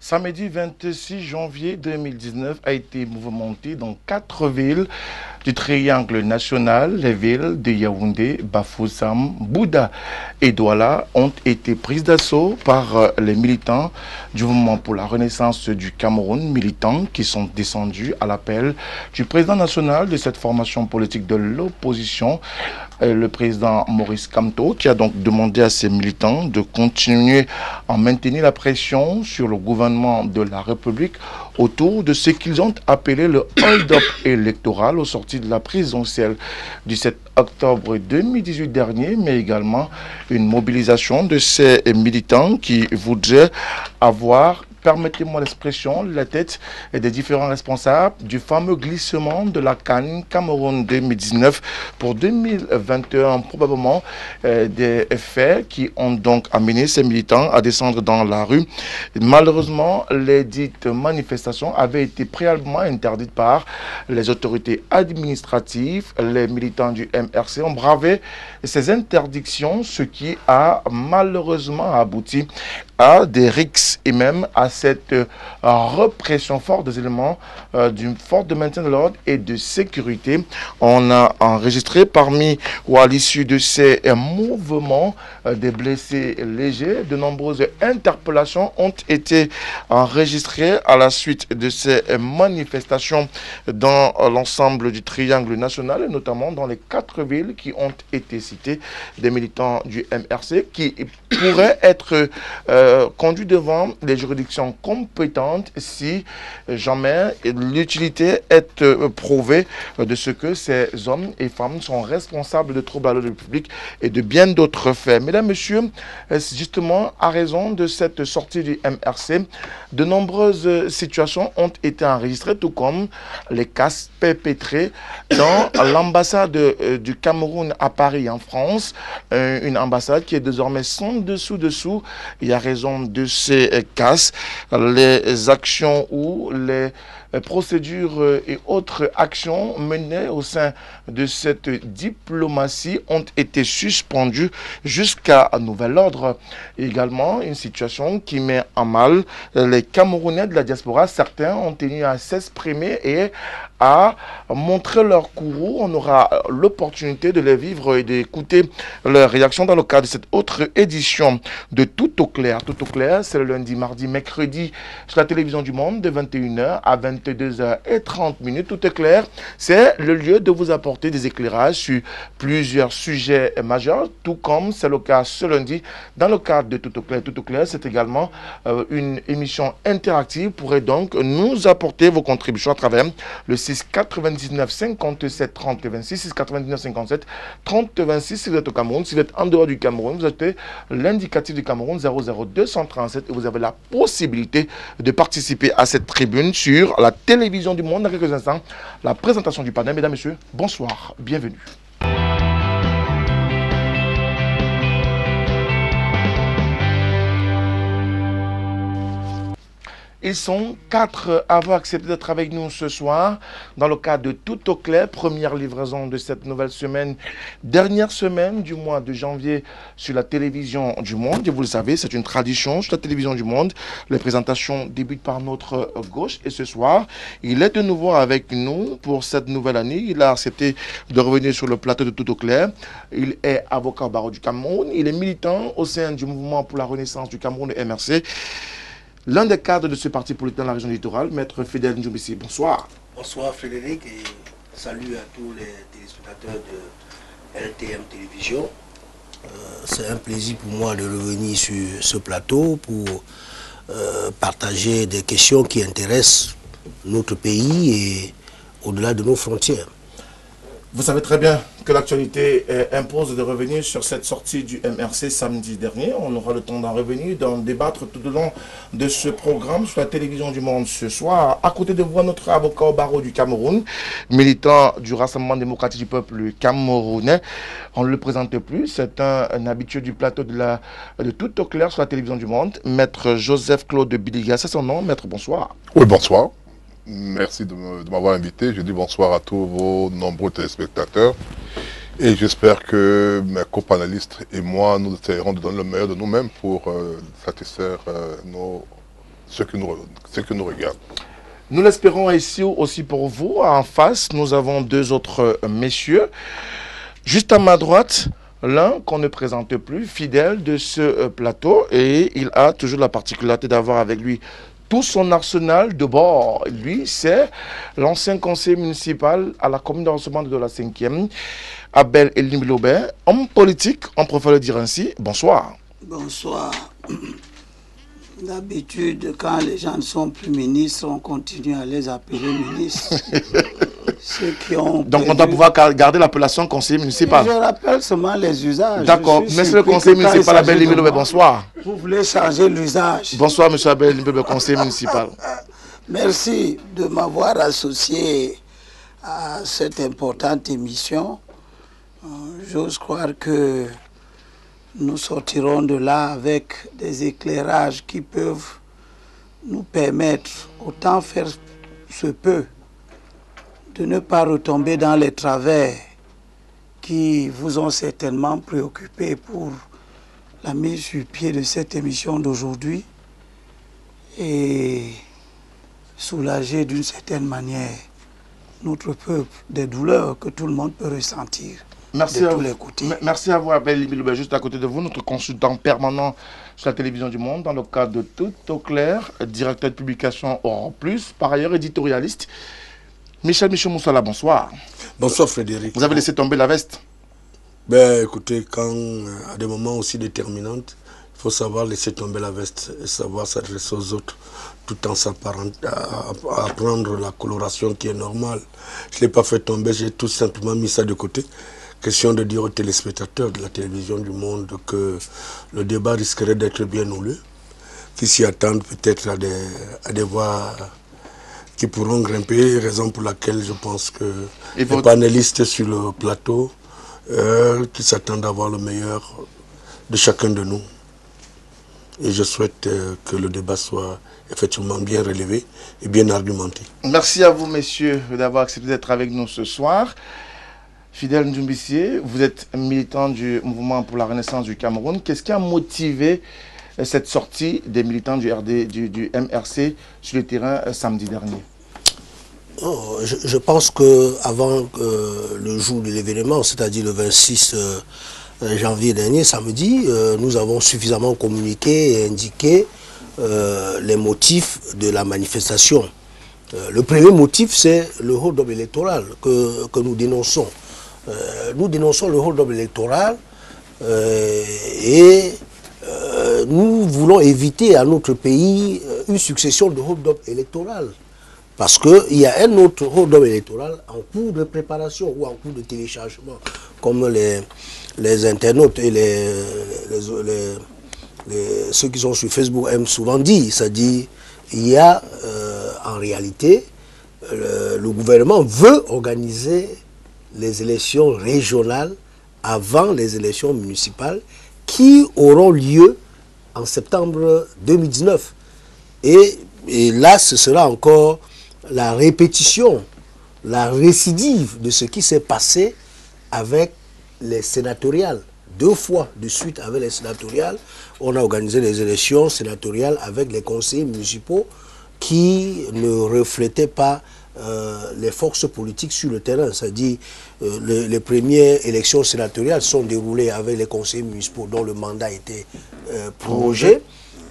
Samedi 26 janvier 2019 a été mouvementé dans 4 villes du triangle national. Les villes de Yaoundé, Bafoussam, Bouddha et Douala ont été prises d'assaut par les militants du mouvement pour la renaissance du Cameroun, militants qui sont descendus à l'appel du président national de cette formation politique de l'opposition, le président Maurice Kamto, qui a donc demandé à ses militants de continuer à maintenir la pression sur le gouvernement de la République autour de ce qu'ils ont appelé le hold-up électoral au sorti de la présidentielle du 7 octobre 2018 dernier, mais également une mobilisation de ces militants qui voudraient avoir, permettez-moi l'expression, la tête des différents responsables du fameux glissement de la CAN Cameroun 2019 pour 2021, probablement des faits qui ont donc amené ces militants à descendre dans la rue. Malheureusement, les dites manifestations avaient été préalablement interdites par les autorités administratives. Les militants du MRC ont bravé ces interdictions, ce qui a malheureusement abouti à des rixes et même à cette répression forte des éléments d'une force de maintien de l'ordre et de sécurité. On a enregistré parmi ou à l'issue de ces mouvements des blessés légers. De nombreuses interpellations ont été enregistrées à la suite de ces manifestations dans l'ensemble du triangle national et notamment dans les 4 villes qui ont été citées, des militants du MRC qui pourraient être conduits devant les juridictions compétentes si jamais l'utilité est prouvée de ce que ces hommes et femmes sont responsables de troubles à l'ordre public et de bien d'autres faits. Mesdames, Messieurs, justement, à raison de cette sortie du MRC, de nombreuses situations ont été enregistrées, tout comme les cas perpétrés dans l'ambassade du Cameroun à Paris, en France, une ambassade qui est désormais sans dessous. Il y a raison de ces cas, les actions ou les procédures et autres actions menées au sein de cette diplomatie ont été suspendues jusqu'à nouvel ordre. Également, une situation qui met en mal les Camerounais de la diaspora. Certains ont tenu à s'exprimer et à montrer leur courroux. On aura l'opportunité de les vivre et d'écouter leurs réactions dans le cadre de cette autre édition de Tout au clair. Tout au clair, c'est le lundi, mardi, mercredi sur la télévision du Monde de 21h à 22h30. Tout est clair, c'est le lieu de vous apporter des éclairages sur plusieurs sujets majeurs, tout comme c'est le cas ce lundi dans le cadre de Tout au clair. Tout au clair, c'est également une émission interactive. Vous pourrez donc nous apporter vos contributions à travers le 6 99 57 30 26, 6 99 57 30 26 si vous êtes au Cameroun. Si vous êtes en dehors du Cameroun, vous avez l'indicatif du Cameroun 00237 et vous avez la possibilité de participer à cette tribune sur la télévision du Monde. Dans quelques instants, la présentation du panel. Mesdames, Messieurs, bonsoir, bienvenue. Ils sont 4 à avoir accepté d'être avec nous ce soir dans le cadre de Tout au clair, première livraison de cette nouvelle semaine, dernière semaine du mois de janvier sur la télévision du Monde. Et vous le savez, c'est une tradition sur la télévision du Monde. Les présentations débutent par notre gauche et ce soir, il est de nouveau avec nous pour cette nouvelle année. Il a accepté de revenir sur le plateau de Tout au clair. Il est avocat au barreau du Cameroun. Il est militant au sein du mouvement pour la renaissance du Cameroun, le MRC. L'un des cadres de ce parti politique dans la région littorale, Maître Fidèle Ndjoubissi. Bonsoir. Bonsoir Frédéric et salut à tous les téléspectateurs de LTM Télévision. C'est un plaisir pour moi de revenir sur ce plateau pour partager des questions qui intéressent notre pays et au-delà de nos frontières. Vous savez très bien que l'actualité impose de revenir sur cette sortie du MRC samedi dernier. On aura le temps d'en revenir, d'en débattre tout au long de ce programme sur la télévision du Monde ce soir. À côté de vous, notre avocat au barreau du Cameroun, militant du Rassemblement démocratique du peuple camerounais. On ne le présente plus, c'est un habitué du plateau de Tout au clair sur la télévision du Monde, Maître Joseph-Claude Biliga. C'est son nom, Maître, bonsoir. Oui, bonsoir. Merci de m'avoir invité. Je dis bonsoir à tous vos nombreux téléspectateurs. Et j'espère que mes copanélistes et moi, nous essayerons de donner le meilleur de nous-mêmes pour satisfaire nos ceux qui nous regardent. Nous l'espérons ici aussi pour vous. En face, nous avons deux autres messieurs. Juste à ma droite, l'un qu'on ne présente plus, fidèle de ce plateau, et il a toujours la particularité d'avoir avec lui tout son arsenal de bord. Lui, c'est l'ancien conseiller municipal à la commune d'arrondissement de la 5e, Abel Elimbilobé, homme politique, on préfère le dire ainsi. Bonsoir. Bonsoir. D'habitude, quand les gens ne sont plus ministres, on continue à les appeler ministres. Ceux qui ont Donc on doit pouvoir garder l'appellation conseiller municipal. Je rappelle seulement les usages. D'accord. Monsieur le conseiller municipal Abel Elimbilobé, bonsoir. Vous voulez changer l'usage. Bonsoir, monsieur Abel Elimbilobé, conseiller municipal. Merci de m'avoir associé à cette importante émission. J'ose croire que nous sortirons de là avec des éclairages qui peuvent nous permettre, autant faire se peut, de ne pas retomber dans les travers qui vous ont certainement préoccupé pour la mise sur pied de cette émission d'aujourd'hui et soulager d'une certaine manière notre peuple des douleurs que tout le monde peut ressentir. Merci de à tous vous. les côtés. Merci à vous, Abel Elimbilobé, juste à côté de vous, notre consultant permanent sur la télévision du Monde, dans le cadre de Tout au clair, directeur de publication Oran Plus, par ailleurs éditorialiste. Michel Moussala, bonsoir. Bonsoir Frédéric. Vous avez laissé tomber la veste? Ben écoutez, quand à des moments aussi déterminants, il faut savoir laisser tomber la veste et savoir s'adresser aux autres tout en s'apparentant à prendre la coloration qui est normale. Je ne l'ai pas fait tomber, j'ai tout simplement mis ça de côté. Question de dire aux téléspectateurs de la télévision du Monde que le débat risquerait d'être bien houleux, qui s'y attendent peut-être à des voix qui pourront grimper, raison pour laquelle je pense que les panélistes sur le plateau qui s'attendent à voir le meilleur de chacun de nous. Et je souhaite que le débat soit effectivement bien relevé et bien argumenté. Merci à vous, messieurs, d'avoir accepté d'être avec nous ce soir. Fidèle Ndjumbissié, vous êtes militant du mouvement pour la renaissance du Cameroun. Qu'est-ce qui a motivé cette sortie des militants du MRC sur le terrain samedi dernier? Je pense qu'avant le jour de l'événement, c'est-à-dire le 26 janvier dernier, samedi, nous avons suffisamment communiqué et indiqué les motifs de la manifestation. Le premier motif, c'est le hold-up électoral que nous dénonçons. Nous dénonçons le hold-up électoral et nous voulons éviter à notre pays une succession de hold-up électoral. Parce qu'il y a un autre hold-up électoral en cours de préparation ou en cours de téléchargement, comme les internautes et ceux qui sont sur Facebook aiment souvent dire. C'est-à-dire, il y a en réalité, le gouvernement veut organiser les élections régionales avant les élections municipales qui auront lieu en septembre 2019. Et là, ce sera encore la répétition, la récidive de ce qui s'est passé avec les sénatoriales. 2 fois de suite avec les sénatoriales, on a organisé les élections sénatoriales avec les conseillers municipaux qui ne reflétaient pas les forces politiques sur le terrain. C'est-à-dire, les premières élections sénatoriales sont déroulées avec les conseillers municipaux dont le mandat était prorogé.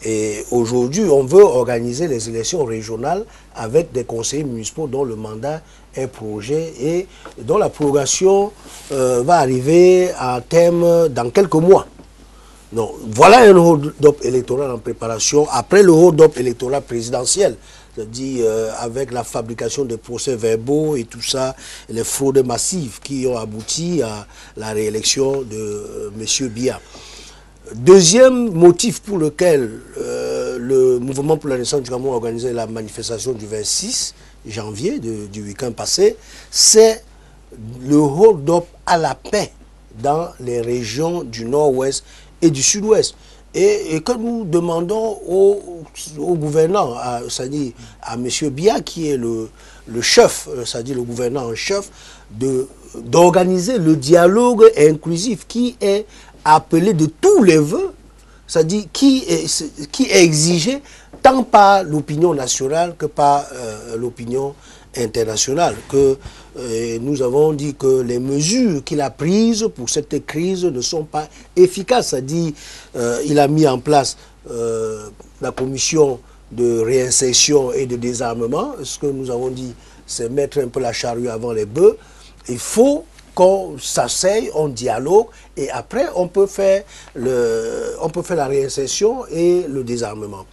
Et aujourd'hui, on veut organiser les élections régionales avec des conseillers municipaux dont le mandat est prorogé et dont la prorogation va arriver à terme dans quelques mois. Donc, voilà un hold-up électoral en préparation. Après le hold-up électoral présidentiel, c'est-à-dire avec la fabrication des procès-verbaux et tout ça, les fraudes massives qui ont abouti à la réélection de M. Biya. Deuxième motif pour lequel le mouvement pour la renaissance du Cameroun a organisé la manifestation du 26 janvier du week-end passé, c'est le hold-up à la paix dans les régions du nord-ouest et du sud-ouest. Et que nous demandons au gouvernant, c'est-à-dire à M. Biya, qui est le chef, c'est-à-dire le gouvernant en chef, d'organiser le dialogue inclusif qui est appelé de tous les vœux c'est-à-dire qui est exigé tant par l'opinion nationale que par l'opinion internationale. Que nous avons dit que les mesures qu'il a prises pour cette crise ne sont pas efficaces. C'est-à-dire il a mis en place la commission de réinsertion et de désarmement. Ce que nous avons dit, c'est mettre un peu la charrue avant les bœufs. Il faut qu'on s'asseye, on dialogue, et après on peut faire la réinsertion et le désarmement.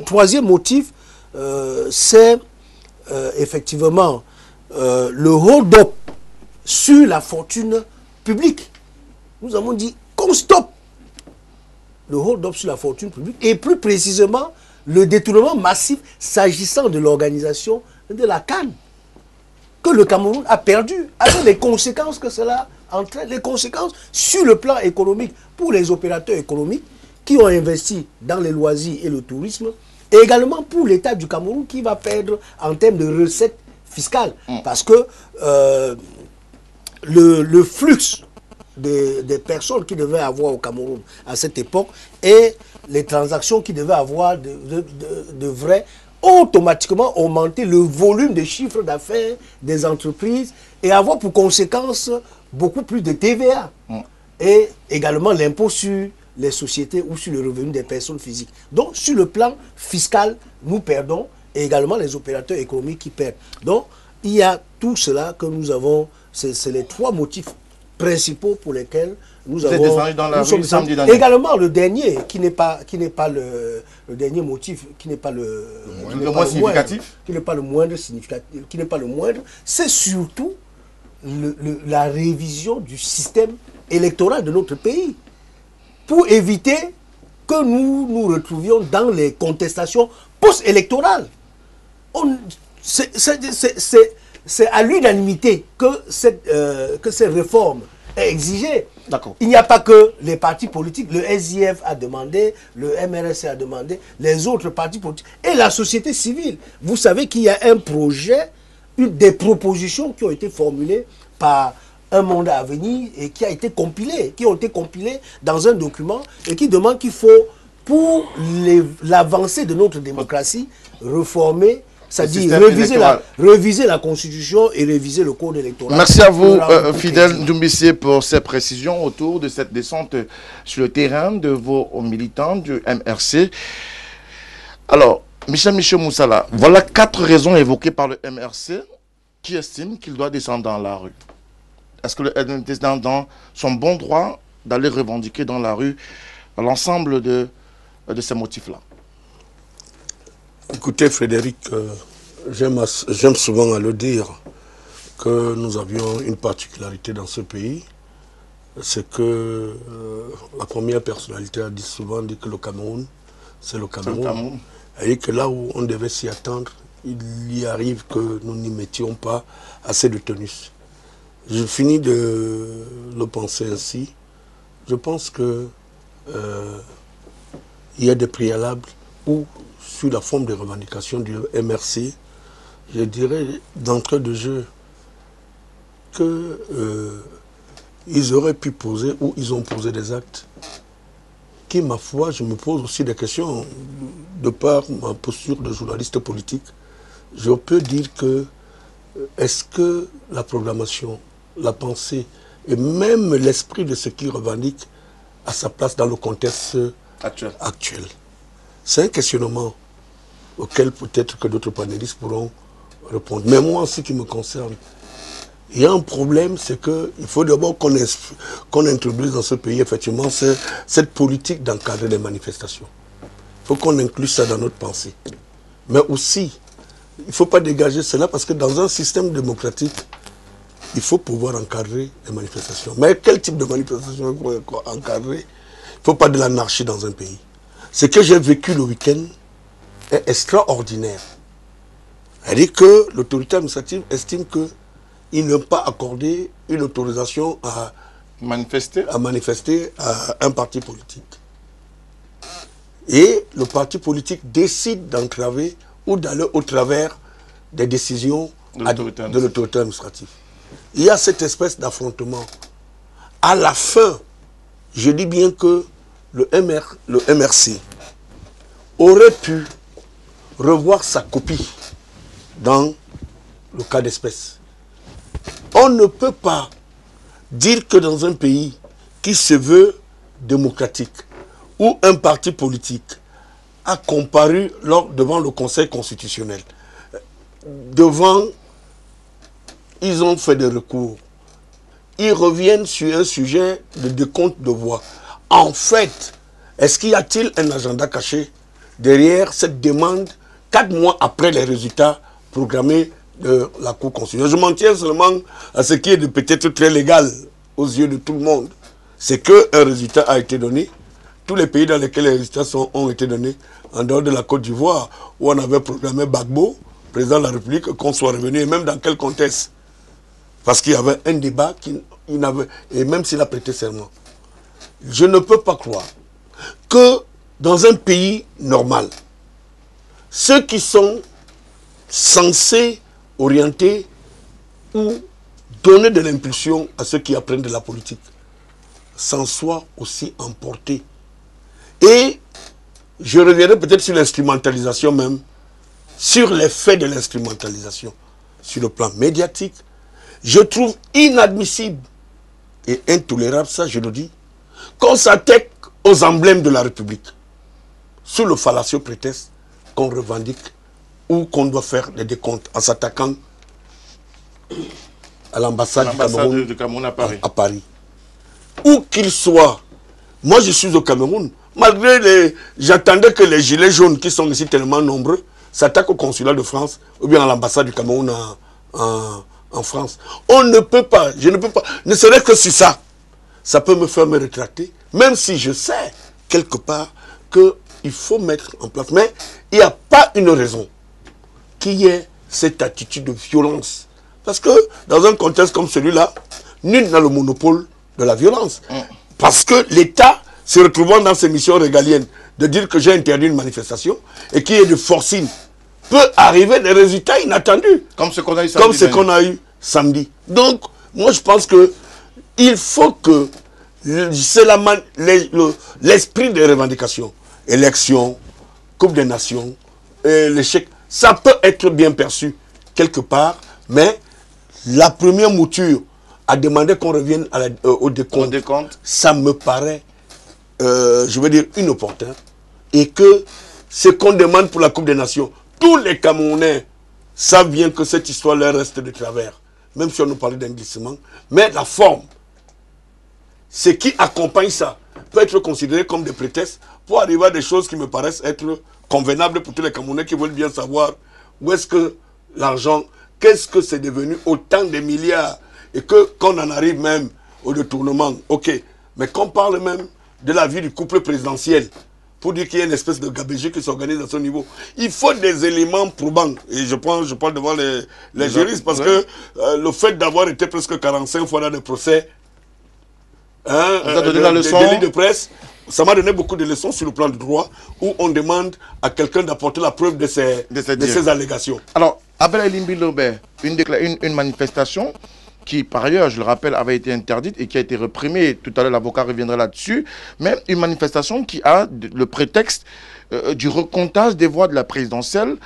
Troisième motif, c'est effectivement le hold-up sur la fortune publique. Nous avons dit qu'on stoppe le hold-up sur la fortune publique, et plus précisément le détournement massif s'agissant de l'organisation de la CAN, que le Cameroun a perdu, avec les conséquences que cela entraîne, les conséquences sur le plan économique pour les opérateurs économiques qui ont investi dans les loisirs et le tourisme, et également pour l'État du Cameroun qui va perdre en termes de recettes fiscales, parce que le flux des personnes qui devaient avoir au Cameroun à cette époque et les transactions qui devaient avoir devraient automatiquement augmenter le volume de chiffre d'affaires des entreprises et avoir pour conséquence beaucoup plus de TVA et également l'impôt sur les sociétés ou sur le revenu des personnes physiques. Donc sur le plan fiscal, nous perdons et également les opérateurs économiques qui perdent. Donc il y a tout cela que nous avons, c'est les trois motifs principaux pour lesquels nous avons descendu dans la rue samedi dernier. Également le dernier qui n'est pas le dernier motif, qui n'est pas le moins significatif, qui n'est pas le moindre significatif, qui n'est pas le moindre, c'est surtout la révision du système électoral de notre pays pour éviter que nous nous retrouvions dans les contestations post-électorales. C'est à l'unanimité que ces réformes est exigée. Il n'y a pas que les partis politiques, le SIF a demandé, le MRSC a demandé, les autres partis politiques et la société civile. Vous savez qu'il y a un projet, des propositions qui ont été formulées par un mandat à venir et qui ont été compilées dans un document et qui demandent qu'il faut, pour l'avancée de notre démocratie, réformer, c'est-à-dire réviser la Constitution et réviser le Code électoral. Merci à vous, Fidèle Ndoumbissé, pour ces précisions autour de cette descente sur le terrain de vos militants du MRC. Alors, Michel Moussala, voilà 4 raisons évoquées par le MRC qui estime qu'il doit descendre dans la rue. Est-ce que le MRC est dans son bon droit d'aller revendiquer dans la rue l'ensemble de ces motifs-là? Écoutez Frédéric, j'aime souvent à le dire que nous avions une particularité dans ce pays, c'est que la première personnalité a dit souvent que le Cameroun, c'est le Cameroun. Et que là où on devait s'y attendre, il y arrive que nous n'y mettions pas assez de tenus. Je finis de le penser ainsi. Je pense que il y a des préalables où, sur la forme de revendication du MRC, je dirais d'entrée de jeu qu'ils auraient pu poser ou ils ont posé des actes qui, ma foi, je me pose aussi des questions de par ma posture de journaliste politique. Je peux dire que est-ce que la programmation, la pensée et même l'esprit de ce qui revendique a sa place dans le contexte actuel. C'est un questionnement auquel peut-être que d'autres panélistes pourront répondre. Mais moi, en ce qui me concerne, il y a un problème, c'est qu'il faut d'abord qu'on introduise dans ce pays, effectivement, cette politique d'encadrer les manifestations. Il faut qu'on inclue ça dans notre pensée. Mais aussi, il ne faut pas dégager cela parce que dans un système démocratique, il faut pouvoir encadrer les manifestations. Mais quel type de manifestation il faut encadrer? Il ne faut pas de l'anarchie dans un pays. Ce que j'ai vécu le week-end est extraordinaire. C'est-à-dire que l'autorité administrative estime qu'il n'a pas accordé une autorisation à manifester à un parti politique. Et le parti politique décide d'entraver ou d'aller au travers des décisions de l'autorité administrative. Il y a cette espèce d'affrontement. À la fin, je dis bien que le MRC aurait pu revoir sa copie dans le cas d'espèce. On ne peut pas dire que dans un pays qui se veut démocratique, où un parti politique a comparu devant le Conseil constitutionnel, ils ont fait des recours, ils reviennent sur un sujet de décompte de voix. En fait, est-ce qu'il y a-t-il un agenda caché derrière cette demande 4 mois après les résultats programmés de la Cour constitutionnelle? Je m'en tiens seulement à ce qui est peut-être très légal aux yeux de tout le monde. C'est qu'un résultat a été donné. Tous les pays dans lesquels les résultats ont été donnés, en dehors de la Côte d'Ivoire, où on avait programmé Gbagbo, président de la République, qu'on soit revenu, et même dans quel contexte? Parce qu'il y avait un débat, et même s'il a prêté serment. Je ne peux pas croire que dans un pays normal, ceux qui sont censés orienter ou donner de l'impulsion à ceux qui apprennent de la politique s'en soient aussi emportés. Et je reviendrai peut-être sur l'instrumentalisation même, sur l'effet de l'instrumentalisation, sur le plan médiatique. Je trouve inadmissible et intolérable, ça je le dis, qu'on s'attaque aux emblèmes de la République, sous le fallacieux prétexte qu'on revendique ou qu'on doit faire des décomptes en s'attaquant à l'ambassade du Cameroun à Paris. Où qu'il soit, moi je suis au Cameroun, malgré j'attendais que les gilets jaunes qui sont ici tellement nombreux s'attaquent au consulat de France ou bien à l'ambassade du Cameroun en France. On ne peut pas, je ne peux pas, ne serait-ce que sur ça, ça peut me faire me rétracter, même si je sais quelque part qu'il faut mettre en place. Mais il n'y a pas une raison qu'il y ait cette attitude de violence. Parce que dans un contexte comme celui-là, nul n'a le monopole de la violence. Parce que l'État, se retrouvant dans ses missions régaliennes, de dire que j'ai interdit une manifestation et qu'il y ait de forcing, peut arriver des résultats inattendus. Comme ce qu'on a eu samedi. Donc, moi je pense que il faut que c'est l'esprit des revendications, élections, Coupe des Nations, l'échec, ça peut être bien perçu quelque part, mais la première mouture a demandé qu'on revienne au décompte. Ça me paraît, je veux dire, inopportun. Et que ce qu'on demande pour la Coupe des Nations, tous les Camerounais savent bien que cette histoire leur reste de travers. Même si on nous parlait d'un glissement. Mais la forme, ce qui accompagne ça, peut être considéré comme des prétextes pour arriver à des choses qui me paraissent être convenables pour tous les Camerounais qui veulent bien savoir où est-ce que l'argent, qu'est-ce que c'est devenu autant de milliards et qu'on en arrive même au détournement. Ok, mais qu'on parle même de la vie du couple présidentiel pour dire qu'il y a une espèce de gabégie qui s'organise à ce niveau. Il faut des éléments probants. Et je parle devant les juristes parce que le fait d'avoir été presque 45 fois dans des procès, des délits de presse, ça m'a donné beaucoup de leçons sur le plan du droit où on demande à quelqu'un d'apporter la preuve de ces allégations. Alors, Abel Elimbi Lobé, une manifestation qui, par ailleurs, je le rappelle, avait été interdite et qui a été réprimée. Tout à l'heure, l'avocat reviendra là-dessus. Mais une manifestation qui a le prétexte du recomptage des voix de la présidentielle.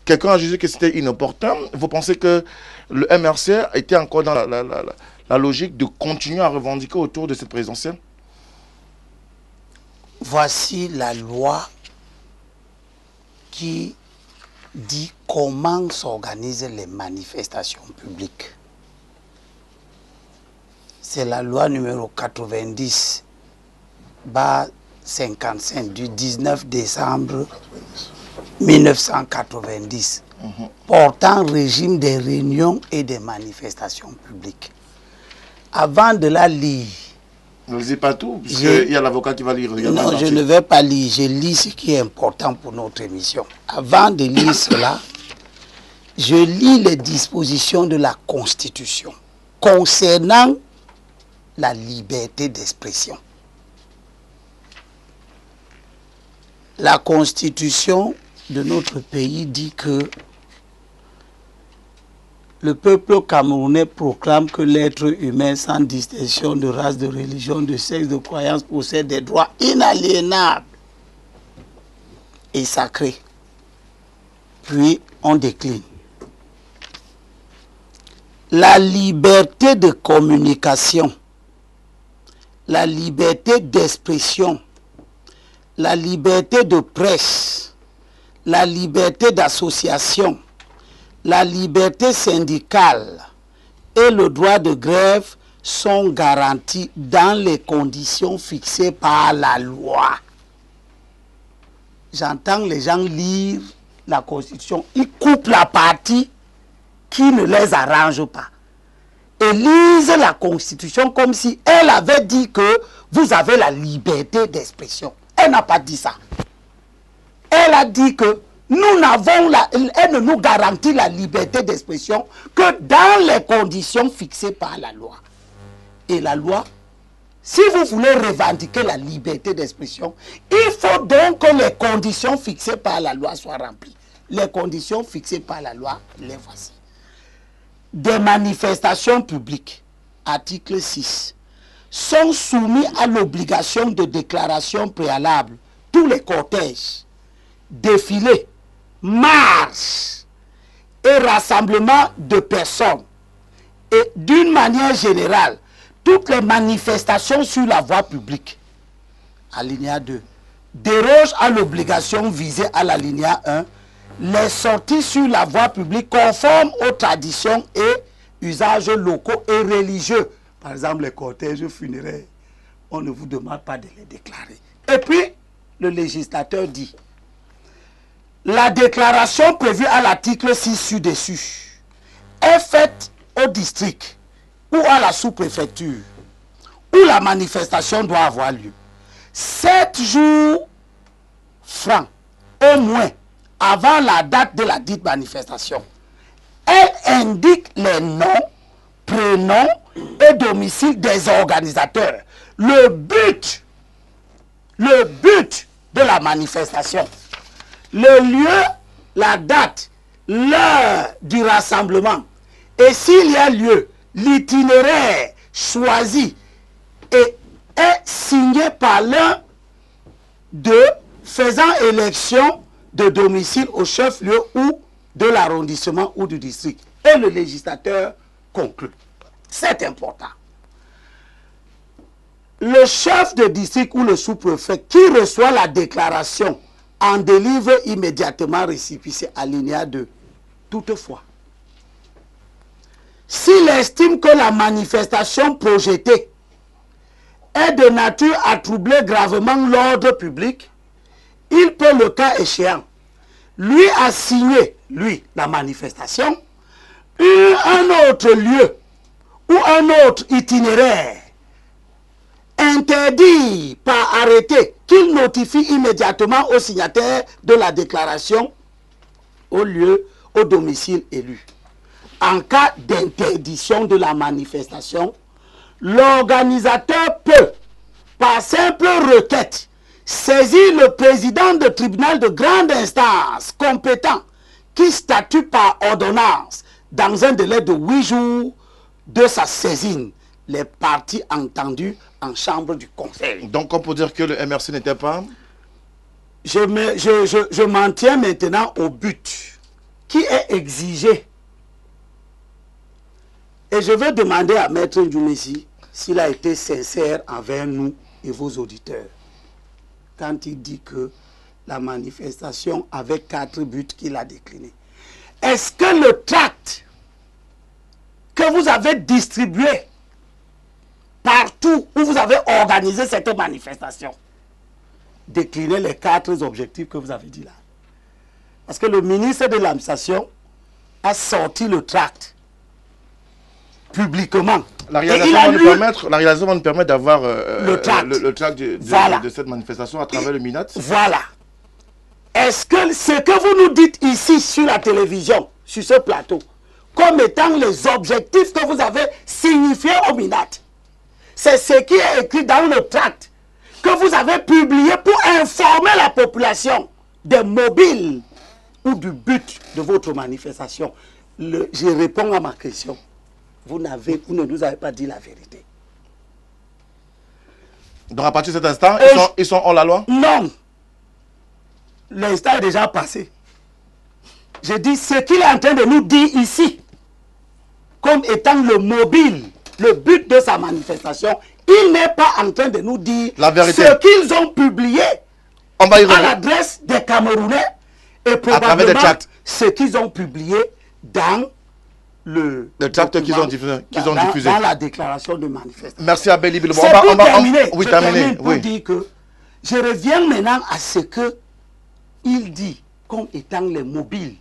Quelqu'un a jugé que c'était inopportun. Vous pensez que le MRC était encore dans la logique de continuer à revendiquer autour de cette présidentielle? Voici la loi qui dit comment s'organisent les manifestations publiques. C'est la loi numéro 90/55 du 19 décembre 1990 portant régime des réunions et des manifestations publiques. Avant de la lire, ne lisez pas tout, puisqu'il y a l'avocat qui va lire. Non, je ne vais pas lire, je lis ce qui est important pour notre émission. Avant de lire cela, je lis les dispositions de la Constitution concernant la liberté d'expression. La Constitution de notre pays dit que le peuple camerounais proclame que l'être humain, sans distinction de race, de religion, de sexe, de croyance, possède des droits inaliénables et sacrés. Puis on décline. La liberté de communication, la liberté d'expression, la liberté de presse, la liberté d'association, la liberté syndicale et le droit de grève sont garantis dans les conditions fixées par la loi. J'entends les gens lire la Constitution, ils coupent la partie qui ne les arrange pas et lisent la Constitution comme si elle avait dit que vous avez la liberté d'expression. Elle n'a pas dit ça. Elle a dit que nous n'avons elle ne nous garantit la liberté d'expression que dans les conditions fixées par la loi. Et la loi, si vous voulez revendiquer la liberté d'expression, il faut donc que les conditions fixées par la loi soient remplies. Les conditions fixées par la loi, les voici. Des manifestations publiques, article 6, sont soumis à l'obligation de déclaration préalable. Tous les cortèges, défilés, marches et rassemblements de personnes. Et d'une manière générale, toutes les manifestations sur la voie publique, alinéa 2, dérogent à l'obligation visée à l'alinéa 1, les sorties sur la voie publique conformes aux traditions et usages locaux et religieux. Par exemple, les cortèges funéraires, on ne vous demande pas de les déclarer. Et puis, le législateur dit, la déclaration prévue à l'article 6 ci-dessus est faite au district ou à la sous-préfecture où la manifestation doit avoir lieu. 7 jours francs, au moins, avant la date de la dite manifestation. Elle indique les noms, prénoms et domicile des organisateurs. Le but de la manifestation, le lieu, la date, l'heure du rassemblement. Et s'il y a lieu, l'itinéraire choisi et est signé par l'un d'eux faisant élection de domicile au chef-lieu ou de l'arrondissement ou du district. Et le législateur conclut. C'est important. Le chef de district ou le sous-préfet qui reçoit la déclaration en délivre immédiatement récépissé, alinéa 2. Toutefois, s'il estime que la manifestation projetée est de nature à troubler gravement l'ordre public, il peut, le cas échéant, lui assigner, la manifestation, un autre lieu ou un autre itinéraire interdit par arrêté qu'il notifie immédiatement au signataire de la déclaration au lieu, au domicile élu. En cas d'interdiction de la manifestation, l'organisateur peut, par simple requête, saisir le président du tribunal de grande instance compétent qui statue par ordonnance dans un délai de 8 jours de sa saisine les parties entendues en chambre du conseil. Donc on peut dire que le MRC n'était pas... Je m'en tiens maintenant au but qui est exigé. Et je vais demander à Maître Ndjoumessi s'il a été sincère envers nous et vos auditeurs quand il dit que la manifestation avait 4 buts qu'il a déclinés. Est-ce que le tract que vous avez distribué partout où vous avez organisé cette manifestation déclinait les 4 objectifs que vous avez dit là? Parce que le ministre de l'administration a sorti le tract publiquement. La réalisation va nous permettre d'avoir le tract de cette manifestation à travers le MINAT. Voilà. Est-ce que ce que vous nous dites ici sur la télévision, sur ce plateau, comme étant les objectifs que vous avez signifiés au MINAT, c'est ce qui est écrit dans le tract que vous avez publié pour informer la population des mobiles ou du but de votre manifestation? je réponds à ma question. Vous ne nous avez pas dit la vérité. Donc à partir de cet instant, ils sont hors la loi? Non. L'instant est déjà passé. Je dis ce qu'il est en train de nous dire ici, comme étant le mobile, le but de sa manifestation, il n'est pas en train de nous dire la vérité. Ce qu'ils ont publié à l'adresse des Camerounais et probablement ce qu'ils ont publié dans le tract qu'ils ont diffusé. Dans la déclaration de manifestation. Merci Abel Bilbo. C'est pour terminer. Oui, termine pour dire que je reviens maintenant à ce que il dit comme étant les mobiles.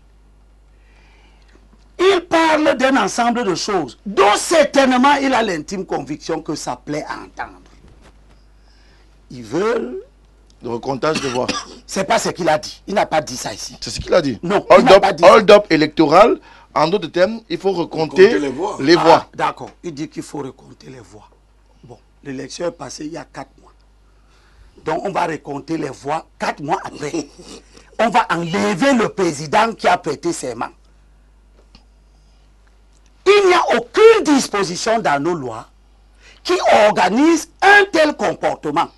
Il parle d'un ensemble de choses dont certainement il a l'intime conviction que ça plaît à entendre. Ils veulent... Le recomptage de voix. C'est pas ce qu'il a dit. Il n'a pas dit ça ici. C'est ce qu'il a dit. Non, il n'a pas dit ça. Hold-up électoral, en d'autres termes, il faut recompter les voix. D'accord. Il dit qu'il faut recompter les voix. Bon, l'élection est passée il y a 4 mois. Donc on va recompter les voix 4 mois après. On va enlever le président qui a prêté serment. Il n'y a aucune disposition dans nos lois qui organise un tel comportement.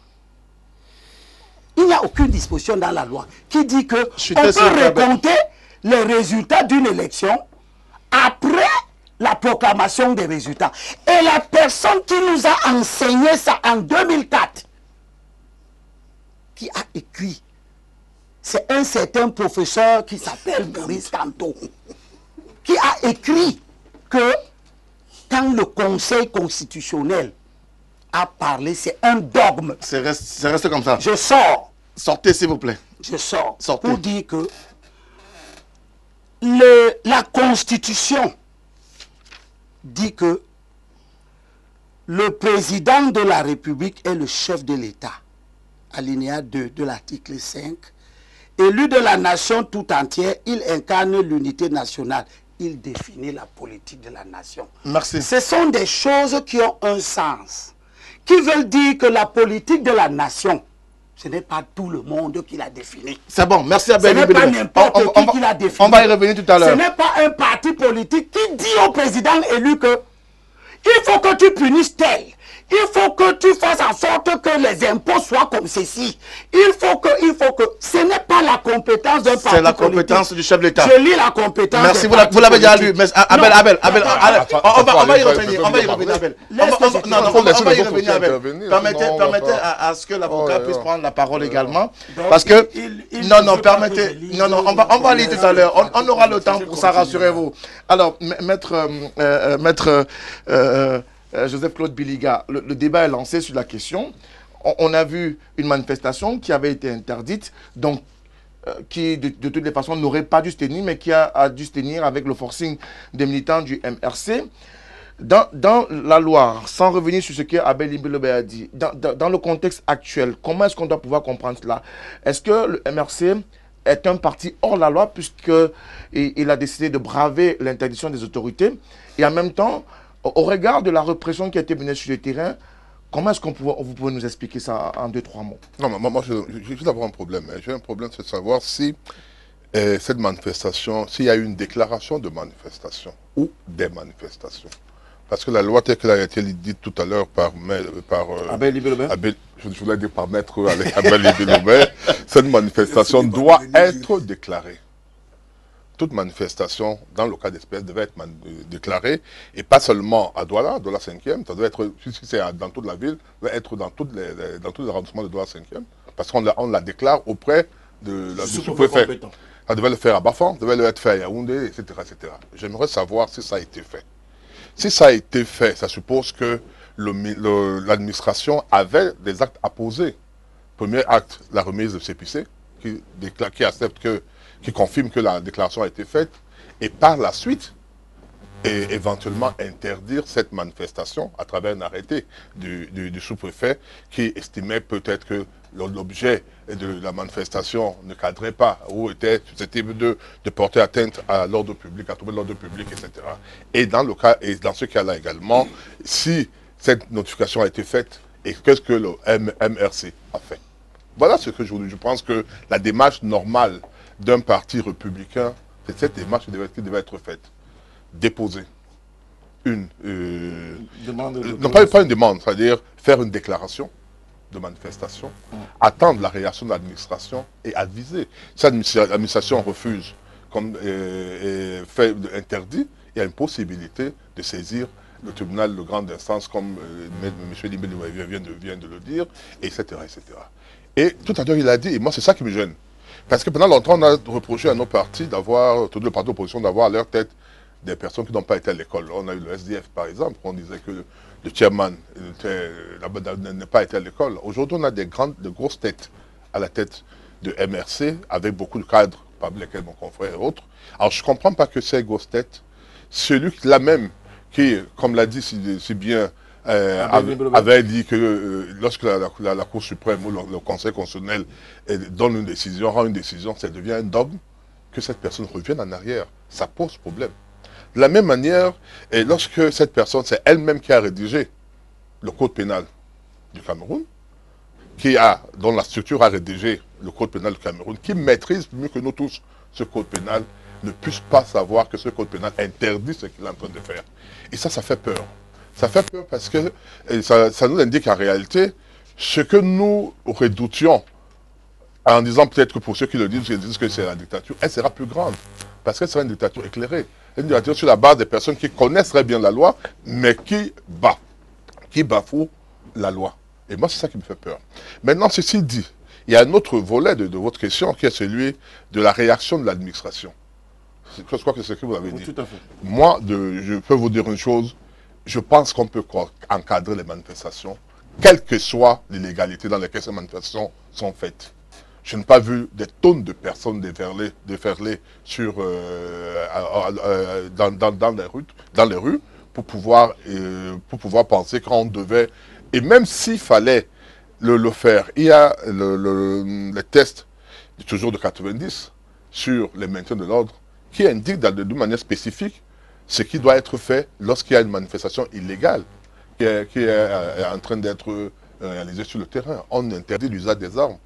Il n'y a aucune disposition dans la loi qui dit que on peut recompter les résultats d'une élection après la proclamation des résultats. Et la personne qui nous a enseigné ça en 2004, qui a écrit, c'est un certain professeur qui s'appelle Maurice Canto, qui a écrit que quand le Conseil constitutionnel a parlé, c'est un dogme. C'est resté comme ça. Je sors. Sortez s'il vous plaît. Je sors. Sortez. Pour dire que la Constitution dit que le président de la République est le chef de l'État. Alinéa 2 de l'article 5. Élu de la nation tout entière, il incarne l'unité nationale. Il définit la politique de la nation. Merci. Ce sont des choses qui ont un sens, qui veulent dire que la politique de la nation, ce n'est pas tout le monde qui l'a définie. C'est bon, merci à Ce n'est pas n'importe qui l'a définie. On va y revenir tout à l'heure. Ce n'est pas un parti politique qui dit au président élu que il faut que tu punisses tel. Il faut que tu fasses en sorte que les impôts soient comme ceci. Il faut que... Ce n'est pas la compétence d'un parti politique. C'est la compétence du chef de l'État. Je lis la compétence. Merci, vous l'avez déjà lu. Mais Abel, on va y revenir, Abel. On va y revenir, Abel. Permettez à ce que l'avocat puisse prendre la parole également. Parce que... Non, permettez... Non, on va lire tout à l'heure. On aura le temps pour ça, rassurez-vous. Alors, maître... Joseph-Claude Biliga, le débat est lancé sur la question. On a vu une manifestation qui avait été interdite, donc qui de toutes les façons n'aurait pas dû se tenir, mais qui a dû se tenir avec le forcing des militants du MRC. Dans la Loire, sans revenir sur ce que Abel Bilbo a dit, dans le contexte actuel, comment est-ce qu'on doit pouvoir comprendre cela? Est-ce que le MRC est un parti hors la loi puisqu'il a décidé de braver l'interdiction des autorités et en même temps, au regard de la répression qui a été menée sur le terrain, comment est-ce vous pouvez nous expliquer ça en 2-3 mots? Non, mais moi, j'ai juste un problème. J'ai un problème, c'est de savoir si cette manifestation, s'il y a eu une déclaration de manifestation ou des manifestations. Parce que la loi telle qu'elle a été dite tout à l'heure par Abel Libelobert, je voulais dire par maître Abel Libelobert, cette manifestation doit être déclarée. Toute manifestation, dans le cas d'espèce, devait être déclarée, et pas seulement à Douala 5e, ça devait être, si c'est dans toute la ville, ça devait être dans tous les arrondissements de Douala 5e, parce qu'on la déclare auprès du sous-préfet. Ça devait le faire à Bafan, ça devait le faire à Yaoundé, etc. etc. J'aimerais savoir si ça a été fait. Si ça a été fait, ça suppose que l'administration avait des actes à poser. Premier acte, la remise de CPC, qui accepte qui confirme que la déclaration a été faite, et par la suite, et éventuellement interdire cette manifestation à travers un arrêté du sous-préfet qui estimait peut-être que l'objet de la manifestation ne cadrait pas ou était susceptible de porter atteinte à l'ordre public, à trouver l'ordre public, etc. Et dans ce cas-là également, si cette notification a été faite, et qu'est-ce que le MRC a fait? Voilà ce que je pense que la démarche normale d'un parti républicain, c'est cette démarche qui devait être faite. déposer une... non, pas une demande, c'est-à-dire faire une déclaration de manifestation, attendre la réaction de l'administration et aviser. Si l'administration refuse, comme fait interdit, il y a une possibilité de saisir le tribunal de grande instance, comme M. Limbé vient de le dire, etc., etc. Et tout à l'heure, il a dit, et moi c'est ça qui me gêne, parce que pendant longtemps, on a reproché à nos partis d'avoir, tous les partis d'opposition, d'avoir à leur tête des personnes qui n'ont pas été à l'école. On a eu le SDF, par exemple, on disait que le chairman n'a pas été à l'école. Aujourd'hui, on a de grosses têtes à la tête de MRC, avec beaucoup de cadres, parmi lesquels mon confrère et autres. Alors, je ne comprends pas que ces grosses têtes, celui-là même, qui, comme l'a dit si bien, avait dit que lorsque la Cour suprême ou le Conseil constitutionnel donne une décision, rend une décision, ça devient un dogme, que cette personne revienne en arrière. Ça pose problème. De la même manière, et lorsque cette personne, c'est elle-même qui a rédigé le code pénal du Cameroun, dont la structure a rédigé le code pénal du Cameroun, qui maîtrise mieux que nous tous ce code pénal, ne puisse pas savoir que ce code pénal interdit ce qu'il est en train de faire. Et ça fait peur. Ça fait peur parce que ça nous indique en réalité ce que nous redoutions, en disant peut-être que pour ceux qui le disent, ils disent que c'est la dictature, elle sera plus grande. Parce qu'elle sera une dictature éclairée. Une dictature sur la base des personnes qui connaissent très bien la loi, mais qui bafouent la loi. Et moi, c'est ça qui me fait peur. Maintenant, ceci dit, il y a un autre volet de votre question qui est celui de la réaction de l'administration. Je crois que c'est ce que vous avez dit. Tout à fait. Moi, je peux vous dire une chose, je pense qu'on peut encadrer les manifestations, quelle que soit l'illégalité dans laquelle ces manifestations sont faites. Je n'ai pas vu des tonnes de personnes déferler dans les rues pour pouvoir penser qu'on devait, et même s'il fallait le faire, il y a les tests toujours de 90 sur les maintiens de l'ordre qui indiquent d'une manière spécifique ce qui doit être fait lorsqu'il y a une manifestation illégale qui est en train d'être réalisée sur le terrain. On interdit l'usage des armes.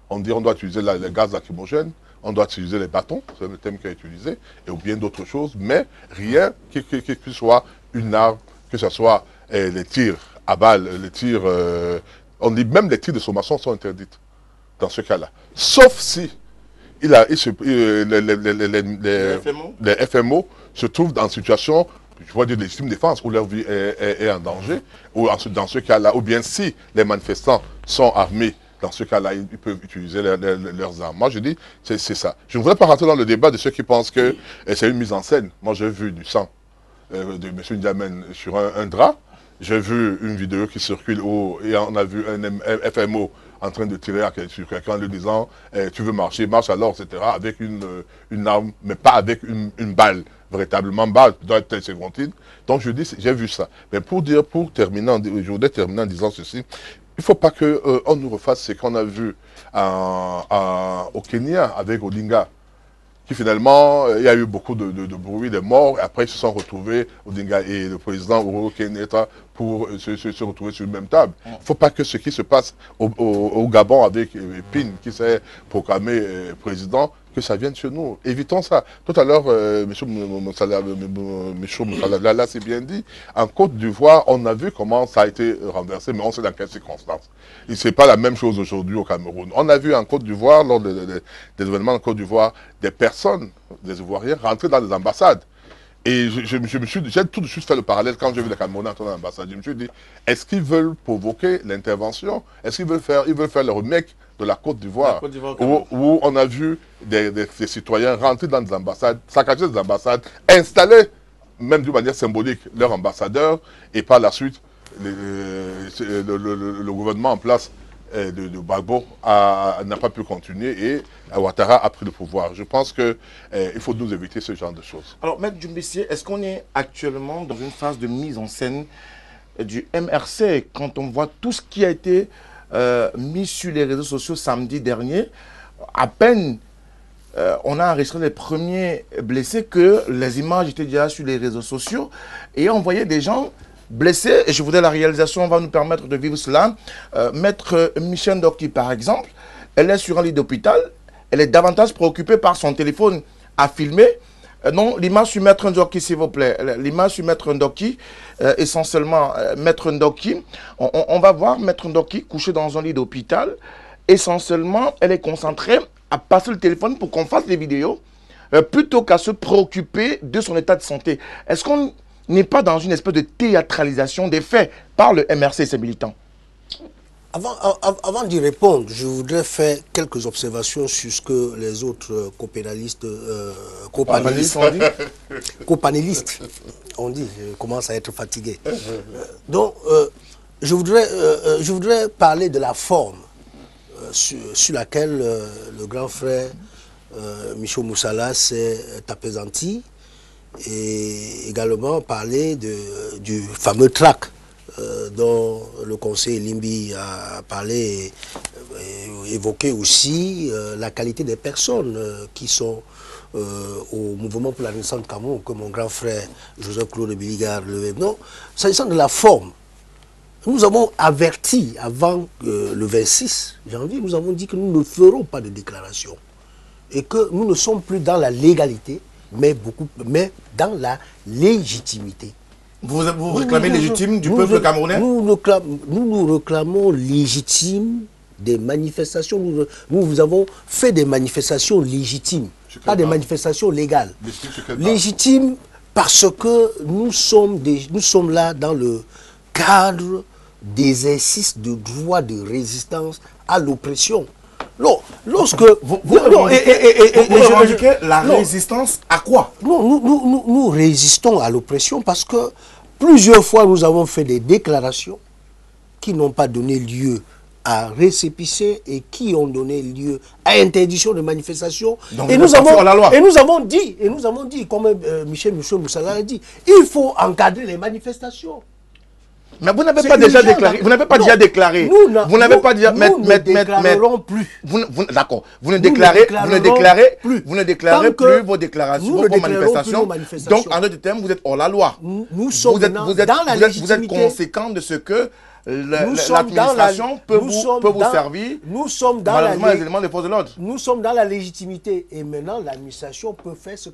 On dit qu'on doit utiliser les gaz lacrymogènes, on doit utiliser les bâtons, c'est le thème qui est utilisé, et ou bien d'autres choses, mais rien qui soit une arme, que ce soit les tirs à balles, les tirs, on dit même les tirs de sommation sont interdits dans ce cas-là. Sauf si les FMO se trouvent dans une situation, je vois dire légitime défense, où leur vie est en danger, ou dans ce cas-là, ou bien si les manifestants sont armés, dans ce cas-là, ils peuvent utiliser leurs armes. Moi, je dis, c'est ça. Je ne voudrais pas rentrer dans le débat de ceux qui pensent que c'est une mise en scène. Moi, j'ai vu du sang de M. Ndiamen sur un drap. J'ai vu une vidéo qui circule et on a vu un FMO en train de tirer sur quelqu'un en lui disant tu veux marcher, marche alors, etc. avec une arme, mais pas avec une balle, véritablement balle, doit être secondaire. Donc je dis, j'ai vu ça. Mais pour terminer, je voudrais terminer en disant ceci. Il ne faut pas qu'on nous refasse ce qu'on a vu au Kenya avec Odinga, qui finalement, il y a eu beaucoup de bruit, de morts, et après ils se sont retrouvés, Odinga et le président Uhuru Kenyatta, pour se retrouver sur une même table. Il ne faut pas que ce qui se passe au Gabon avec Pine, qui s'est proclamé président, que ça vienne chez nous. Évitons ça. Tout à l'heure, M. Moussalala l'a si bien dit, en Côte d'Ivoire, on a vu comment ça a été renversé, mais on sait dans quelles circonstances. Et ce n'est pas la même chose aujourd'hui au Cameroun. On a vu en Côte d'Ivoire, lors des événements en Côte d'Ivoire, des personnes, des Ivoiriens, rentrer dans des ambassades. Et j'ai tout de suite fait le parallèle quand j'ai vu les Camerounais entrer dans l'ambassade. Je me suis dit, est-ce qu'ils veulent provoquer l'intervention? Est-ce qu'ils veulent faire le remake de la Côte d'Ivoire, où on a vu des citoyens rentrer dans des ambassades, saccager des ambassades, installer, même d'une manière symbolique, leur ambassadeur, et par la suite, le gouvernement en place de Gbagbo n'a pas pu continuer et Ouattara a pris le pouvoir. Je pense qu'il faut nous éviter ce genre de choses. Alors, Maître Djoumbessier, est-ce qu'on est actuellement dans une phase de mise en scène du MRC quand on voit tout ce qui a été mis sur les réseaux sociaux samedi dernier? À peine on a enregistré les premiers blessés que les images étaient déjà sur les réseaux sociaux et on voyait des gens blessés, et je voudrais la réalisation va nous permettre de vivre cela. Maître Michel Ndokti, par exemple, elle est sur un lit d'hôpital, elle est davantage préoccupée par son téléphone à filmer Non, l'image sur Maître Ndoki, s'il vous plaît. L'image sur Maître Ndoki, essentiellement, Maître Ndoki, on va voir Maître Ndoki couché dans un lit d'hôpital. Essentiellement, elle est concentrée à passer le téléphone pour qu'on fasse des vidéos, plutôt qu'à se préoccuper de son état de santé. Est-ce qu'on n'est pas dans une espèce de théâtralisation des faits par le MRC et ses militants? Avant d'y répondre, je voudrais faire quelques observations sur ce que les autres copanélistes, copanélistes ont dit. Je commence à être fatigué. Donc, je voudrais parler de la forme sur laquelle le grand frère Michel Moussala s'est apaisanti, et également parler du fameux tract dont le conseil Limbi a parlé, et évoqué aussi la qualité des personnes qui sont au mouvement pour la Renaissance de Cameroun, que mon grand frère Joseph-Claude Billigard le non. S'agissant de la forme, nous avons averti avant le 26 janvier, nous avons dit que nous ne ferons pas de déclaration et que nous ne sommes plus dans la légalité, mais dans la légitimité. Vous réclamez légitime du peuple camerounais? Nous réclamons légitime des manifestations. Nous avons fait des manifestations légitimes, pas des manifestations légales. Légitimes parce que nous sommes là dans le cadre d'exercice de droit de résistance à l'oppression. Non, lorsque... Vous revendiquez la résistance à quoi? Non, nous résistons à l'oppression parce que plusieurs fois nous avons fait des déclarations qui n'ont pas donné lieu à récépissé et qui ont donné lieu à interdiction de manifestation. Donc et nous avons dit, comme Michel Moussala a dit, il faut encadrer les manifestations. Mais vous n'avez pas déjà déclaré. Vous n'avez pas déjà déclaré. Vous n'avez pas déjà. Nous ne déclarerons plus. D'accord. Vous ne déclarez plus vos déclarations, vos manifestations. Donc, en d'autres termes, vous êtes hors la loi. Nous sommes dans la légitimité. Vous êtes conséquent de ce que l'administration peut vous servir. Nous sommes dans malheureusement les éléments de force de l'ordre. Nous sommes dans la légitimité et maintenant l'administration peut faire ce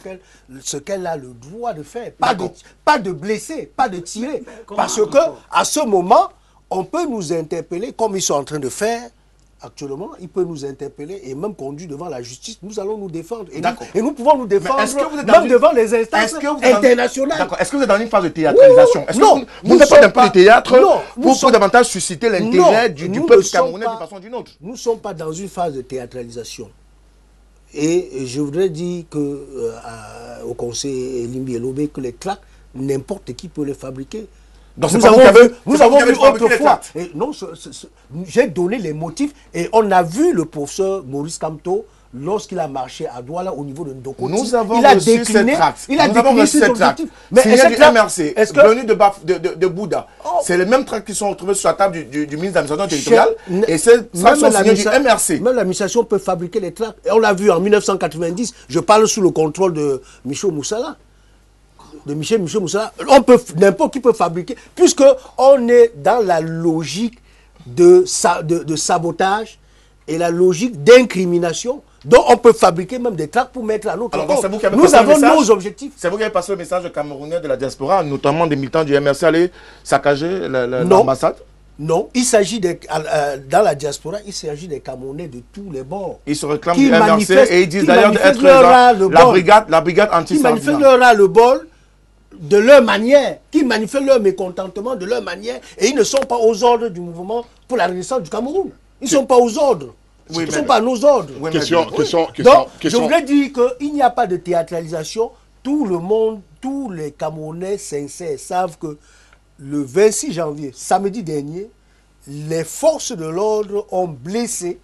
qu'elle a le droit de faire. Pas de blesser, pas de tirer. Parce que à ce moment, on peut nous interpeller comme ils sont en train de faire. Actuellement, il peut nous interpeller et même conduire devant la justice. Nous allons nous défendre. Et nous pouvons nous défendre même devant les instances internationales. D'accord. Est-ce que vous êtes dans une phase de théâtralisation? Est-ce que vous n'êtes pas d'un peu de théâtre pour davantage susciter l'intérêt du peuple camerounais d'une façon ou d'une autre? Nous ne sommes pas dans une phase de théâtralisation. Et je voudrais dire au conseil Limbi et Lobé que les tracts, n'importe qui peut les fabriquer. Donc nous avons vu autrefois. Non, j'ai donné les motifs et on a vu le professeur Maurice Kamto lorsqu'il a marché à Douala au niveau de Ndokoti. Nous avons reçu cette tracte. Il a décliné cette tracte. Mais signé du MRC, venu de Bouddha. C'est les mêmes tracts qui sont retrouvés sur la table du ministre de l'administration territoriale. Et ces tracts sont signés du MRC. Même l'administration peut fabriquer les tracts. Et on l'a vu en 1990. Je parle sous le contrôle de Michel Moussala. N'importe qui peut fabriquer, puisque on est dans la logique de sabotage et la logique d'incrimination. Donc on peut fabriquer même des tracts pour mettre à notre compte. Nous avons nos objectifs. C'est vous qui avez passé le message aux Camerounais de la diaspora, notamment des militants du MRC, aller saccager l'ambassade? Non, il s'agit dans la diaspora, il s'agit des Camerounais de tous les bords. Ils se réclament du MRC et ils disent d'ailleurs d'être la brigade anti-sardinat. Qui manifestent leur ras-le-bol de leur manière, qui manifestent leur mécontentement de leur manière, et ils ne sont pas aux ordres du mouvement pour la Renaissance du Cameroun. Ils ne sont pas aux ordres. Ils ne sont pas à nos ordres. Donc, je voudrais dire qu'il n'y a pas de théâtralisation. Tout le monde, tous les Camerounais sincères savent que le 26 janvier, samedi dernier, les forces de l'ordre ont blessé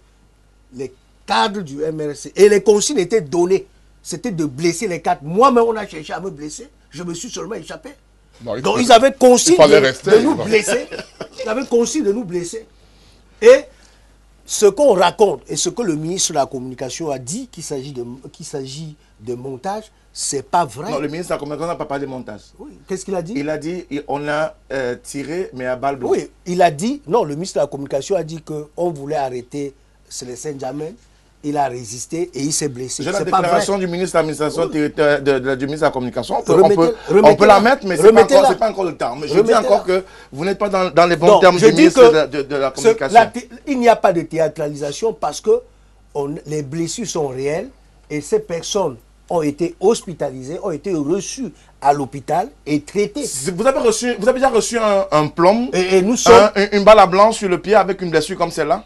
les cadres du MRC. Et les consignes étaient données. C'était de blesser les cadres. Moi-même, on a cherché à me blesser. Je me suis seulement échappé. Donc, ils avaient consigne de nous blesser. Ils avaient consigne de nous blesser. Et ce qu'on raconte et ce que le ministre de la Communication a dit, qu'il s'agit de montage, c'est pas vrai. Non, le ministre de la Communication n'a pas parlé de montage. Oui. Qu'est-ce qu'il a dit? Il a dit on a tiré, mais à balles blanches. Oui, il a dit, non, le ministre de la Communication a dit qu'on voulait arrêter Célestin Djamel il a résisté et il s'est blessé. J'ai la C'est pas déclaration vrai. du ministre de l'administration territoriale, du ministre de la communication. Remettez- On peut la mettre, mais ce remettez-la. n'est pas encore le temps. Mais je dis Remettez-la. encore que vous n'êtes pas dans les bons Non, termes je du dis ministre que de la communication. il n'y a pas de théâtralisation parce que les blessures sont réelles et ces personnes ont été hospitalisées, ont été reçues à l'hôpital et traitées. Vous avez déjà reçu un plomb, Et nous sommes... une balle à blanc sur le pied avec une blessure comme celle-là?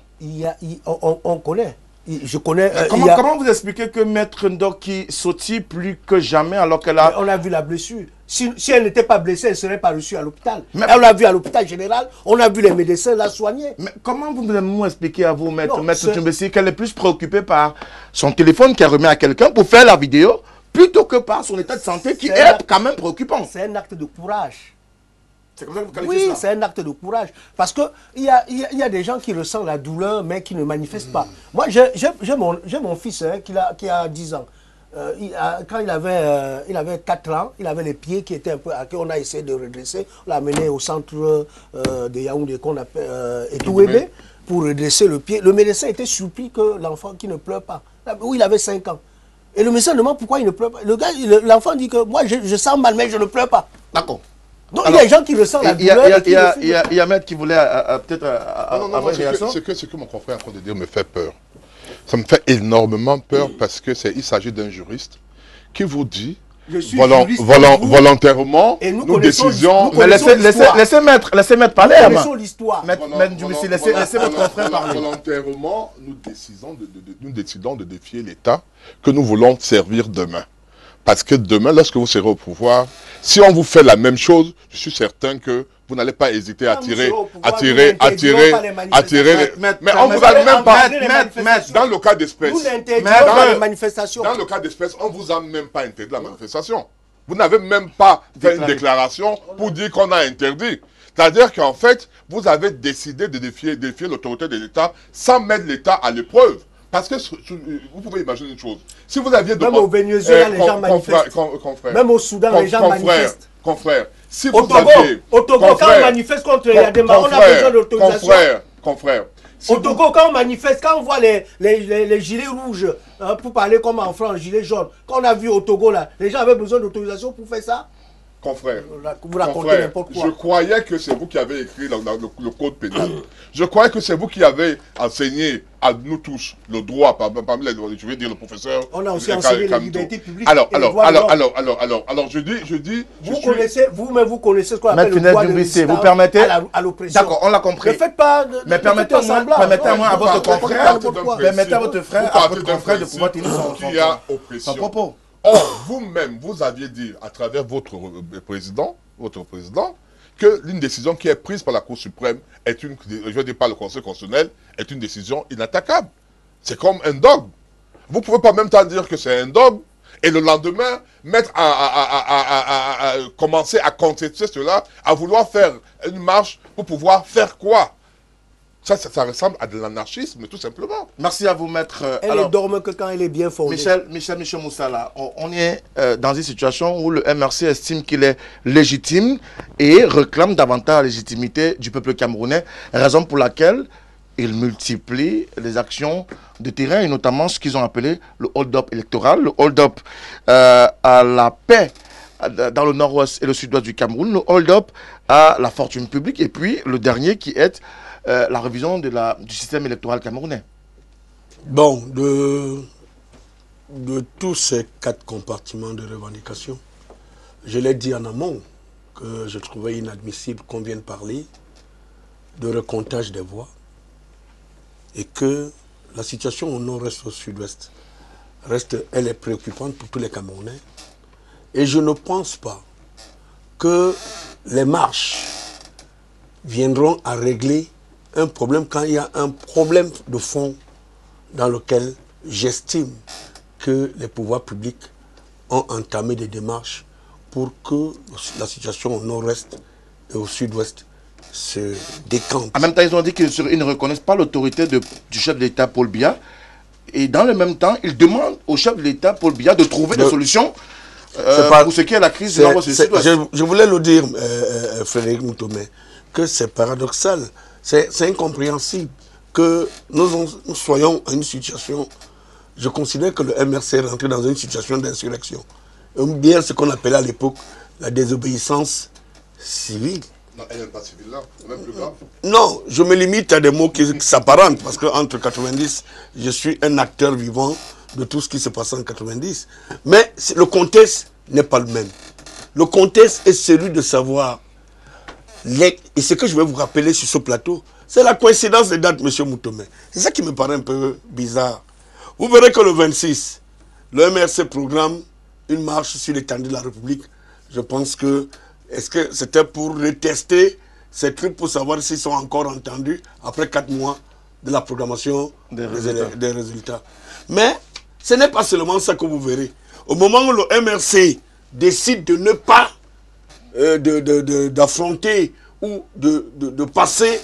On connaît. Je connais... Comment vous expliquez que Maître Ndoki sautille plus que jamais alors qu'elle a... On a vu la blessure. Si elle n'était pas blessée, elle ne serait pas reçue à l'hôpital. Mais- On l'a vu à l'hôpital général, on a vu les médecins la soigner. Mais comment vous pouvez expliquer à vous, Maître Non, Tumbesi, qu'elle est plus préoccupée par son téléphone qu'elle remet à quelqu'un pour faire la vidéo plutôt que par son état de santé qui est quand même préoccupant? C'est un acte de courage. C'est comme ça que vous qualifiez Oui, ça? c'est un acte de courage. Parce qu'il y a des gens qui ressentent la douleur, mais qui ne manifestent pas. Moi, j'ai mon fils qui a 10 ans. Quand il avait 4 ans, il avait les pieds qui étaient un peu hackés. On a essayé de redresser. On l'a amené au centre de Yaoundé qu'on appelle Etouébé pour redresser le pied. Le médecin était surpris que l'enfant qui ne pleure pas. Oui, il avait 5 ans. Et le médecin demande pourquoi il ne pleure pas. L'enfant dit que moi, je sens mal, mais je ne pleure pas. D'accord. Donc il y a des gens qui ressentent la douleur. Il y a Maître qui voulait peut-être avoir une réaction. Ce que mon confrère est en train de dire me fait peur. Ça me fait énormément peur parce qu'il s'agit d'un juriste qui vous dit Je suis juriste volontairement, et nous nous connaissons décisions... Mais laissez Maître parler. Nous Ama. connaissons l'histoire. Maître Dumissi, laissez votre confrère parler. Volontairement, nous décidons de défier l'État que nous voulons servir demain. Parce que demain, lorsque vous serez au pouvoir, si on vous fait la même chose, je suis certain que vous n'allez pas hésiter à tirer. Mais on vous a même pas... Dans le cas d'espèce... Nous n'interdirons pas les manifestations. Dans le cas d'espèce, on ne vous a même pas interdit la manifestation. Vous n'avez même pas fait une déclaration pour dire qu'on a interdit. C'est-à-dire qu'en fait, vous avez décidé de défier l'autorité de l'État sans mettre l'État à l'épreuve. Parce que vous pouvez imaginer une chose. Si vous aviez... Même au Venezuela, les gens manifestent. Même au Soudan, les gens manifestent. Confrère, si Au Togo, quand on manifeste contre Yadema, on a besoin d'autorisation. Confrère. Au Togo, quand on manifeste, quand on voit les gilets rouges, pour parler comme en France, gilets jaunes, quand on a vu au Togo, là, les gens avaient besoin d'autorisation pour faire ça. Confrère, vous racontez n'importe quoi. je croyais que c'est vous qui avez écrit le code pénal. Je croyais que c'est vous qui avez enseigné à nous tous le droit, parmi les, je vais dire le professeur. On a aussi enseigné les libertés publiques. Alors, je dis... Vous connaissez ce qu'on appelle le droit de résistance à l'oppression. D'accord, on l'a compris. Ne faites pas... Mais permettez à moi à votre confrère, de pouvoir tenir son propos. Or, vous-même, vous aviez dit à travers votre président, que l'une décision qui est prise par la Cour suprême est une, je veux dire par le Conseil constitutionnel, est une décision inattaquable. C'est comme un dogme. Vous ne pouvez pas même temps dire que c'est un dogme et le lendemain commencer à contester cela, à vouloir faire une marche pour pouvoir faire quoi? Ça ressemble à de l'anarchisme, tout simplement. Merci à vous, Maître. Elle ne dorme que quand elle est bien fondée. Michel Moussala, on est dans une situation où le MRC estime qu'il est légitime et réclame davantage la légitimité du peuple camerounais, raison pour laquelle il multiplie les actions de terrain et notamment ce qu'ils ont appelé le hold-up électoral, le hold-up à la paix dans le nord-ouest et le sud-ouest du Cameroun, le hold-up à la fortune publique et puis le dernier qui est la révision du système électoral camerounais. Bon, de tous ces 4 compartiments de revendication, je l'ai dit en amont que je trouvais inadmissible qu'on vienne parler de recomptage des voix et que la situation au nord-est, au sud-ouest, elle est préoccupante pour tous les Camerounais. Et je ne pense pas que les marches viendront à régler un problème quand il y a un problème de fond dans lequel j'estime que les pouvoirs publics ont entamé des démarches pour que la situation au nord-est et au sud-ouest se décante. En même temps, ils ont dit qu'ils ne reconnaissent pas l'autorité du chef de l'État, Paul Biya. Et dans le même temps, ils demandent au chef de l'État, Paul Biya, de trouver des solutions pour ce qui est la crise du nord-ouest et du sud-ouest. Je voulais le dire, Frédéric Moutomé, que c'est paradoxal. C'est incompréhensible que nous soyons en une situation je considère que le MRC est rentré dans une situation d'insurrection. Bien ce qu'on appelait à l'époque la désobéissance civile. Non, elle n'est pas civile là, c'est même plus grave. Non, je me limite à des mots qui s'apparentent, parce qu'entre 90, je suis un acteur vivant de tout ce qui se passe en 90. Mais le contexte n'est pas le même. Le contexte est celui de savoir, et ce que je vais vous rappeler sur ce plateau, c'est la coïncidence des dates, M. Moutomé. C'est ça qui me paraît un peu bizarre. Vous verrez que le 26, le MRC programme une marche sur l'étendue de la République. Je pense que, est-ce que c'était pour retester ces trucs pour savoir s'ils sont encore entendus après 4 mois de la programmation des résultats. Mais ce n'est pas seulement ça que vous verrez. Au moment où le MRC décide de ne pas d'affronter ou de passer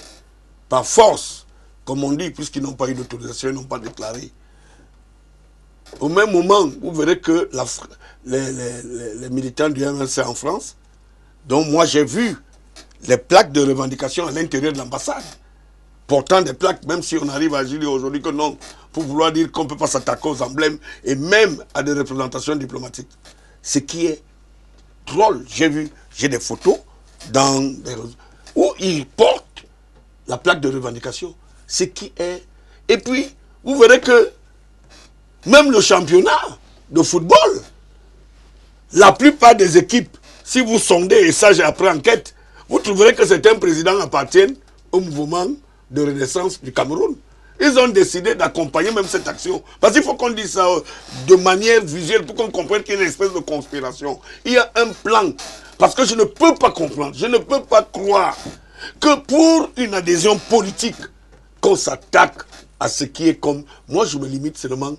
par force, comme on dit, puisqu'ils n'ont pas eu d'autorisation, ils n'ont pas déclaré. Au même moment, vous verrez que les militants du MRC en France, dont moi j'ai vu les plaques de revendication à l'intérieur de l'ambassade, portant des plaques, même si on arrive à dire aujourd'hui que non, pour vouloir dire qu'on ne peut pas s'attaquer aux emblèmes et même à des représentations diplomatiques. Ce qui est drôle, j'ai des photos dans des où ils portent la plaque de revendication. Ce qui est... Et puis, vous verrez que même le championnat de football, la plupart des équipes, si vous sondez, et ça j'ai appris enquête, vous trouverez que certains présidents appartiennent au mouvement de renaissance du Cameroun. Ils ont décidé d'accompagner même cette action. Parce qu'il faut qu'on dise ça de manière visuelle pour qu'on comprenne qu'il y a une espèce de conspiration. Il y a un plan. Parce que je ne peux pas comprendre, je ne peux pas croire que pour une adhésion politique, qu'on s'attaque à ce qui est comme... Moi, je me limite seulement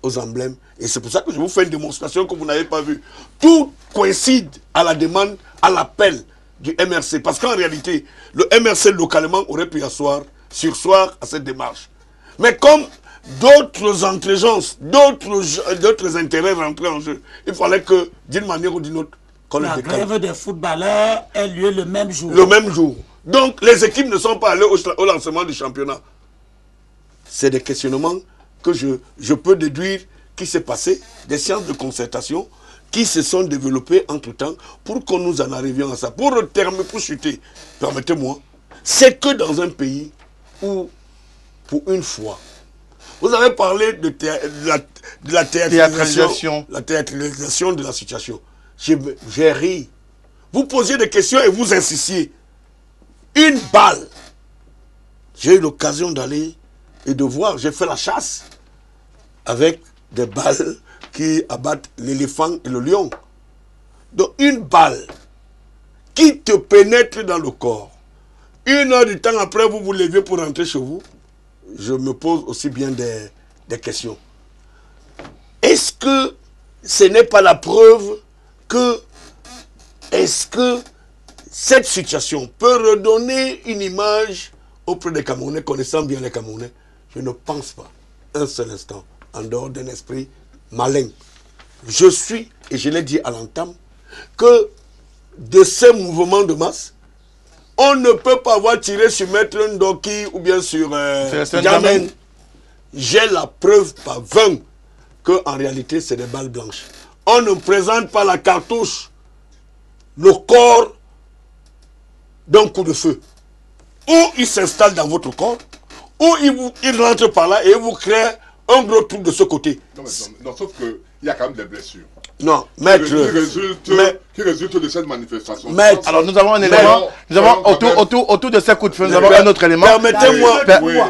aux emblèmes. Et c'est pour ça que je vous fais une démonstration que vous n'avez pas vue. Tout coïncide à la demande, à l'appel du MRC. Parce qu'en réalité, le MRC localement aurait pu sursoir à cette démarche. Mais comme d'autres entrégences, d'autres intérêts rentraient en jeu, il fallait que, d'une manière ou d'une autre, qu'on les décale. La grève des footballeurs ait lieu le même jour. Le même jour. Donc, les équipes ne sont pas allées au lancement du championnat. C'est des questionnements que je peux déduire qui s'est passé, des séances de concertation qui se sont développées entre-temps pour que nous en arrivions à ça. Pour chuter, permettez-moi, c'est que dans un pays où, pour une fois, vous avez parlé de la théâtralisation de la situation. J'ai ri. Vous posiez des questions et vous insistiez. Une balle. J'ai eu l'occasion d'aller et de voir, j'ai fait la chasse avec des balles qui abattent l'éléphant et le lion. Donc une balle qui te pénètre dans le corps. 1 heure du temps après, vous vous levez pour rentrer chez vous. Je me pose aussi bien des questions. Est-ce que ce n'est pas la preuve que... Est-ce que cette situation peut redonner une image auprès des Camerounais, connaissant bien les Camerounais? Je ne pense pas, un seul instant, en dehors d'un esprit malin. Je suis, et je l'ai dit à l'entame, que de ces mouvements de masse, on ne peut pas avoir tiré sur Maître Ndoki ou bien sur Jamen. J'ai la preuve par 20 qu'en réalité, c'est des balles blanches. On ne présente pas la cartouche, le corps d'un coup de feu. Ou il s'installe dans votre corps, ou il rentre par là et vous crée un gros trou de ce côté. Non, sauf qu'il y a quand même des blessures. Non, maître. Qui résulte de cette manifestation. Maître. Alors nous avons un élément, autour de ces coups de feu, nous avons un autre élément. Permettez-moi.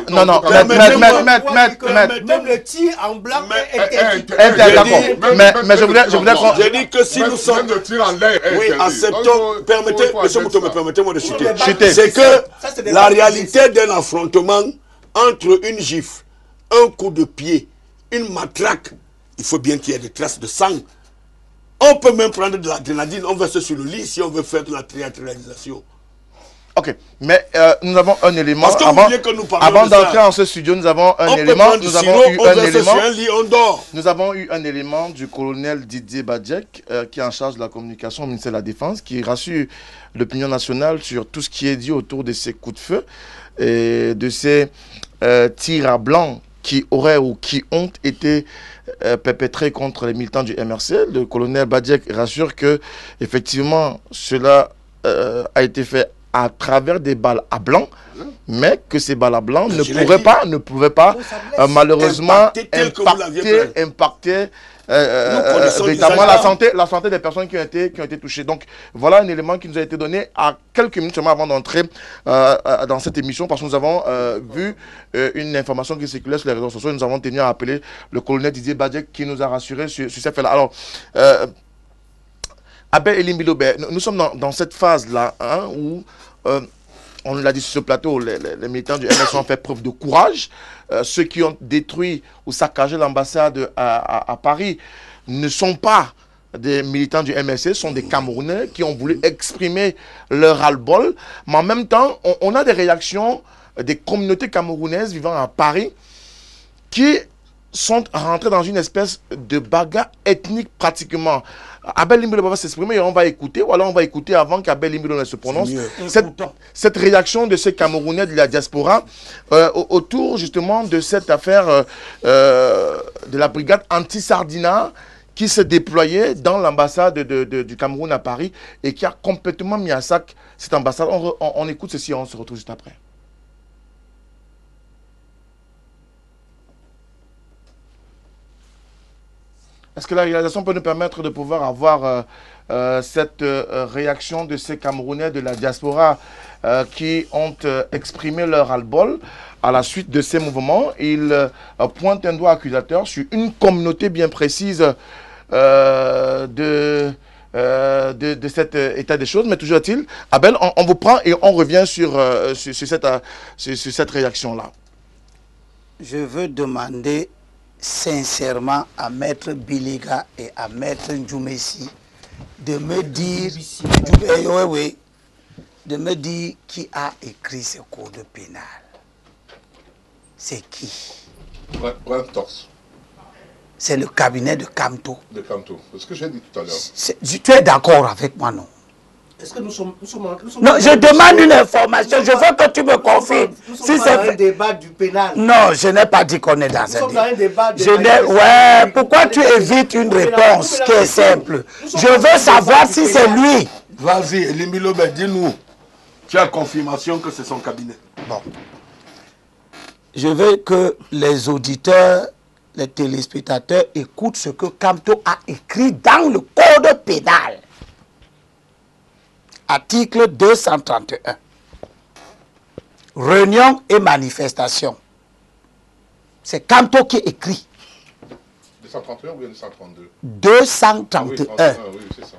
Non, maître. Même le tir en blanc est D'accord. Mais je voulais qu'on... J'ai dit que si nous sommes... Même le tir en l'air est Oui, acceptons. Permettez, monsieur Moutomé, permettez-moi de chuter. Chuter. C'est que la réalité d'un affrontement entre une gifle, un coup de pied, une matraque, il faut bien qu'il y ait des traces de sang. On peut même prendre de la grenadine, on verse sur le lit si on veut faire de la théâtralisation. Ok, mais nous avons un élément. Parce que vous voulez que nous parlions avant de ça. d'entrer en ce studio, nous avons un On élément. peut Nous prendre avons du eu sirop, un on verse élément. sur un lit, on dort. Nous avons eu un élément du colonel Didier Badjek, qui est en charge de la communication au ministère de la Défense, qui rassure l'opinion nationale sur tout ce qui est dit autour de ces coups de feu et de ces tirs à blanc qui auraient ou qui ont été perpétrés contre les militants du MRC. Le colonel Badiek rassure que effectivement cela a été fait à travers des balles à blanc, mais que ces balles à blanc ne pouvaient pas malheureusement impacter véritablement la santé des personnes qui ont été touchées. Donc voilà un élément qui nous a été donné à quelques minutes seulement avant d'entrer dans cette émission, parce que nous avons vu une information qui circulait sur les réseaux sociaux. Nous avons tenu à appeler le colonel Didier Badiek qui nous a rassuré sur ces faits-là. Alors, Abel Elie Mbilobert, nous sommes dans cette phase-là où, on l'a dit sur ce plateau, les militants du MS ont fait preuve de courage. Ceux qui ont détruit ou saccagé l'ambassade à Paris ne sont pas des militants du MSC, sont des Camerounais qui ont voulu exprimer leur ras-le-bol. Mais en même temps, on a des réactions des communautés camerounaises vivant à Paris qui sont rentrés dans une espèce de bagarre ethnique pratiquement. Abel Limbilo va s'exprimer et on va écouter, ou alors on va écouter avant qu'Abel Limbilo ne se prononce. Cette réaction de ces Camerounais de la diaspora autour justement de cette affaire de la brigade anti-Sardina qui s'est déployée dans l'ambassade du Cameroun à Paris et qui a complètement mis à sac cette ambassade. On écoute ceci et on se retrouve juste après. Est-ce que la réalisation peut nous permettre de pouvoir avoir cette réaction de ces Camerounais de la diaspora qui ont exprimé leur ras-le-bol à la suite de ces mouvements? Ils pointent un doigt accusateur sur une communauté bien précise de cet état des choses. Mais toujours est-il, Abel, on vous prend et on revient sur cette réaction-là. Je veux demander sincèrement à Maître Biliga et à Maître Ndjoumessi de me dire, de me dire qui a écrit ce code pénal. C'est qui? C'est le cabinet de Kamto. De Kamto, c'est ce que j'ai dit tout à l'heure. Tu es d'accord avec moi, non? Est-ce que nous sommes non, je demande une information. Je veux que tu me confirmes. Si c'est un débat du pénal. Non, je n'ai pas dit qu'on est dans un débat. Ouais, pourquoi tu évites une réponse qui est simple? Je veux savoir si c'est lui. Vas-y, Elie Mbilobert, dis-nous. Tu as confirmation que c'est son cabinet. Bon. Je veux que les auditeurs, les téléspectateurs écoutent ce que Kamto a écrit dans le code pénal. Article 231. Réunion et manifestation. C'est Kamto qui écrit. 231 ou bien 232? 231. Ah oui, c'est ça.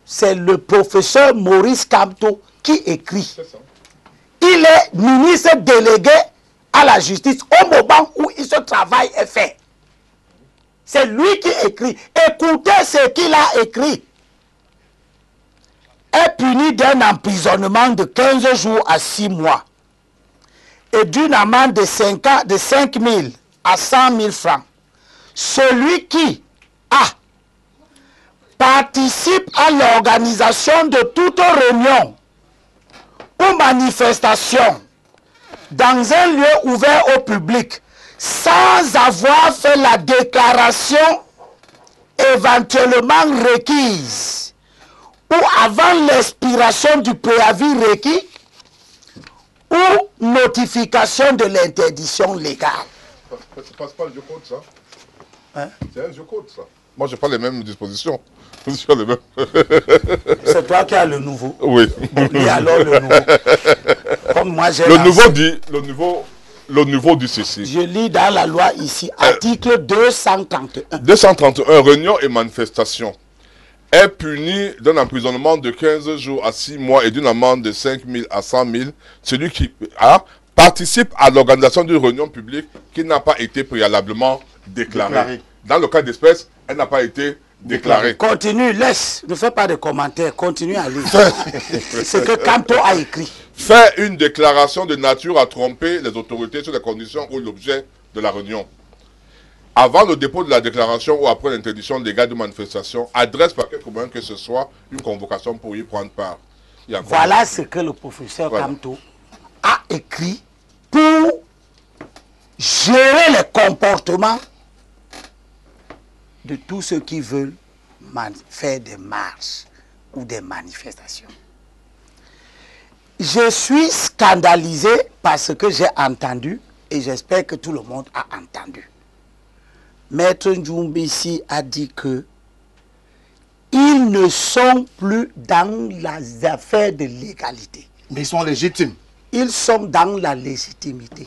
C'est le professeur Maurice Kamto qui écrit. C'est ça. Il est ministre délégué à la justice au moment où ce travail est fait. C'est lui qui écrit. Écoutez ce qu'il a écrit. Est puni d'un emprisonnement de 15 jours à 6 mois et d'une amende de 5 000 à 100 000 francs. Celui qui participe à l'organisation de toute réunion ou manifestation dans un lieu ouvert au public sans avoir fait la déclaration éventuellement requise ou avant l'expiration du préavis requis ou notification de l'interdiction légale. C'est pas le jeu code, ça. Hein? C'est un jeu code, ça. Moi, je n'ai pas les mêmes dispositions. C'est toi qui as le nouveau. Oui. Et alors le nouveau. Comme moi, j'ai le nouveau dit ceci. Je lis dans la loi ici, article 231. 231, réunion et manifestation est puni d'un emprisonnement de 15 jours à 6 mois et d'une amende de 5 000 à 100 000 celui qui participe à l'organisation d'une réunion publique qui n'a pas été préalablement déclarée. Dans le cas d'espèce, elle n'a pas été déclarée. Continue, laisse, ne fais pas de commentaires, continue à lire. Ce que Kamto a écrit. Fait une déclaration de nature à tromper les autorités sur les conditions ou l'objet de la réunion. Avant le dépôt de la déclaration ou après l'interdiction légale de manifestation, adresse par quelque moyen que ce soit une convocation pour y prendre part. Voilà ce que le professeur Kamto a écrit pour gérer les comportements de tous ceux qui veulent faire des marches ou des manifestations. Je suis scandalisé par ce que j'ai entendu et j'espère que tout le monde a entendu. Maître Njumbisi a dit que ils ne sont plus dans les affaires de légalité. Mais ils sont légitimes. Ils sont dans la légitimité.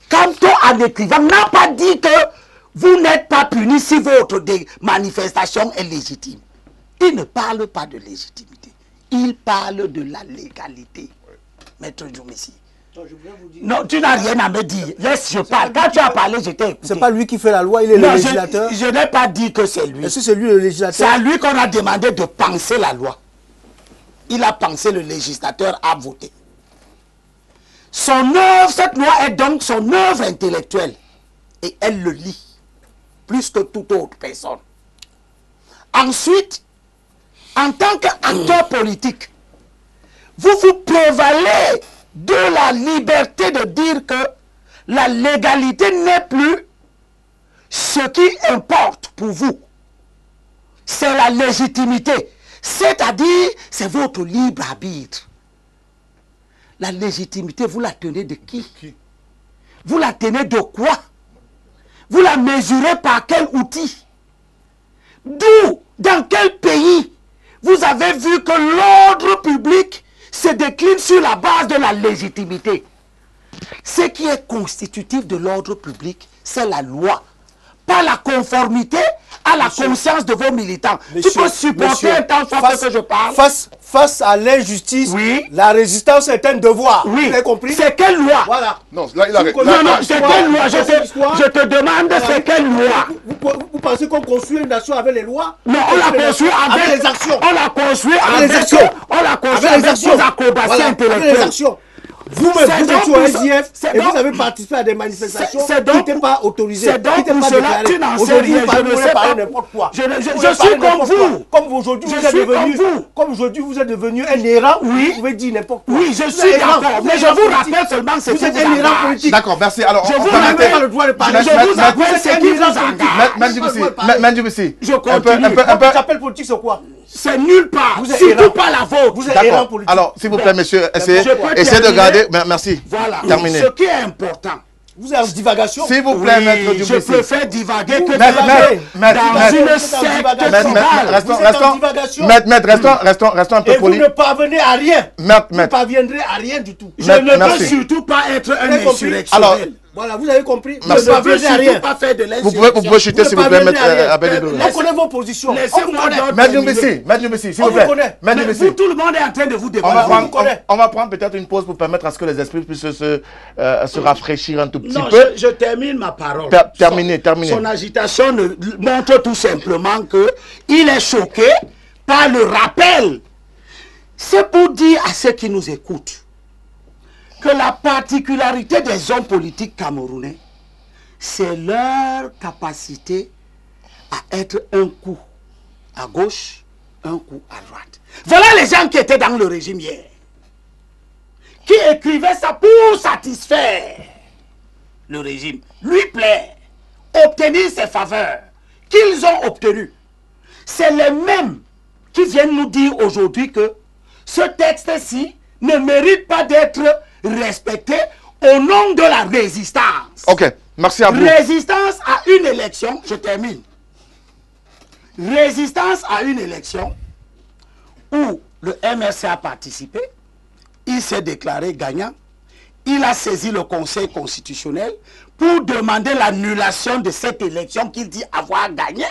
Kanto, en écrivant, n'a pas dit que vous n'êtes pas puni si votre manifestation est légitime. Il ne parle pas de légitimité. Il parle de la légalité. Maître Njumbisi. Non, tu n'as rien à me dire. Laisse, je parle. Quand tu as parlé, je t'ai écouté. C'est pas lui qui fait la loi, il est le législateur. Je n'ai pas dit que c'est lui. Est-ce que c'est lui le législateur? C'est à lui qu'on a demandé de penser la loi. Il a pensé, le législateur a voté. Son œuvre, cette loi est donc son œuvre intellectuelle. Et elle le lit. Plus que toute autre personne. Ensuite, en tant qu'acteur politique, vous vous prévalez de la liberté de dire que la légalité n'est plus ce qui importe pour vous. C'est la légitimité. C'est-à-dire, c'est votre libre arbitre. La légitimité, vous la tenez de qui? Vous la tenez de quoi? Vous la mesurez par quel outil? D'où? Dans quel pays vous avez vu que l'ordre public se décline sur la base de la légitimité? Ce qui est constitutif de l'ordre public, c'est la loi. Pas la conformité à la conscience de vos militants. Tu peux supporter un temps soit que je parle. Face à l'injustice, oui, la résistance est un devoir. Oui. Vous avez compris? C'est quelle loi? Voilà. Non, là, il a... Non, c'est quelle loi? Je te demande, c'est quelle loi? Vous pensez qu'on construit une nation avec les lois? Non, on l'a construit avec les actions. On l'a construit avec les actions. On l'a construit avec des acrobaties intellectuelles. Vous-même, vous êtes au SDF et vous avez participé à des manifestations qui n'étaient pas autorisées. C'est donc pour cela que tu n'en sais rien. Je ne sais pas n'importe quoi. Je suis comme vous. Comme aujourd'hui, vous êtes devenu un errant. Oui. Vous pouvez dire n'importe quoi. Oui, je suis d'accord. Mais je vous rappelle seulement ce qui vous engage. Vous êtes un errant politique. D'accord, merci. Alors, vous n'avez pas le droit de parler. Je vous rappelle ce qui vous engage. Mandjubisi, je continue. Votre appel politique, c'est quoi? C'est nulle part. Surtout pas la vôtre. Vous êtes errant politique. Alors, s'il vous plaît, monsieur, essayez de garder. Merci. Voilà. Terminé. Ce qui est important. Vous êtes en divagation. S'il vous plaît, maître Djubisi. Je préfère divaguer que dans une secte. Restons un peu polis. Et vous ne parvenez à rien. Vous ne parviendrez à rien du tout. Je ne veux surtout pas être un insurrectionnel. Voilà, vous avez compris. Je ne veux surtout pas faire de l'insurrection. Vous pouvez chuter, s'il vous plaît, maître Abel. On connaît vos positions. Maître Djubisi, s'il vous plaît. Vous, tout le monde est en train de vous débattre. On va prendre peut-être une pause pour permettre à ce que les esprits puissent se rafraîchir un tout petit peu. Non, je termine ma parole. Terminez. Son agitation montre tout simplement qu'il est choqué par le rappel. C'est pour dire à ceux qui nous écoutent que la particularité des hommes politiques camerounais, c'est leur capacité à être un coup à gauche, un coup à droite. Voilà les gens qui étaient dans le régime hier, qui écrivaient ça pour satisfaire le régime, lui plaire, obtenir ses faveurs qu'ils ont obtenues. C'est les mêmes qui viennent nous dire aujourd'hui que ce texte-ci ne mérite pas d'être respecté au nom de la résistance. Ok, merci à vous. Résistance à une élection, je termine. Résistance à une élection où le MRC a participé, il s'est déclaré gagnant, il a saisi le Conseil constitutionnel pour demander l'annulation de cette élection qu'il dit avoir gagné.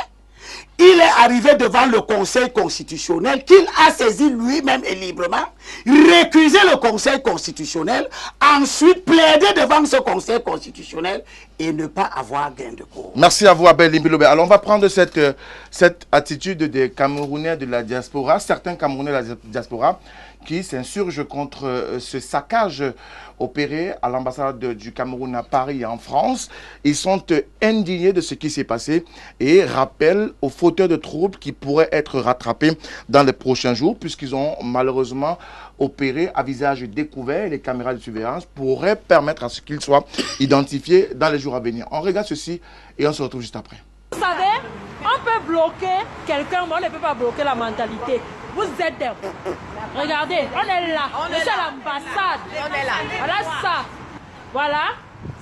Il est arrivé devant le Conseil constitutionnel qu'il a saisi lui-même et librement, récusé le Conseil constitutionnel, ensuite plaider devant ce Conseil constitutionnel et ne pas avoir gain de cause. Merci à vous, Abel Limbilobé. Alors, on va prendre cette attitude des Camerounais de la diaspora, certains Camerounais de la diaspora, qui s'insurgent contre ce saccage opéré à l'ambassade du Cameroun à Paris et en France. Ils sont indignés de ce qui s'est passé et rappellent aux fauteurs de troubles qui pourraient être rattrapés dans les prochains jours, puisqu'ils ont malheureusement opérer à visage découvert. Les caméras de surveillance pourraient permettre à ce qu'ils soient identifiés dans les jours à venir. On regarde ceci et on se retrouve juste après. Vous savez, on peut bloquer quelqu'un, mais on ne peut pas bloquer la mentalité. Vous êtes... Regardez, on est là. On est à l'ambassade. On est là. Voilà ça. Voilà.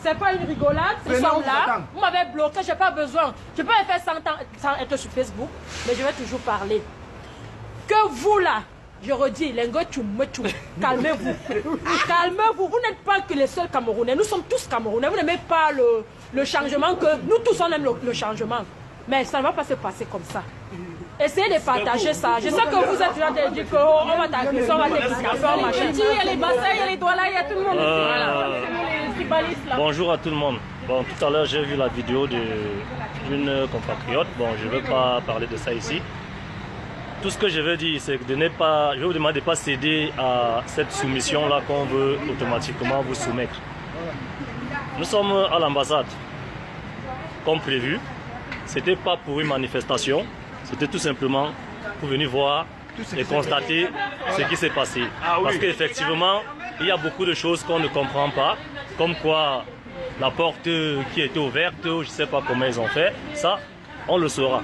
C'est pas une rigolade. Ils sont là. Vous m'avez bloqué, je n'ai pas besoin. Je peux faire 100 ans sans être sur Facebook, mais je vais toujours parler. Que vous là, je redis, calmez-vous. Calmez-vous. Vous n'êtes pas que les seuls Camerounais. Nous sommes tous Camerounais. Vous n'aimez pas le changement que... Nous tous, on aime le changement. Mais ça ne va pas se passer comme ça. Essayez de partager ça. Je sais que vous êtes déjà dit qu'on va t'agresser, on va t'écouter, machin. Il y a les bassins, il y a les douanas, il y a tout le monde. Bonjour à tout le monde. Bon, tout à l'heure, j'ai vu la vidéo d'une compatriote. Bon, je ne vais pas parler de ça ici. Tout ce que je veux dire, c'est de ne pas... Je vais vous demander de ne pas céder à cette soumission-là qu'on veut automatiquement vous soumettre. Nous sommes à l'ambassade, comme prévu. Ce n'était pas pour une manifestation. C'était tout simplement pour venir voir et constater ce qui s'est passé. Parce qu'effectivement, il y a beaucoup de choses qu'on ne comprend pas, comme quoi la porte qui était ouverte, je ne sais pas comment ils ont fait, ça, on le saura.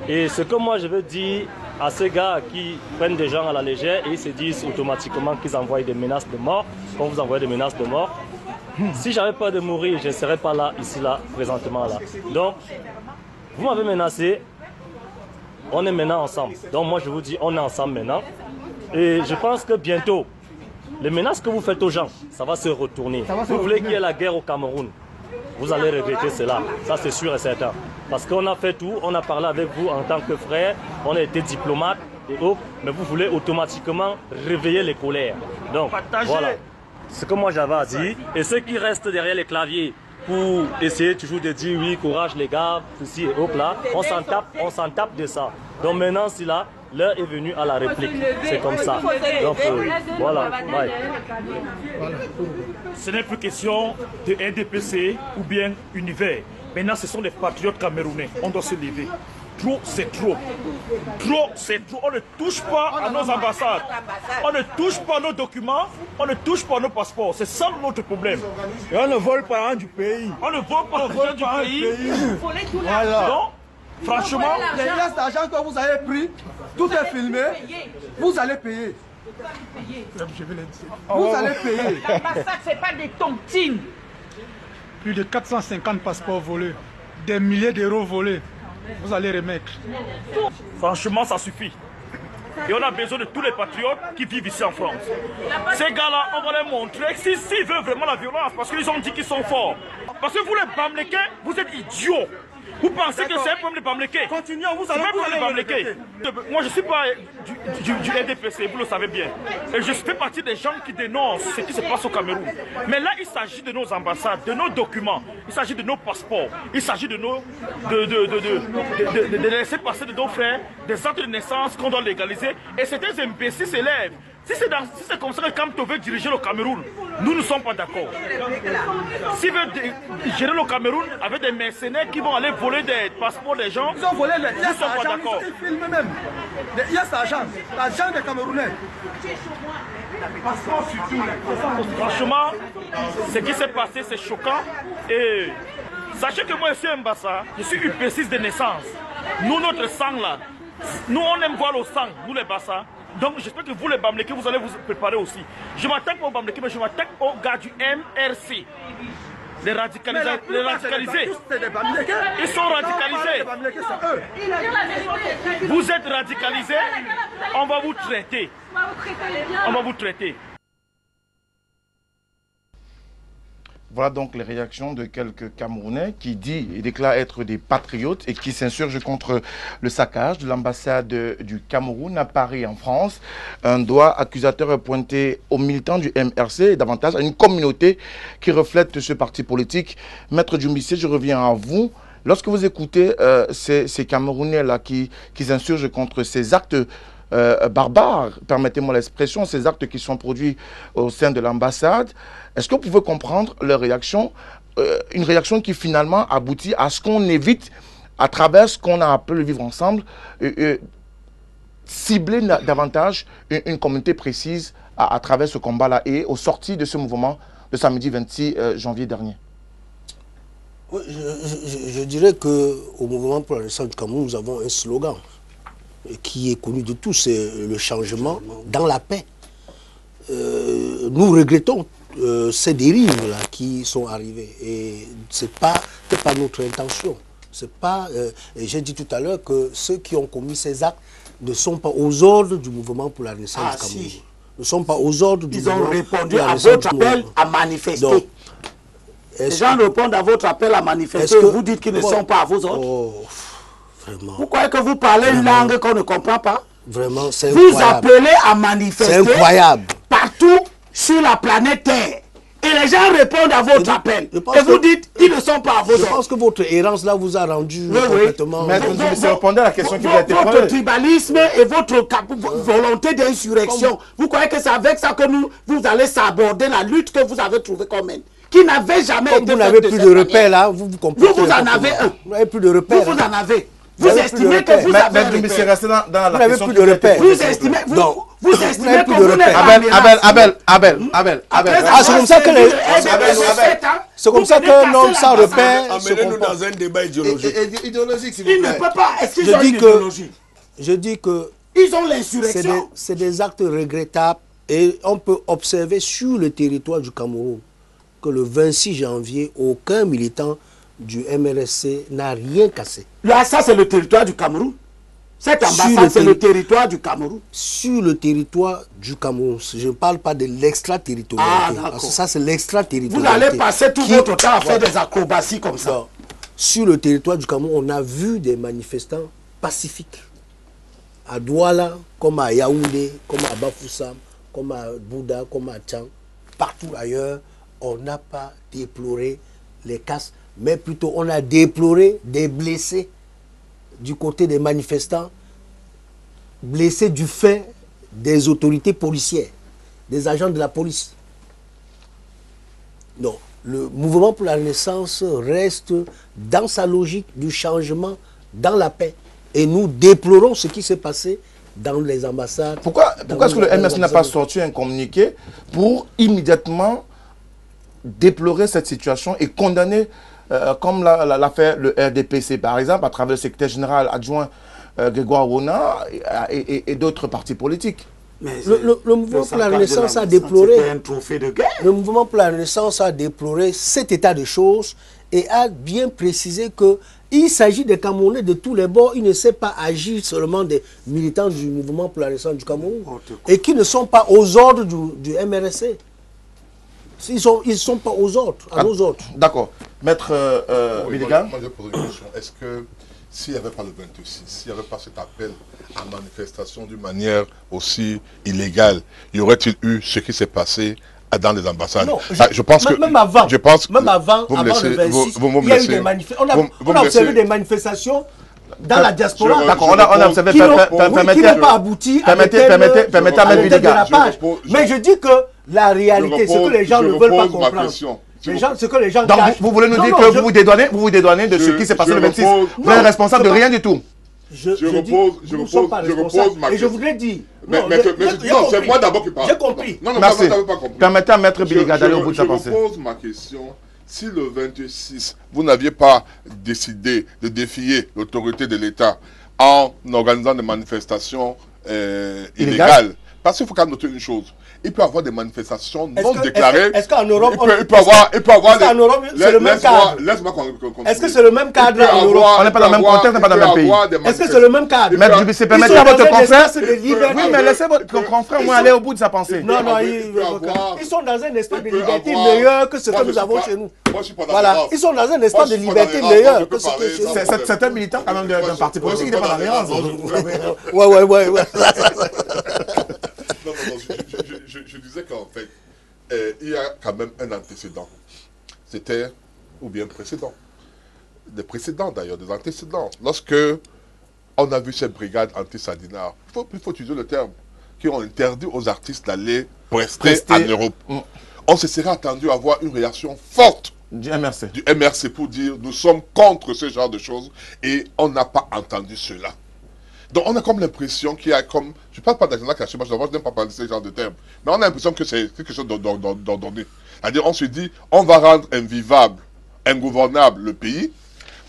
Et ce que moi je veux dire à ces gars qui prennent des gens à la légère et ils se disent automatiquement qu'ils envoient des menaces de mort, quand vous envoyez des menaces de mort, si j'avais peur de mourir, je ne serais pas là, ici, là, présentement là. Donc, vous m'avez menacé. On est maintenant ensemble. Donc moi je vous dis, on est ensemble maintenant. Et je pense que bientôt, les menaces que vous faites aux gens, ça va se retourner. Vous voulez qu'il y ait la guerre au Cameroun, vous allez regretter cela. Ça c'est sûr et certain. Parce qu'on a fait tout, on a parlé avec vous en tant que frères, on a été diplomate et autres, mais vous voulez automatiquement réveiller les colères. Donc voilà ce que moi j'avais à dire. Et ceux qui restent derrière les claviers, pour essayer toujours de dire oui, courage les gars, ceci et hop là, on s'en tape de ça. Donc maintenant, si là, l'heure est venue à la réplique. C'est comme ça. Donc voilà. Ouais. Ce n'est plus question de NDPC ou bien Univers. Maintenant, ce sont les patriotes camerounais. On doit se lever. Trop, c'est trop. Trop, c'est trop. On ne touche pas à nos ambassades. On ne touche pas à nos documents. On ne touche pas à nos passeports. C'est ça notre problème. Et on ne vole pas l'argent du pays. On ne vole pas l'argent du pays. Voilà. Donc, franchement, derrière cet argent que vous avez pris, tout est filmé. Vous allez payer. Vous allez payer. L'ambassade, ce n'est pas des tontines. Plus de 450 passeports volés, des milliers d'euros volés. Vous allez remettre. Franchement, ça suffit. Et on a besoin de tous les patriotes qui vivent ici en France. Ces gars-là, on va les montrer s'ils veulent vraiment la violence, parce qu'ils ont dit qu'ils sont forts. Parce que vous les Bamlékais, vous êtes idiots. Vous pensez que c'est un problème de Bamlékais? Continuons, vous allez Bamlékais. Moi, je ne suis pas du NDPC, vous le savez bien. Et je fais partie des gens qui dénoncent ce qui se passe au Cameroun. Mais là, il s'agit de nos ambassades, de nos documents, il s'agit de nos passeports, il s'agit de laisser passer de nos frères des actes de naissance qu'on doit légaliser. Et certains imbéciles s'élèvent. Si c'est comme ça que Kamto veut diriger le Cameroun, nous ne sommes pas d'accord. S'il veut gérer le Cameroun avec des mercenaires qui vont aller voler des passeports des gens, ils ont volé les... nous ne sommes pas d'accord. Il y a cet argent, l'argent des Camerounais. Franchement, ce qui s'est passé, c'est choquant. Et sachez que moi, je suis un Bassa, je suis UP6 de naissance. Nous, notre sang là, nous on aime voir le sang, nous les Bassa. Donc j'espère que vous les Bamlékais, vous allez vous préparer aussi. Je m'attaque pas aux Bamlékais, mais je m'attaque aux gars du MRC. Les radicalisés. Ils sont radicalisés. Vous êtes radicalisés, on va vous traiter. On va vous traiter. Voilà donc les réactions de quelques Camerounais qui déclarent être des patriotes et qui s'insurgent contre le saccage de l'ambassade du Cameroun à Paris en France. Un doigt accusateur pointé aux militants du MRC et davantage à une communauté qui reflète ce parti politique. Maître Djoumbissé, je reviens à vous. Lorsque vous écoutez ces Camerounais-là qui s'insurgent contre ces actes barbares, permettez-moi l'expression, ces actes qui sont produits au sein de l'ambassade, est-ce que vous pouvez comprendre leur réaction, une réaction qui finalement aboutit à ce qu'on évite à travers ce qu'on a appelé le vivre ensemble, cibler davantage une communauté précise à travers ce combat-là et au sorti de ce mouvement le samedi 26 janvier dernier? Oui, je dirais qu'au mouvement pour la Renaissance du Cameroun, nous avons un slogan qui est connu de tous, c'est le changement dans la paix. Nous regrettons ces dérives-là qui sont arrivées et ce n'est pas notre intention. J'ai dit tout à l'heure que ceux qui ont commis ces actes ne sont pas aux ordres du mouvement pour la Renaissance du Cameroun. Si. Ne sont pas aux ordres du mouvement. Ils ont répondu à votre appel à manifester. Donc, les gens répondent à votre appel à manifester. Vous dites qu'ils ne sont pas à vos ordres. Oh, vraiment. Vous croyez que vous parlez une langue qu'on ne comprend pas? Vraiment, c'est incroyable. Vous appelez à manifester incroyable. Partout sur la planète Terre. Et les gens répondent à votre appel. Et vous dites qu'ils ne sont pas à vos ordres. Je pense que votre errance là vous a rendu complètement... Mais vous répondez à la question qui vous a été posée. Votre tribalisme et votre volonté d'insurrection. Vous croyez que c'est avec ça que vous allez s'aborder la lutte que vous avez trouvée commune, qui n'avait jamais été faite. Vous n'avez plus de repères là, vous comprenez. Vous en avez un. Vous n'avez plus de repères. Vous en avez. Vous estimez que vous avez un repère. Mais c'est resté dans la question. Vous n'avez plus de repères. Vous estimez que vous n'êtes Abel. Ah, c'est comme ça que les... C'est comme ça qu'un homme sans repère... Amenez-nous dans un débat idéologique. Idéologique, s'il vous plaît. Il ne peut pas. Est-ce qu'ils ont une idéologie? Je dis que... Ils ont l'insurrection. C'est des actes regrettables et on peut observer sur le territoire du Cameroun que le 26 janvier, aucun militant du MRSC n'a rien cassé. Là, ça c'est le territoire du Cameroun. Cette ambassade, c'est le territoire du Cameroun. Sur le territoire du Cameroun. Je ne parle pas de l'extraterritorialité. Ah, d'accord. Ça, c'est l'extraterritorialité. Vous allez passer tout votre temps à faire des acrobaties comme ça. Non. Sur le territoire du Cameroun, on a vu des manifestants pacifiques. À Douala, comme à Yaoundé, comme à Bafoussam, comme à Bouddha, comme à Tchang. Partout ailleurs, on n'a pas déploré les casses, mais plutôt on a déploré des blessés du côté des manifestants, blessés du fait des autorités policières, des agents de la police. Non, le mouvement pour la Renaissance reste dans sa logique du changement, dans la paix. Et nous déplorons ce qui s'est passé dans les ambassades. Pourquoi est-ce que le MRC n'a pas sorti un communiqué pour immédiatement déplorer cette situation et condamner, comme l'a fait le RDPC par exemple, à travers le secrétaire général adjoint Grégoire Wona et d'autres partis politiques? Le mouvement pour la Renaissance a déploré. Un trophée de guerre. Le mouvement pour la Renaissance a déploré cet état de choses et a bien précisé qu'il s'agit des Camerounais de tous les bords. Il ne sait pas agir seulement des militants du mouvement pour la Renaissance du Cameroun et qui ne sont pas aux ordres du MRSC. Ils ne sont pas aux ordres, à nos ordres. D'accord. Maître Biligan. Moi, je pose une question. Est-ce que s'il n'y avait pas le 26, s'il n'y avait pas cet appel à manifestation d'une manière aussi illégale, y aurait-il eu ce qui s'est passé dans les ambassades? Non, je pense que... Même avant, je pense même avant le 26, il y a eu des manifestations. On a observé des manifestations dans la diaspora. D'accord, on a observé... Qui n'ont pas abouti à de la page. Mais je dis que la réalité, ce que les gens ne veulent pas comprendre. Ce que les gens donc vous voulez nous dire que vous vous dédouanez de ce qui s'est passé le 26. Vous êtes responsable de rien du tout. Je repose ma question. Et je voudrais dire... Non, c'est moi d'abord qui parle. J'ai compris. Non, merci. Pas compris. Permettez à Maître Biliga d'aller au bout de sa pensée. Je repose ma question. Si le 26, vous n'aviez pas décidé de défier l'autorité de l'État en organisant des manifestations illégales, parce qu'il faut quand même noter une chose. Il peut y avoir des manifestations non déclarées. Est-ce qu'en Europe, il peut y avoir en Europe, c'est le même cadre? Est-ce que c'est le même cadre en Europe? On n'est pas dans le même contexte, on n'est pas dans le même pays. Est-ce que c'est le même cadre? Maître Dubissé, permettez à votre confrère. Oui, mais laissez votre confrère aller au bout de sa pensée. Non, ils sont dans un espace de liberté meilleur que ce que nous avons chez nous. Voilà, ils sont dans un espace de liberté meilleur que ce que chez nous. C'est un militant quand même d'un parti politique, il n'est pas dans l'alliance. Ouais. Non, je disais qu'en fait, il y a quand même un antécédent. C'était, ou bien précédent. Des précédents d'ailleurs, des antécédents. Lorsque on a vu ces brigades anti-Sadinard, il faut utiliser le terme, qui ont interdit aux artistes d'aller prester en Europe. On se serait attendu à avoir une réaction forte du MRC pour dire nous sommes contre ce genre de choses et on n'a pas entendu cela. Donc on a comme l'impression qu'il y a comme, je ne parle pas d'agenda caché, moi je n'aime pas parler de ce genre de termes, mais on a l'impression que c'est quelque chose d'ordonné. C'est-à-dire on se dit, on va rendre invivable, ingouvernable le pays,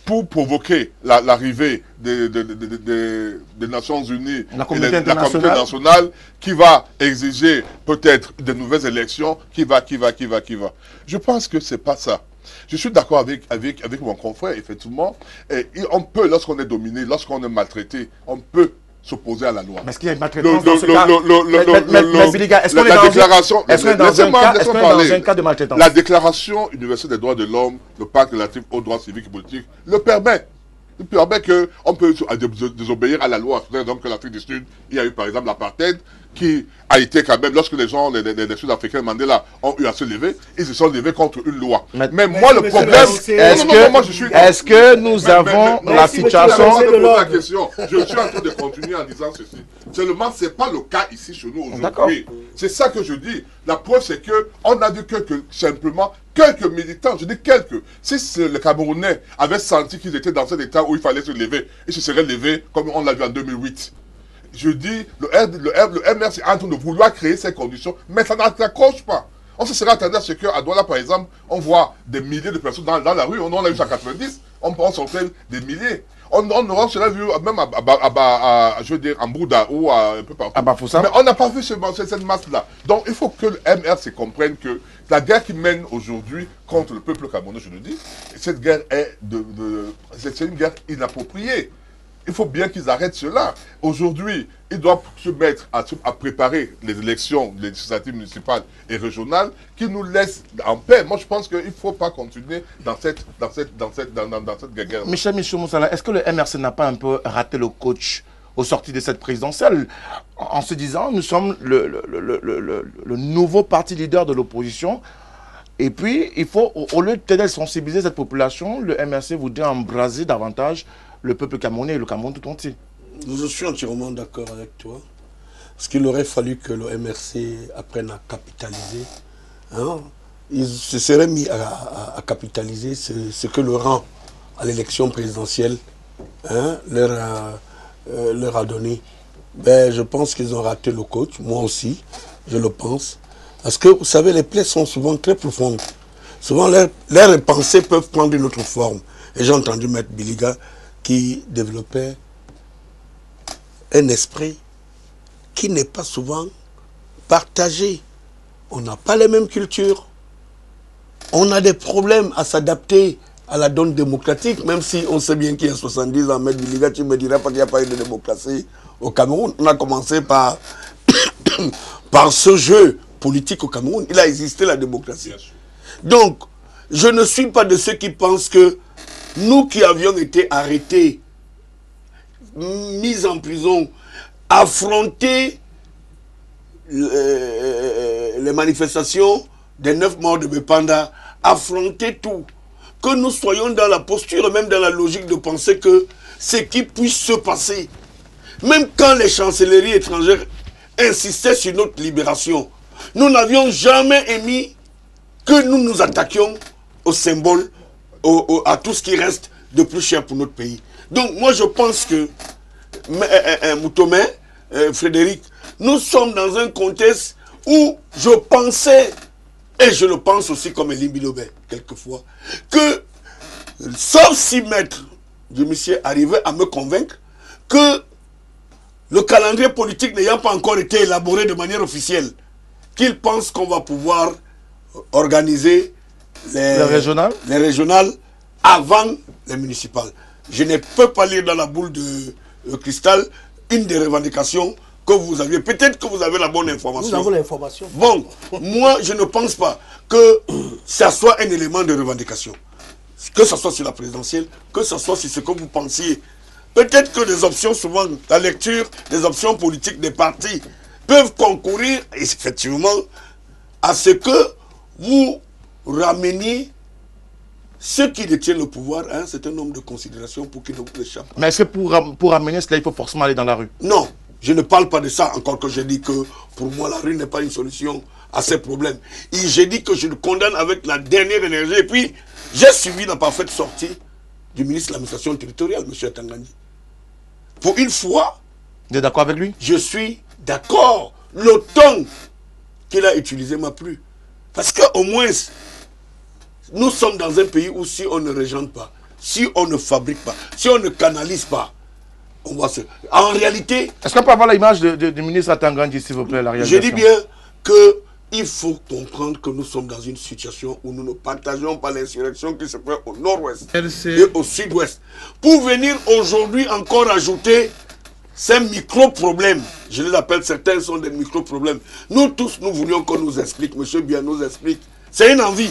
pour provoquer l'arrivée des Nations Unies, la communauté internationale, qui va exiger peut-être de nouvelles élections, qui va. Je pense que c'est pas ça. Je suis d'accord avec mon confrère, effectivement. Et on peut, lorsqu'on est dominé, lorsqu'on est maltraité, on peut s'opposer à la loi. Parce qu'il y a une maltraitance dans ce cas. Est-ce qu'on est dans un cas de maltraitance? La Déclaration universelle des droits de l'homme, le pacte relatif aux droits civiques et politiques, le permet. Il permet qu'on peut désobéir à la loi. Donc, l'Afrique du Sud, il y a eu par exemple l'apartheid, qui a été quand même, lorsque les gens, les Sud-Africains Mandela ont eu à se lever, ils se sont levés contre une loi. Mais moi, le problème... Est-ce que nous avons la situation... Je suis en train de continuer en disant ceci. Seulement, ce n'est pas le cas ici chez nous aujourd'hui. C'est ça que je dis. La preuve, c'est qu'on a vu simplement quelques militants, je dis quelques. Si les Camerounais avaient senti qu'ils étaient dans cet état où il fallait se lever, ils se seraient levés comme on l'a vu en 2008. Je dis, le MRC est en train de vouloir créer ces conditions, mais ça n'accroche pas. On se serait attendu à ce qu'à Douala, par exemple, on voit des milliers de personnes dans la rue, on en a eu jusqu'à 90, on sortait des milliers. On serait vu même je veux dire, en Bouddha ou un peu partout. Mais on n'a pas vu cette masse-là. Donc il faut que le MRC comprenne que la guerre qui mène aujourd'hui contre le peuple camerounais, je le dis, cette guerre est c'est une guerre inappropriée. Il faut bien qu'ils arrêtent cela. Aujourd'hui, ils doivent se mettre à préparer les élections législatives municipales et régionales qui nous laissent en paix. Moi, je pense qu'il ne faut pas continuer dans cette guerre. Michel Moussala, est-ce que le MRC n'a pas un peu raté le coach au sorti de cette présidentielle en se disant, nous sommes le nouveau parti leader de l'opposition. Et puis, il faut, au lieu de sensibiliser cette population, le MRC voudrait embraser davantage le peuple camerounais et le Cameroun tout entier. Je suis entièrement d'accord avec toi. Parce qu'il aurait fallu que le MRC apprenne à capitaliser. Hein? Ils se seraient mis à capitaliser ce que le rang à l'élection présidentielle leur a donné. Ben, je pense qu'ils ont raté le coach, moi aussi, je le pense. Parce que, vous savez, les plaies sont souvent très profondes. Souvent, leurs pensées peuvent prendre une autre forme. Et j'ai entendu Maître Biliga qui développait un esprit qui n'est pas souvent partagé. On n'a pas les mêmes cultures. On a des problèmes à s'adapter à la donne démocratique, même si on sait bien qu'il y a 70 ans, Maître Biliga, tu me diras pas qu'il n'y a pas eu de démocratie au Cameroun. On a commencé par ce jeu politique au Cameroun. Il a existé la démocratie. Donc, je ne suis pas de ceux qui pensent que nous qui avions été arrêtés, mis en prison, affronter les manifestations des 9 morts de Bepanda, affronter tout, que nous soyons dans la posture, même dans la logique de penser que ce qui puisse se passer, même quand les chancelleries étrangères insistaient sur notre libération, nous n'avions jamais émis que nous nous attaquions au symbole, à tout ce qui reste de plus cher pour notre pays. Donc moi je pense que, Moutomé, Frédéric, nous sommes dans un contexte où je pensais, et je le pense aussi comme Elie Bilobé, quelquefois, que, sauf si Maître de Monsieur arrivait à me convaincre que le calendrier politique n'ayant pas encore été élaboré de manière officielle, qu'il pense qu'on va pouvoir organiser les régionales avant les municipales. Je ne peux pas lire dans la boule de cristal une des revendications que vous aviez. Peut-être que vous avez la bonne information. Nous avons l'information. Bon, moi je ne pense pas que ça soit un élément de revendication. Que ce soit sur la présidentielle, que ce soit sur ce que vous pensiez. Peut-être que des options, souvent la lecture des options politiques des partis peuvent concourir effectivement à ce que vous rameniez ceux qui détiennent le pouvoir à un certain nombre de considérations pour qu'ils ne vous échappent pas. Mais est-ce que pour ramener cela, il faut forcément aller dans la rue? Non, je ne parle pas de ça, encore que je dis que pour moi la rue n'est pas une solution à ces problèmes. Et j'ai dit que je le condamne avec la dernière énergie. Et puis, j'ai suivi la parfaite sortie du ministre de l'administration territoriale, M. Tangani. Pour une fois, Vous êtes d'accord avec lui? Je suis d'accord. Le ton qu'il a utilisé m'a plu. Parce qu'au moins, nous sommes dans un pays où si on ne régente pas, si on ne fabrique pas, si on ne canalise pas, on va se... En réalité... Est-ce qu'on peut avoir l'image du ministre Atangandi, s'il vous plaît, la réalisation? Je dis bien qu'il faut comprendre que nous sommes dans une situation où nous ne partageons pas l'insurrection qui se fait au nord-ouest et au sud-ouest. Pour venir aujourd'hui encore ajouter ces micro-problèmes, je les appelle, certains sont des micro-problèmes. Nous tous, nous voulions qu'on nous explique, M. Biya nous explique. C'est une envie.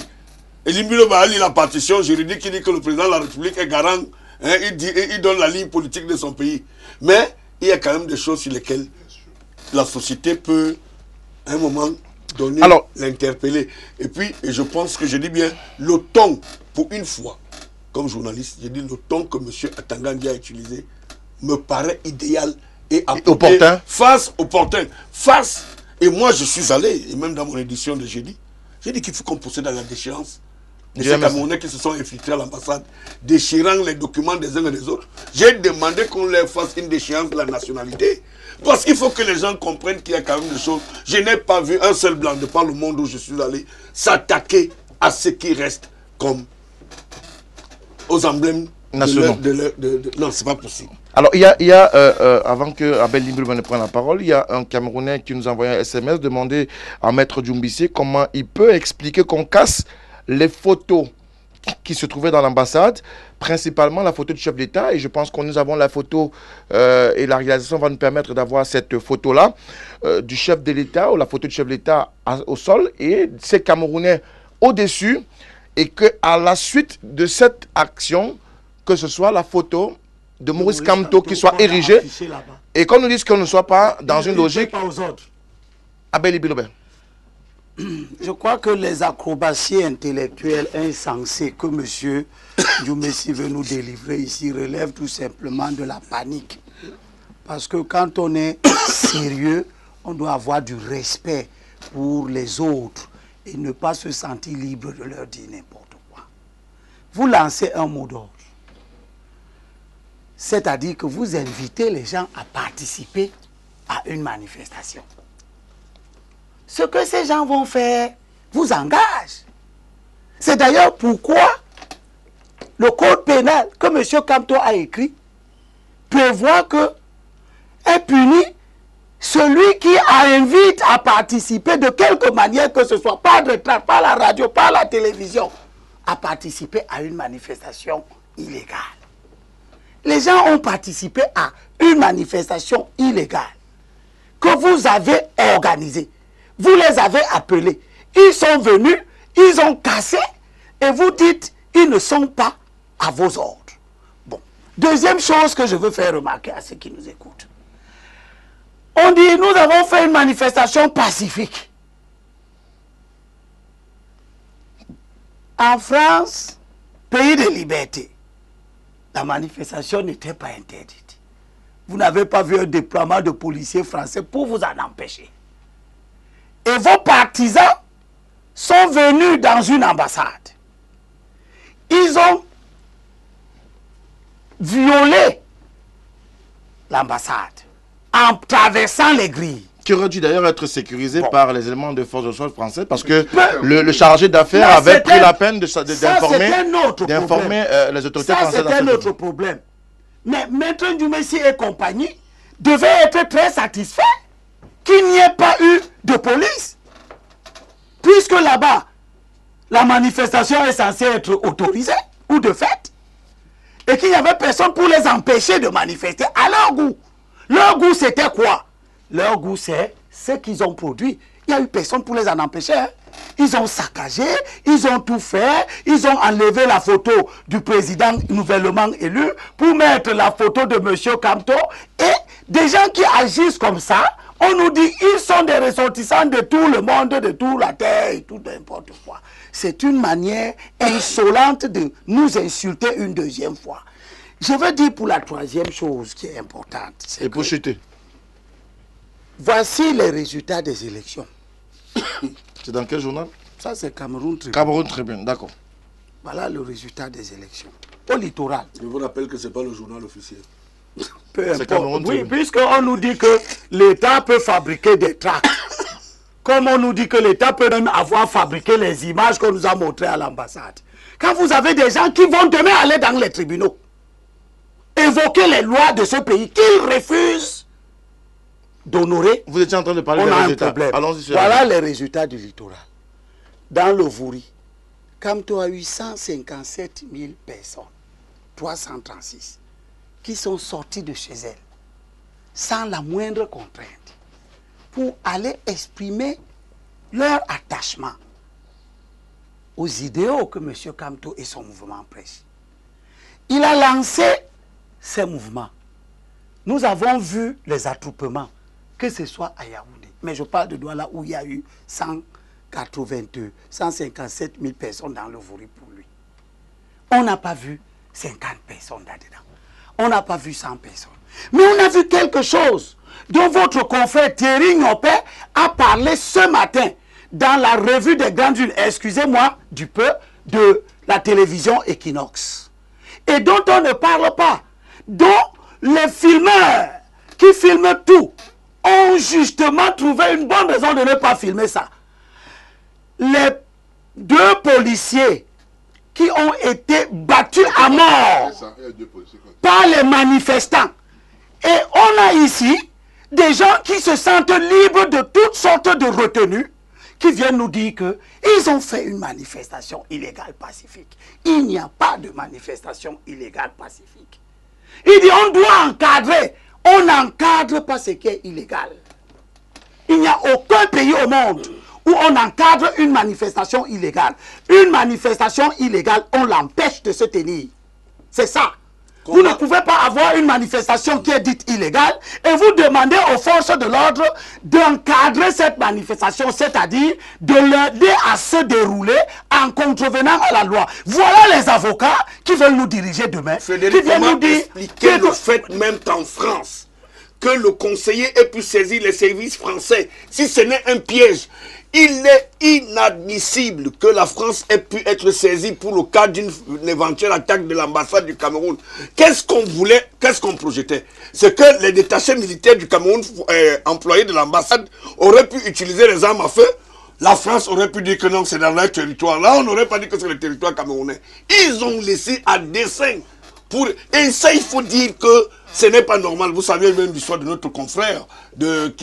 Et Limbilo Bahali, la partition juridique, il dit que le président de la République est garant, hein, il donne la ligne politique de son pays. Mais il y a quand même des choses sur lesquelles la société peut, à un moment donné, l'interpeller. Et puis, et je pense que je dis bien, le ton, pour une fois, comme journaliste, je dis le ton que M. Atangandi a utilisé me paraît idéal et opportun. Opportun. Face, et moi je suis allé, et même dans mon édition de jeudi, j'ai dit qu'il faut qu'on procède à la déchéance de ces Camerounais qui se sont infiltrés à l'ambassade, déchirant les documents des uns et des autres. J'ai demandé qu'on leur fasse une déchéance de la nationalité. Parce qu'il faut que les gens comprennent qu'il y a quand même des choses. Je n'ai pas vu un seul blanc de par le monde où je suis allé s'attaquer à ce qui reste comme aux emblèmes nationaux. Non, c'est pas possible. Alors, il y a avant que Abel Limbilo ne prenne la parole, il y a un Camerounais qui nous a envoyé un SMS demander à Maître Djoumbissé comment il peut expliquer qu'on casse les photos qui se trouvaient dans l'ambassade, principalement la photo du chef d'État. Et je pense que nous avons la photo et la réalisation va nous permettre d'avoir cette photo-là du chef de l'État ou la photo du chef de l'État au sol et ces Camerounais au-dessus. Et qu'à la suite de cette action, que ce soit la photo de Maurice Kamto qui soit érigée et qu'on nous dise qu'on ne soit pas dans une logique. Abel Limbilo. Je crois que les acrobaties intellectuelles insensées que M. Djoumbissé veut nous délivrer ici relèvent tout simplement de la panique. Parce que quand on est sérieux, on doit avoir du respect pour les autres et ne pas se sentir libre de leur dire n'importe quoi. Vous lancez un mot d'ordre. C'est-à-dire que vous invitez les gens à participer à une manifestation. Ce que ces gens vont faire vous engage. C'est d'ailleurs pourquoi le code pénal que M. Kamto a écrit prévoit que est puni celui qui invite à participer de quelque manière que ce soit, par la radio, par la télévision, à participer à une manifestation illégale. Les gens ont participé à une manifestation illégale que vous avez organisée. Vous les avez appelés. Ils sont venus, ils ont cassé et vous dites ils ne sont pas à vos ordres. Bon. Deuxième chose que je veux faire remarquer à ceux qui nous écoutent. On dit nous avons fait une manifestation pacifique. En France, pays de liberté, la manifestation n'était pas interdite. Vous n'avez pas vu un déploiement de policiers français pour vous en empêcher. Et vos partisans sont venus dans une ambassade. Ils ont violé l'ambassade en traversant les grilles. Qui aurait dû d'ailleurs être sécurisé par les éléments de force de sol français parce que le chargé d'affaires avait pris la peine d'informer les autorités françaises. C'est un autre problème. Mais Maître Djoumbissé et compagnie devaient être très satisfaits qu'il n'y ait pas eu de police. Puisque là-bas, la manifestation est censée être autorisée ou de fait. Et qu'il n'y avait personne pour les empêcher de manifester à leur goût. Leur goût, c'était quoi? Leur goût, c'est ce qu'ils ont produit. Il n'y a eu personne pour les en empêcher. Hein. Ils ont saccagé, ils ont tout fait, ils ont enlevé la photo du président nouvellement élu pour mettre la photo de M. Kamto. Et des gens qui agissent comme ça, on nous dit ils sont des ressortissants de tout le monde, de toute la terre et tout n'importe quoi. C'est une manière insolente de nous insulter une deuxième fois. Je veux dire pour la troisième chose qui est importante. Et pour chuter. Voici les résultats des élections. C'est dans quel journal? Ça, c'est Cameroun Tribune. Cameroun Tribune, d'accord. Voilà le résultat des élections. Au littoral. Je vous rappelle que ce n'est pas le journal officiel. Peu importe. Oui, puisqu'on nous dit que l'État peut fabriquer des tracts. Comme on nous dit que l'État peut même avoir fabriqué les images qu'on nous a montrées à l'ambassade. Quand vous avez des gens qui vont demain aller dans les tribunaux, évoquer les lois de ce pays qu'ils refusent d'honorer, vous étiez en train de parler des résultats. Voilà les résultats du littoral. Dans le Vouri, Kamto a eu 157 000 personnes, 336, qui sont sorties de chez elles, sans la moindre contrainte, pour aller exprimer leur attachement aux idéaux que M. Kamto et son mouvement prêchent. Il a lancé ces mouvements. Nous avons vu les attroupements, que ce soit à Yaoundé. Mais je parle de Douala où il y a eu 157 000 personnes dans le Vouri pour lui. On n'a pas vu 50 personnes là-dedans. On n'a pas vu 100 personnes. Mais on a vu quelque chose dont votre confrère Thierry Ngopé a parlé ce matin dans la revue des grandes villes, excusez-moi du peu, de la télévision Equinox. Et dont on ne parle pas, dont les filmeurs qui filment tout ont justement trouvé une bonne raison de ne pas filmer ça. Les 2 policiers qui ont été battus à mort par les manifestants. Et on a ici des gens qui se sentent libres de toutes sortes de retenues, qui viennent nous dire qu'ils ont fait une manifestation illégale pacifique. Il n'y a pas de manifestation illégale pacifique. Il dit on doit encadrer. On n'encadre pas ce qui est illégal. Il n'y a aucun pays au monde où on encadre une manifestation illégale. Une manifestation illégale, on l'empêche de se tenir. C'est ça. Vous ne pouvez pas avoir une manifestation qui est dite illégale et vous demandez aux forces de l'ordre d'encadrer cette manifestation, c'est-à-dire de l'aider à se dérouler en contrevenant à la loi. Voilà les avocats qui veulent nous diriger demain. Frédéric, comment expliquer le fait même qu'en France, que le conseiller ait pu saisir les services français, si ce n'est un piège? Il est inadmissible que la France ait pu être saisie pour le cas d'une éventuelle attaque de l'ambassade du Cameroun. Qu'est-ce qu'on voulait, qu'est-ce qu'on projetait? C'est que les détachés militaires du Cameroun, employés de l'ambassade, auraient pu utiliser les armes à feu. La France aurait pu dire que non, c'est dans leur territoire. Là, on n'aurait pas dit que c'est le territoire camerounais. Ils ont laissé à dessein. Et ça, il faut dire que ce n'est pas normal. Vous savez même l'histoire de notre confrère de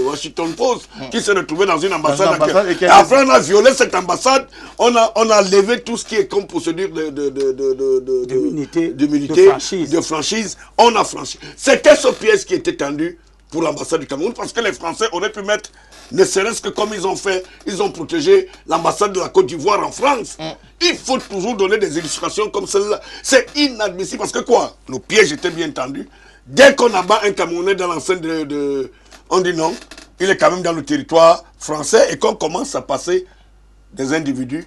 Washington Post qui s'est retrouvé dans une ambassade. Après, on a violé cette ambassade. On a levé tout ce qui est comme procédure de franchise. On a franchi. C'était ce piège qui était tendu pour l'ambassade du Cameroun parce que les Français auraient pu mettre, ne serait-ce que comme ils ont fait, ils ont protégé l'ambassade de la Côte d'Ivoire en France. Il faut toujours donner des illustrations comme celle-là. C'est inadmissible parce que quoi? Le piège était bien tendu. Dès qu'on abat un Camerounais dans l'enceinte on dit non, il est quand même dans le territoire français et qu'on commence à passer des individus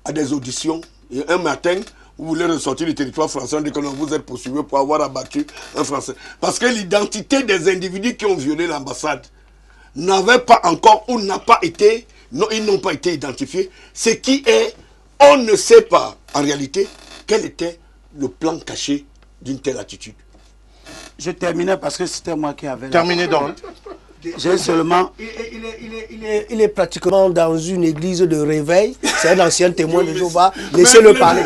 à des auditions. Et un matin, vous voulez ressortir du territoire français, on dit que non, vous êtes poursuivi pour avoir abattu un Français. Parce que l'identité des individus qui ont violé l'ambassade n'avait pas encore ou n'a pas été, non, ils n'ont pas été identifiés. Ce qui est, on ne sait pas en réalité quel était le plan caché d'une telle attitude. Je terminais parce que c'était moi qui avais... Terminez donc. J'ai seulement... Il est pratiquement dans une église de réveil. C'est un ancien témoin de Jéhovah. Laissez-le parler.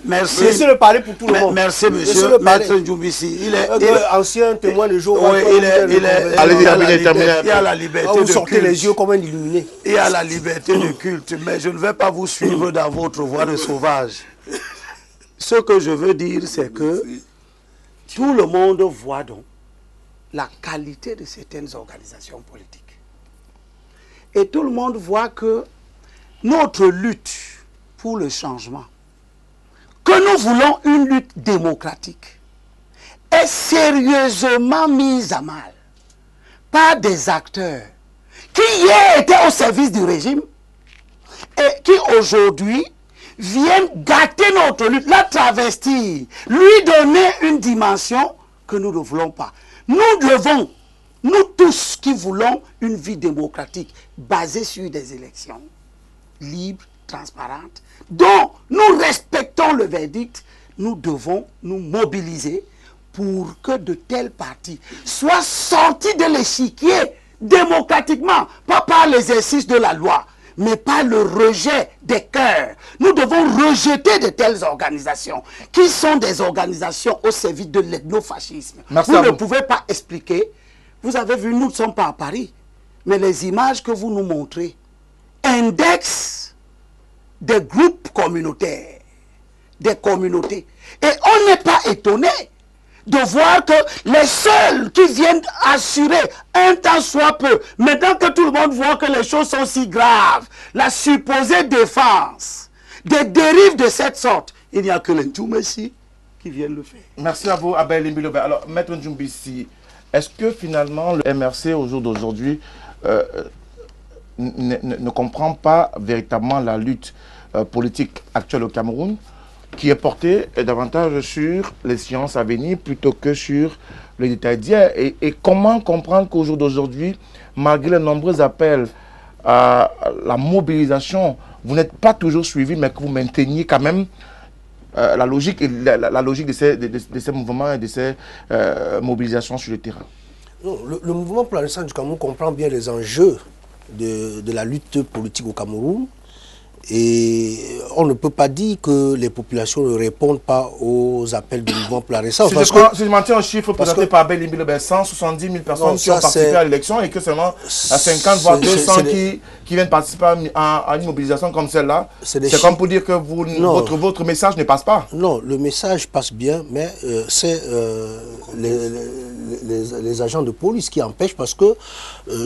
Merci. Laissez-le parler pour tout le monde. Merci, monsieur. Maître Ndjoubissi. Il est ancien témoin de Jéhovah. Oui, il a la liberté vous de sortez culte. les yeux comme un illuminé. Il a la liberté de culte, mais je ne vais pas vous suivre dans votre voie de sauvage. Ce que je veux dire, c'est que tout le monde voit donc la qualité de certaines organisations politiques. Et tout le monde voit que notre lutte pour le changement, que nous voulons une lutte démocratique, est sérieusement mise à mal par des acteurs qui hier étaient au service du régime et qui aujourd'hui viennent gâter notre lutte, la travestir, lui donner une dimension que nous ne voulons pas. Nous devons, nous tous qui voulons une vie démocratique basée sur des élections libres, transparentes, dont nous respectons le verdict, nous devons nous mobiliser pour que de tels partis soient sortis de l'échiquier démocratiquement, pas par l'exercice de la loi, mais par le rejet des cœurs. Nous devons rejeter de telles organisations, qui sont des organisations au service de l'ethnofascisme. Vous ne pouvez pas expliquer. Vous avez vu, nous ne sommes pas à Paris, mais les images que vous nous montrez indexent des groupes communautaires, des communautés. Et on n'est pas étonné de voir que les seuls qui viennent assurer un temps soit peu, maintenant que tout le monde voit que les choses sont si graves, la supposée défense des dérives de cette sorte, il n'y a que les Ndjoumessi qui viennent le faire. Merci à vous, Abel Imbilobe. Alors, Maître Ndjoumbissi, est-ce que finalement le MRC au jour d'aujourd'hui ne comprend pas véritablement la lutte politique actuelle au Cameroun, qui est portée davantage sur les sciences à venir plutôt que sur les détails d'hier? Et comment comprendre qu'au jour d'aujourd'hui, malgré les nombreux appels à la mobilisation, vous n'êtes pas toujours suivi, mais que vous mainteniez quand même la logique de ces mouvements et de ces mobilisations sur le terrain? Non, le mouvement pour la Renaissance du Cameroun comprend bien les enjeux de la lutte politique au Cameroun. Et on ne peut pas dire que les populations ne répondent pas aux appels du mouvement pour la Renaissance. Si je maintiens un chiffre présenté par Abel Imbilobe, 170 000 personnes qui ont participé à l'élection et que seulement à 50 voire 200 qui viennent participer à une mobilisation comme celle-là, c'est comme pour dire que votre message ne passe pas. Non, le message passe bien, mais c'est les agents de police qui empêchent parce que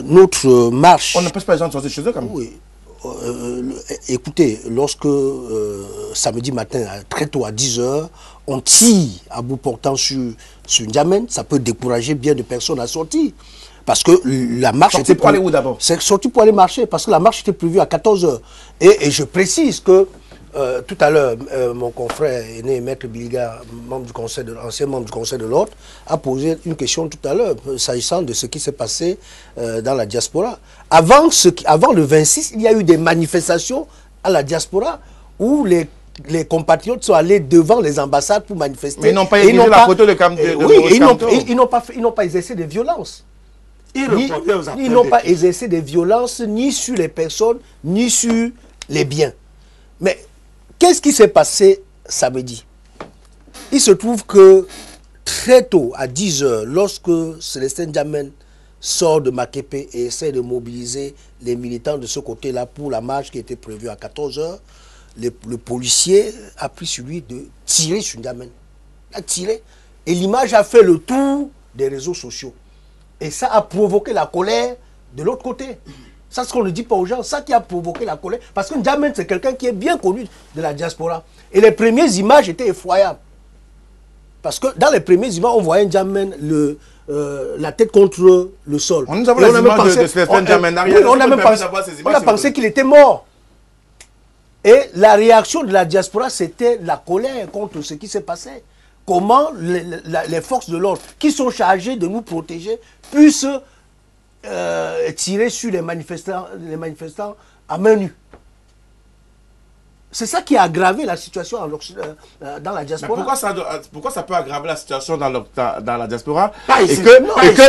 notre marche... On n'empêche pas les gens de sortir chez eux quand même. Oui. Écoutez, lorsque samedi matin, très tôt à 10 h, on tire à bout portant sur N'Djamène, ça peut décourager bien de personnes à sortir. Parce que la marche... Sorti pour aller où d'abord? C'est sorti pour aller marcher, parce que la marche était prévue à 14 h. Et je précise que tout à l'heure, mon confrère aîné, Maître Biliga, ancien membre du Conseil de l'Ordre, a posé une question tout à l'heure, s'agissant de ce qui s'est passé dans la diaspora. Avant le 26, il y a eu des manifestations à la diaspora où les compatriotes sont allés devant les ambassades pour manifester. Mais ils n'ont pas exigé la photo de Oui, ils n'ont pas exercé de violence. Ils n'ont pas exercé de violence ni sur les personnes, ni sur les biens. Mais qu'est-ce qui s'est passé samedi? Il se trouve que très tôt, à 10 h, lorsque Célestin N'Djamène sort de Makepe et essaie de mobiliser les militants de ce côté-là pour la marche qui était prévue à 14 h, le policier a pris sur lui de tirer sur N'Djamène. Il a tiré. Et l'image a fait le tour des réseaux sociaux. Et ça a provoqué la colère de l'autre côté. Ça, c'est ce qu'on ne dit pas aux gens, ça qui a provoqué la colère. Parce que N'Djamène, c'est quelqu'un qui est bien connu de la diaspora. Et les premières images étaient effroyables. Parce que dans les premières images, on voyait N'Djamène la tête contre le sol. On nous a vu les images de Célestin N'Djamène. On a pensé qu'il était mort. Et la réaction de la diaspora, c'était la colère contre ce qui s'est passé. Comment les forces de l'ordre, qui sont chargées de nous protéger, puissent tirer sur les manifestants à main nue. C'est ça qui a aggravé la situation dans la diaspora. Pourquoi ça peut aggraver la situation dans la diaspora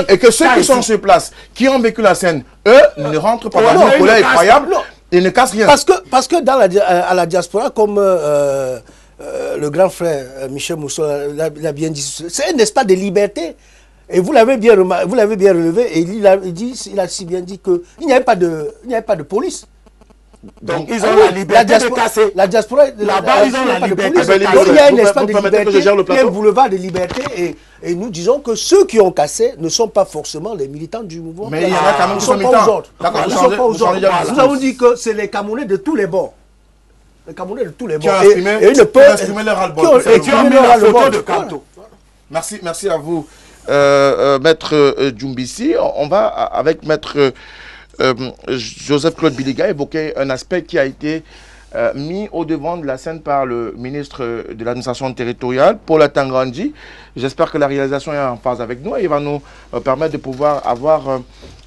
et que ceux qui sont sur place, qui ont vécu la scène, eux, ne rentrent pas dans une colère effroyable et ne cassent rien? Parce que à la diaspora, comme le grand frère Michel Mousseau l'a bien dit, c'est un espace de liberté. Et vous l'avez bien relevé, et il a si bien dit qu'il n'y avait pas de police. Donc ils ont la liberté de casser. La diaspora, là-bas, ils ont la liberté. Il y a un espace de liberté, il y a un boulevard de liberté, et nous disons que ceux qui ont cassé ne sont pas forcément les militants du mouvement. Mais il y en a quand même qui sont militants. Nous avons dit que c'est les Camerounais de tous les bords. Les Camerounais de tous les bords. Et ils ne peuvent exprimer leur ras-le-bol. Qui ont mis la photo de Kanto. Merci à vous. Maître Ndjoumbissi, on va avec Maître Joseph-Claude Biliga évoquer un aspect qui a été mis au devant de la scène par le ministre de l'administration territoriale, Paul Atangandji. J'espère que la réalisation est en phase avec nous et il va nous permettre de pouvoir avoir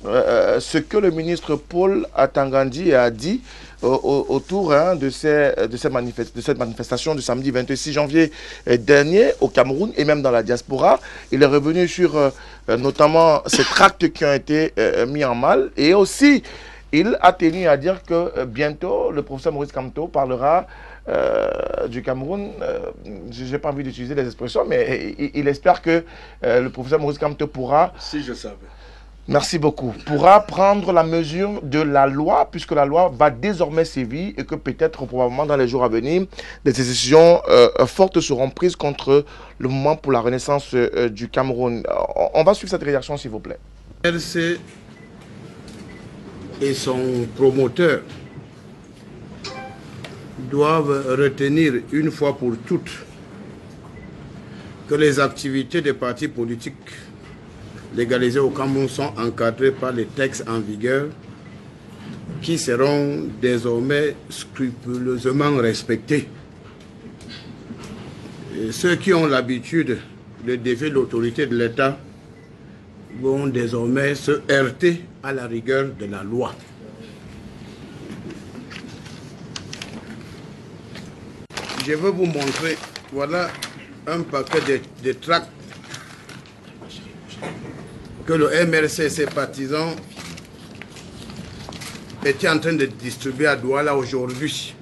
ce que le ministre Paul Atangandji a dit autour de cette manifestation du samedi 26 janvier dernier au Cameroun et même dans la diaspora. Il est revenu sur notamment ces tracts qui ont été mis en mal et aussi il a tenu à dire que bientôt le professeur Maurice Kamto parlera du Cameroun. Je n'ai pas envie d'utiliser les expressions, mais il espère que le professeur Maurice Kamto pourra... Si je savais. Merci beaucoup. Pourra prendre la mesure de la loi, puisque la loi va désormais sévir et que peut-être, probablement dans les jours à venir, des décisions fortes seront prises contre le mouvement pour la renaissance du Cameroun. On va suivre cette réaction, s'il vous plaît. RC et son promoteur doivent retenir une fois pour toutes que les activités des partis politiques légalisés au Cameroun sont encadrées par les textes en vigueur qui seront désormais scrupuleusement respectés. Et ceux qui ont l'habitude de défier l'autorité de l'État vont désormais se heurter à la rigueur de la loi. Je veux vous montrer, voilà un paquet de tracts que le MRC et ses partisans étaient en train de distribuer à Douala aujourd'hui.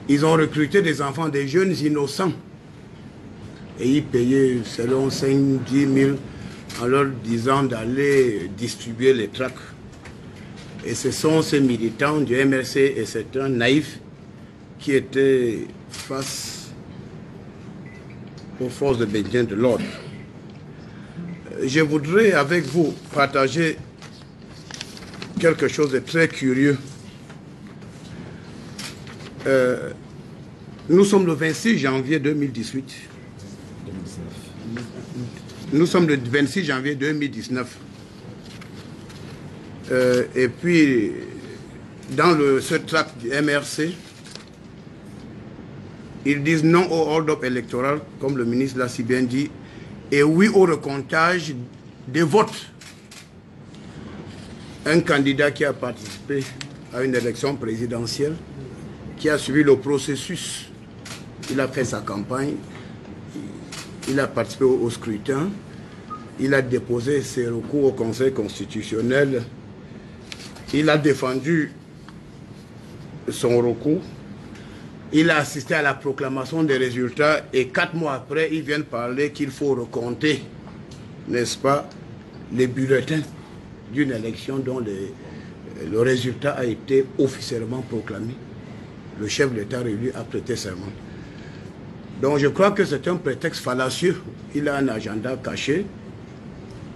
Ils ont recruté des enfants, des jeunes innocents, et ils payaient selon 5-10 000 en leur disant d'aller distribuer les tracts. Et ce sont ces militants du MRC et certains naïfs qui étaient face aux forces de maintien de l'ordre. Je voudrais avec vous partager quelque chose de très curieux. Nous sommes le 26 janvier 2018. Nous sommes le 26 janvier 2019. Et puis, dans ce tract du MRC, ils disent non au hold-up électoral, comme le ministre l'a si bien dit, et oui au recomptage des votes. Un candidat qui a participé à une élection présidentielle, qui a suivi le processus, il a fait sa campagne, il a participé au scrutin, il a déposé ses recours au Conseil constitutionnel, il a défendu son recours, il a assisté à la proclamation des résultats et 4 mois après, ils viennent parler qu'il faut recompter, n'est-ce pas, les bulletins d'une élection dont le résultat a été officiellement proclamé. Le chef de l'État réélu a prêté serment. Donc je crois que c'est un prétexte fallacieux. Il a un agenda caché.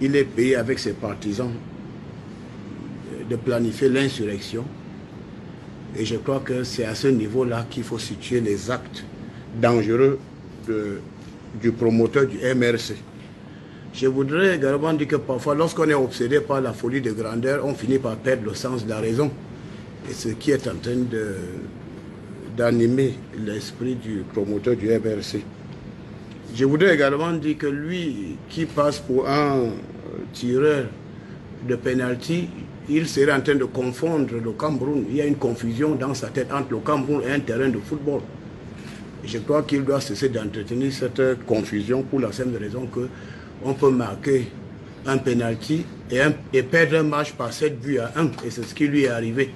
Il est payé avec ses partisans de planifier l'insurrection. Et je crois que c'est à ce niveau-là qu'il faut situer les actes dangereux du promoteur du MRC. Je voudrais également dire que parfois, lorsqu'on est obsédé par la folie de grandeur, on finit par perdre le sens de la raison. Et ce qui est en train d'animer l'esprit du promoteur du MRC. Je voudrais également dire que lui, qui passe pour un tireur de pénalty, il serait en train de confondre le Cameroun. Il y a une confusion dans sa tête entre le Cameroun et un terrain de football. Et je crois qu'il doit cesser d'entretenir cette confusion pour la simple raison qu'on peut marquer un pénalty et perdre un match par 7 buts à 1. Et c'est ce qui lui est arrivé.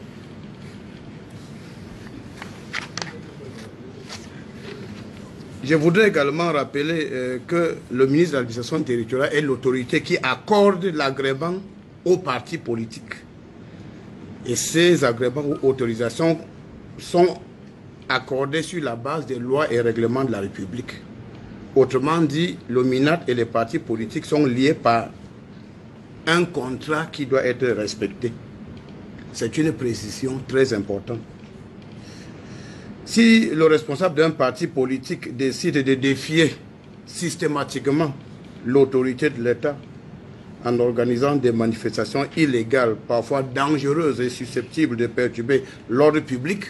Je voudrais également rappeler que le ministre de l'Administration territoriale est l'autorité qui accorde l'agrément aux partis politiques. Et ces agréments ou autorisations sont accordés sur la base des lois et règlements de la République. Autrement dit, le MINAT et les partis politiques sont liés par un contrat qui doit être respecté. C'est une précision très importante. Si le responsable d'un parti politique décide de défier systématiquement l'autorité de l'État en organisant des manifestations illégales, parfois dangereuses et susceptibles de perturber l'ordre public,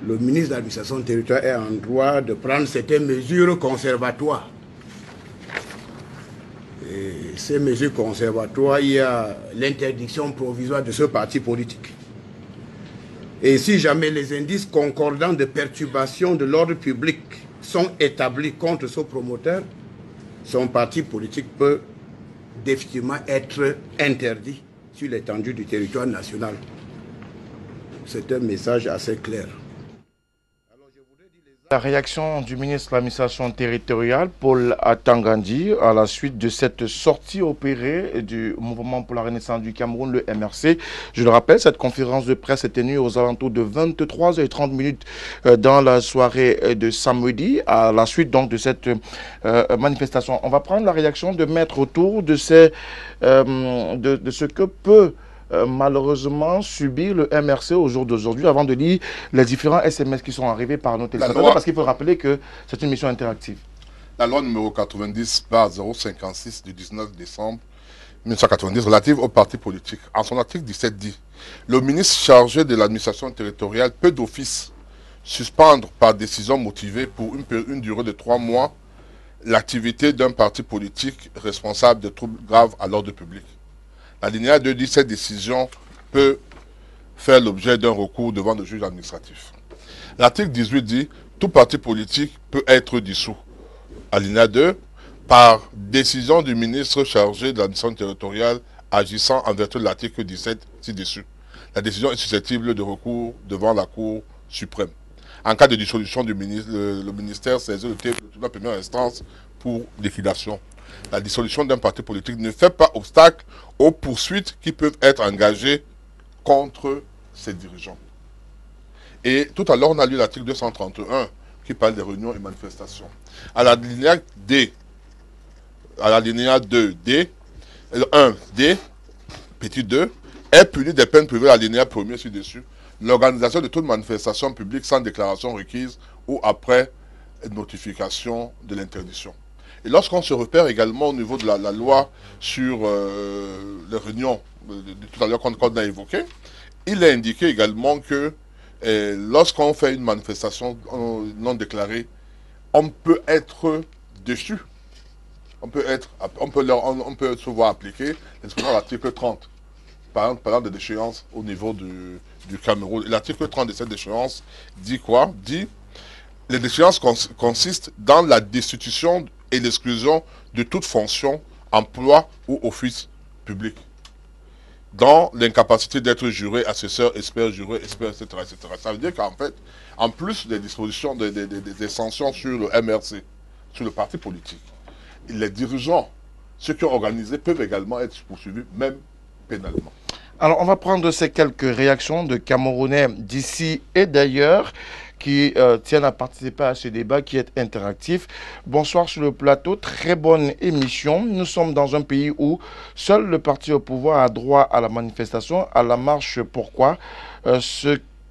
le ministre de l'Administration territoriale est en droit de prendre certaines mesures conservatoires. Et ces mesures conservatoires, il y a l'interdiction provisoire de ce parti politique. Et si jamais les indices concordants de perturbation de l'ordre public sont établis contre ce promoteur, son parti politique peut définitivement être interdit sur l'étendue du territoire national. C'est un message assez clair. La réaction du ministre de l'administration territoriale, Paul Atangandi, à la suite de cette sortie opérée du Mouvement pour la Renaissance du Cameroun, le MRC. Je le rappelle, cette conférence de presse est tenue aux alentours de 23h30 dans la soirée de samedi, à la suite donc de cette manifestation. On va prendre la réaction de Maître autour de, ce que peut malheureusement subir le MRC au jour d'aujourd'hui, avant de lire les différents SMS qui sont arrivés par nos téléspectateurs, parce qu'il faut rappeler que c'est une mission interactive. La loi numéro 90/056 du 19 décembre 1990 relative aux partis politiques, en son article 17 dit: le ministre chargé de l'administration territoriale peut d'office suspendre par décision motivée pour une durée de 3 mois l'activité d'un parti politique responsable de troubles graves à l'ordre public. L'alinéa 2 dit: cette décision peut faire l'objet d'un recours devant le juge administratif. L'article 18 dit: tout parti politique peut être dissous. Alinéa 2, par décision du ministre chargé de l'administration territoriale agissant en vertu de l'article 17 ci-dessus. La décision est susceptible de recours devant la Cour suprême. En cas de dissolution du ministre, le ministère saisit le tribunal de première instance pour liquidation. La dissolution d'un parti politique ne fait pas obstacle aux poursuites qui peuvent être engagées contre ses dirigeants. Et tout à l'heure, on a lu l'article 231 qui parle des réunions et manifestations. À l'alinéa D, à l'alinéa 2D, 1D, petit 2, est puni des peines privées à l'alinéa 1er ci-dessus. L'organisation de toute manifestation publique sans déclaration requise ou après notification de l'interdiction. Et lorsqu'on se repère également au niveau de la loi sur les réunions, tout à l'heure qu'on a évoqué, il est indiqué également que lorsqu'on fait une manifestation non déclarée, on peut être déchu. On peut se voir appliquer l'article 30, par exemple de déchéance au niveau du Cameroun. L'article 30 de cette déchéance dit quoi? Dit: les déchéances consistent dans la destitution et l'exclusion de toute fonction, emploi ou office public, dans l'incapacité d'être juré, assesseur, expert, juré, expert, etc., etc. Ça veut dire qu'en fait, en plus des dispositions, des sanctions sur le MRC, sur le parti politique, les dirigeants, ceux qui ont organisé, peuvent également être poursuivis, même pénalement. Alors, on va prendre ces quelques réactions de Camerounais d'ici et d'ailleurs qui tiennent à participer à ce débat qui est interactif. Bonsoir sur le plateau, très bonne émission. Nous sommes dans un pays où seul le parti au pouvoir a droit à la manifestation, à la marche. Pourquoi?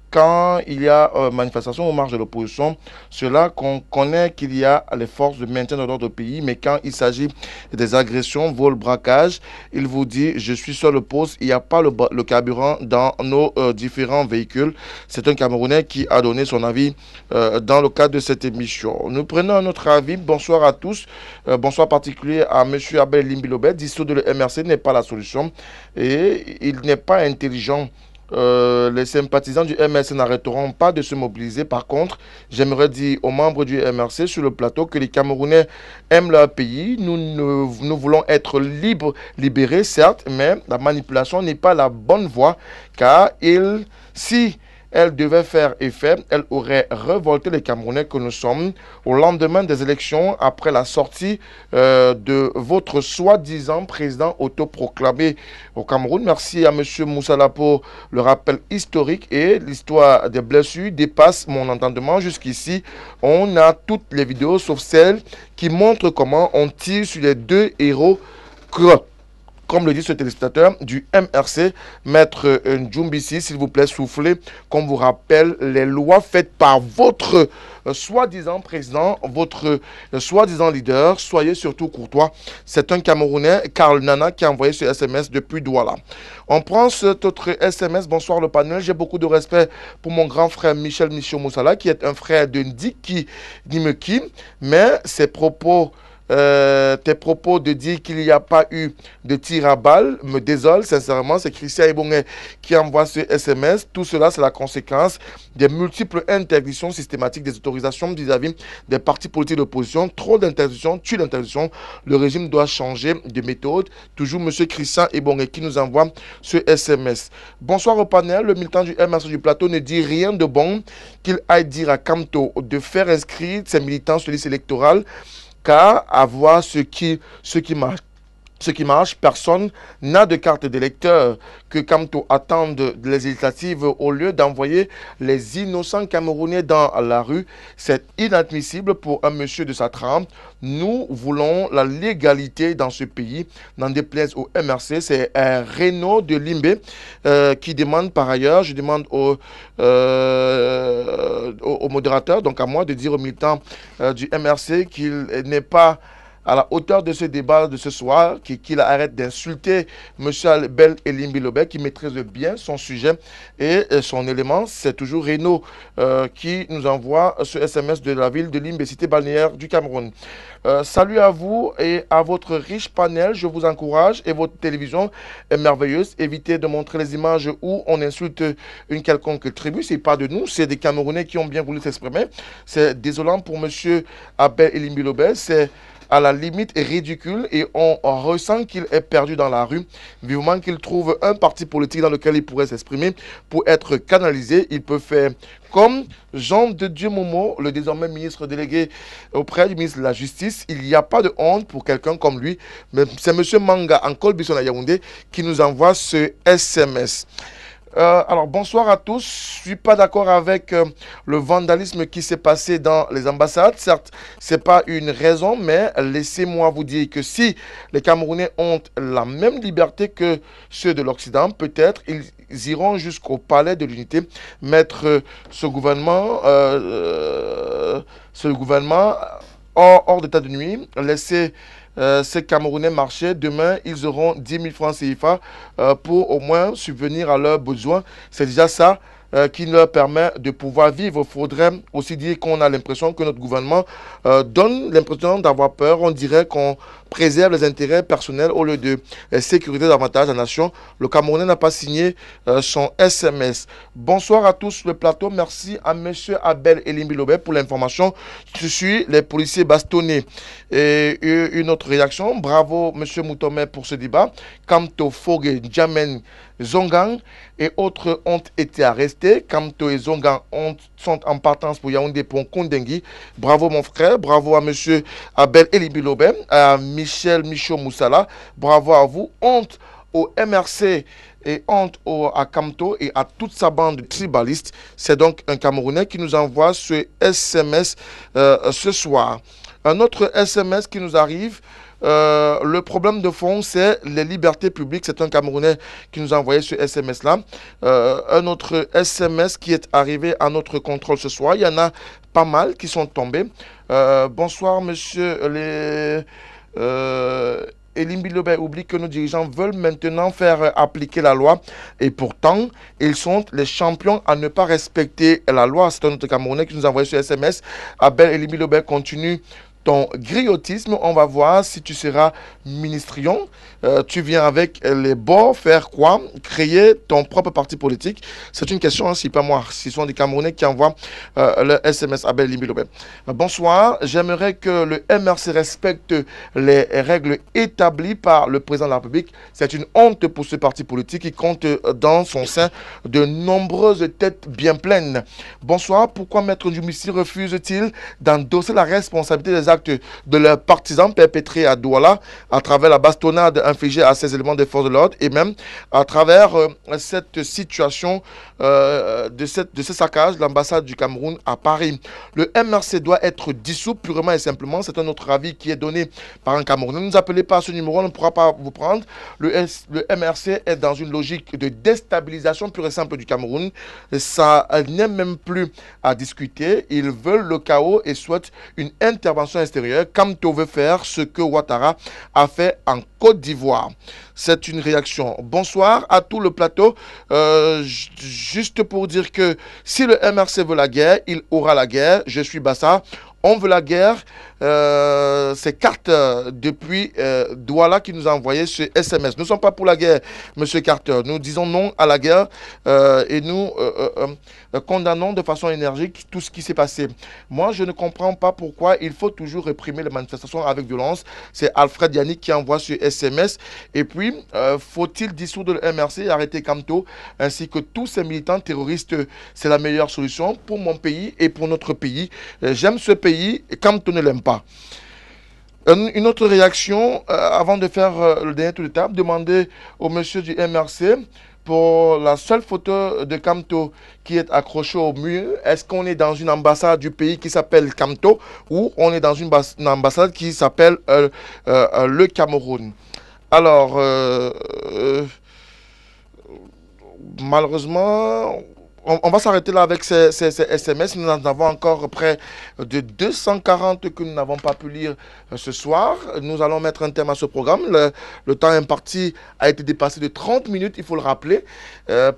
Quand il y a manifestation ou marche de l'opposition, cela qu'on connaît qu'il y a les forces de maintien de l'ordre au pays, mais quand il s'agit des agressions, vol, braquage, il vous dit: je suis sur le poste, il n'y a pas le carburant dans nos différents véhicules. C'est un Camerounais qui a donné son avis dans le cadre de cette émission. Nous prenons un autre avis. Bonsoir à tous. Bonsoir particulier à M. Abel Limbilobet. Dissoudre le MRC n'est pas la solution et il n'est pas intelligent. Les sympathisants du MRC n'arrêteront pas de se mobiliser. Par contre, j'aimerais dire aux membres du MRC sur le plateau que les Camerounais aiment leur pays. Nous voulons être libres, libérés, certes, mais la manipulation n'est pas la bonne voie, car si elle devait faire effet, elle aurait révolté les Camerounais que nous sommes au lendemain des élections, après la sortie de votre soi-disant président autoproclamé au Cameroun. Merci à M. Moussala pour le rappel historique, et l'histoire des blessures dépasse mon entendement. Jusqu'ici, on a toutes les vidéos sauf celles qui montrent comment on tire sur les deux héros comme le dit ce téléspectateur du MRC, Maître Ndjumbisi, s'il vous plaît, soufflez, qu'on vous rappelle les lois faites par votre soi-disant président, votre soi-disant leader. Soyez surtout courtois. C'est un Camerounais, Karl Nana, qui a envoyé ce SMS depuis Douala. On prend cet autre SMS. Bonsoir le panel. J'ai beaucoup de respect pour mon grand frère Michel Micho Moussala, qui est un frère de Ndiki Nimeki, mais ses propos tes propos de dire qu'il n'y a pas eu de tir à balles me désole sincèrement. C'est Christian Ebonge qui envoie ce SMS. Tout cela, c'est la conséquence des multiples interdictions systématiques des autorisations vis-à-vis des partis politiques d'opposition. Trop d'interdictions tue l'interdictions. Le régime doit changer de méthode. Toujours M. Christian Ebonge qui nous envoie ce SMS. Bonsoir au panel. Le militant du MRC du plateau ne dit rien de bon qu'il aille dire à Kamto de faire inscrire ses militants sur les listes électorales, car à voir ce qui marche, personne n'a de carte d'électeur. Que Kamto attende les législatives au lieu d'envoyer les innocents Camerounais dans la rue, c'est inadmissible pour un monsieur de sa trempe. Nous voulons la légalité dans ce pays. N'en déplaise au MRC, c'est Renaud de Limbe qui demande par ailleurs, je demande au modérateur, donc à moi, de dire aux militants du MRC qu'il n'est pas à la hauteur de ce débat de ce soir, qu'il arrête d'insulter M. Abel Elimbi Lobé, qui maîtrise bien son sujet et son élément. C'est toujours Renaud qui nous envoie ce SMS de la ville de Limbe, cité balnéaire du Cameroun. Salut à vous et à votre riche panel, je vous encourage, et votre télévision est merveilleuse. Évitez de montrer les images où on insulte une quelconque tribu. Ce n'est pas de nous, c'est des Camerounais qui ont bien voulu s'exprimer. C'est désolant pour M. Abel Elimbi Lobé, c'est à la limite ridicule et on ressent qu'il est perdu dans la rue. Vivement qu'il trouve un parti politique dans lequel il pourrait s'exprimer pour être canalisé. Il peut faire comme Jean de Dieu Momo, le désormais ministre délégué auprès du ministre de la Justice. Il n'y a pas de honte pour quelqu'un comme lui. Mais c'est M. Manga Ankol Bisson à Yaoundé qui nous envoie ce SMS. Alors, bonsoir à tous. Je ne suis pas d'accord avec le vandalisme qui s'est passé dans les ambassades. Certes, ce n'est pas une raison, mais laissez-moi vous dire que si les Camerounais ont la même liberté que ceux de l'Occident, peut-être ils iront jusqu'au palais de l'unité mettre ce gouvernement hors d'état de nuit, laisser ces Camerounais marcher. Demain, ils auront 10 000 francs CFA pour au moins subvenir à leurs besoins. C'est déjà ça qui leur permet de pouvoir vivre. Il faudrait aussi dire qu'on a l'impression que notre gouvernement donne l'impression d'avoir peur. On dirait qu'on préserve les intérêts personnels au lieu de sécuriser davantage la nation. Le Camerounais n'a pas signé son SMS. Bonsoir à tous sur le plateau. Merci à M. Abel Elimbi Lobé pour l'information. Je suis les policiers bastonnés. Et une autre réaction. Bravo M. Moutomé pour ce débat. Kamto, Fogue, Djamen, Zongang et autres ont été arrestés. Kamto et Zongang sont en partance pour Yaoundé pour Kondengui. Bravo mon frère. Bravo à M. Abel Elimbi Lobé, à Michel Michaud Moussala, bravo à vous. Honte au MRC et honte à Kamto et à toute sa bande de tribalistes. C'est donc un Camerounais qui nous envoie ce SMS ce soir. Un autre SMS qui nous arrive. Le problème de fond, c'est les libertés publiques. C'est un Camerounais qui nous a envoyé ce SMS-là. Un autre SMS qui est arrivé à notre contrôle ce soir. Il y en a pas mal qui sont tombés. Bonsoir, monsieur Elimbi Lobé oublie que nos dirigeants veulent maintenant faire appliquer la loi et pourtant, ils sont les champions à ne pas respecter la loi. C'est un autre Camerounais qui nous a envoyé ce SMS. Abel Elimbi Lobé continue ton griotisme, on va voir si tu seras ministrion. Tu viens avec les bords faire quoi? Créer ton propre parti politique? C'est une question, hein, si pas moi. Ce sont des Camerounais qui envoient le SMS à Abel Elimbi Lobé. Bonsoir, j'aimerais que le MRC respecte les règles établies par le président de la République. C'est une honte pour ce parti politique qui compte dans son sein de nombreuses têtes bien pleines. Bonsoir, pourquoi Maître Djoumissi refuse-t-il d'endosser la responsabilité des actes de leurs partisans perpétrés à Douala à travers la bastonnade infligée à ces éléments des forces de l'ordre et même à travers cette situation de ce saccage de l'ambassade du Cameroun à Paris. Le MRC doit être dissous purement et simplement. C'est un autre avis qui est donné par un Camerounais. Ne nous appelez pas à ce numéro, on ne pourra pas vous prendre. Le MRC est dans une logique de déstabilisation pure et simple du Cameroun. Ça n'est même plus à discuter. Ils veulent le chaos et souhaitent une intervention extérieure. Kamto veut faire ce que Ouattara a fait en Côte d'Ivoire. C'est une réaction. Bonsoir à tout le plateau. Juste pour dire que si le MRC veut la guerre, il aura la guerre. Je suis Bassa. On veut la guerre. C'est Carter depuis Douala qui nous a envoyé ce SMS. Nous ne sommes pas pour la guerre, Monsieur Carter. Nous disons non à la guerre et nous condamnons de façon énergique tout ce qui s'est passé. Moi, je ne comprends pas pourquoi il faut toujours réprimer les manifestations avec violence. C'est Alfred Yannick qui envoie ce SMS. Et puis, faut-il dissoudre le MRC et arrêter Kamto ainsi que tous ces militants terroristes? C'est la meilleure solution pour mon pays et pour notre pays. J'aime ce pays et Kamto ne l'aime pas. Une autre réaction, avant de faire le dernier tour de table, demander au monsieur du MRC pour la seule photo de Kamto qui est accrochée au mur. Est-ce qu'on est dans une ambassade du pays qui s'appelle Kamto ou on est dans une ambassade qui s'appelle le Cameroun? Alors, malheureusement, on va s'arrêter là avec ces SMS. Nous en avons encore près de 240 que nous n'avons pas pu lire ce soir. Nous allons mettre un terme à ce programme. Le temps imparti a été dépassé de 30 minutes, il faut le rappeler,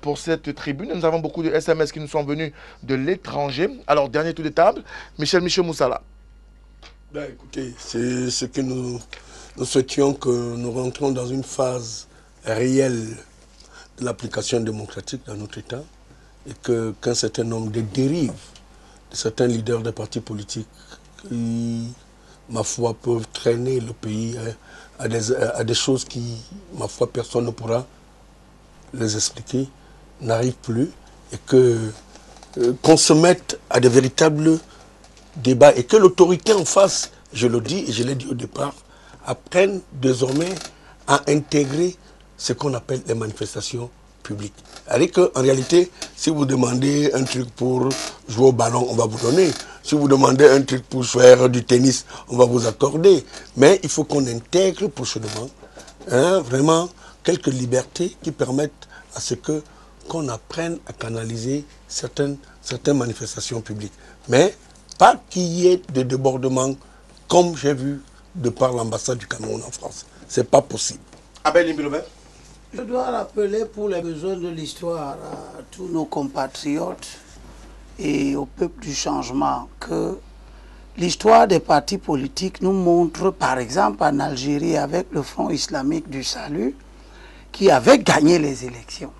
pour cette tribune. Nous avons beaucoup de SMS qui nous sont venus de l'étranger. Alors, dernier tour de table, Michel Moussala. Ben, écoutez, c'est ce que nous souhaitions que nous rentrons dans une phase réelle de l'application démocratique dans notre État. Et qu'un certain nombre de dérives de certains leaders des partis politiques qui, ma foi, peuvent traîner le pays à des choses qui, ma foi, personne ne pourra les expliquer, n'arrivent plus et qu'on se mette à de véritables débats et que l'autorité en face, je le dis et je l'ai dit au départ, apprenne désormais à intégrer ce qu'on appelle les manifestations publiques. C'est-à-dire qu'en réalité, si vous demandez un truc pour jouer au ballon, on va vous donner. Si vous demandez un truc pour faire du tennis, on va vous accorder. Mais il faut qu'on intègre prochainement vraiment quelques libertés qui permettent à ce qu'on apprenne à canaliser certaines manifestations publiques. Mais pas qu'il y ait de débordements comme j'ai vu de par l'ambassade du Cameroun en France. Ce n'est pas possible. Abel Limbilobert. Je dois rappeler pour les besoins de l'histoire à tous nos compatriotes et au peuple du changement que l'histoire des partis politiques nous montre, par exemple en Algérie avec le Front islamique du salut, qui avait gagné les élections.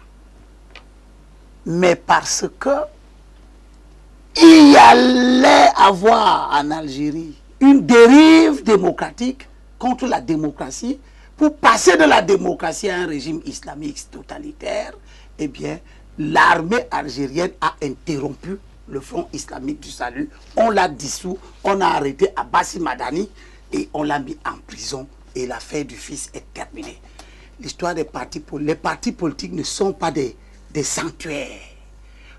Mais parce que il y allait avoir en Algérie une dérive démocratique contre la démocratie, pour passer de la démocratie à un régime islamique totalitaire, eh bien, l'armée algérienne a interrompu le Front islamique du salut. On l'a dissous, on a arrêté Abbassi Madani et on l'a mis en prison. Et l'affaire du fils est terminée. L'histoire des partis politiques, les partis politiques ne sont pas des sanctuaires.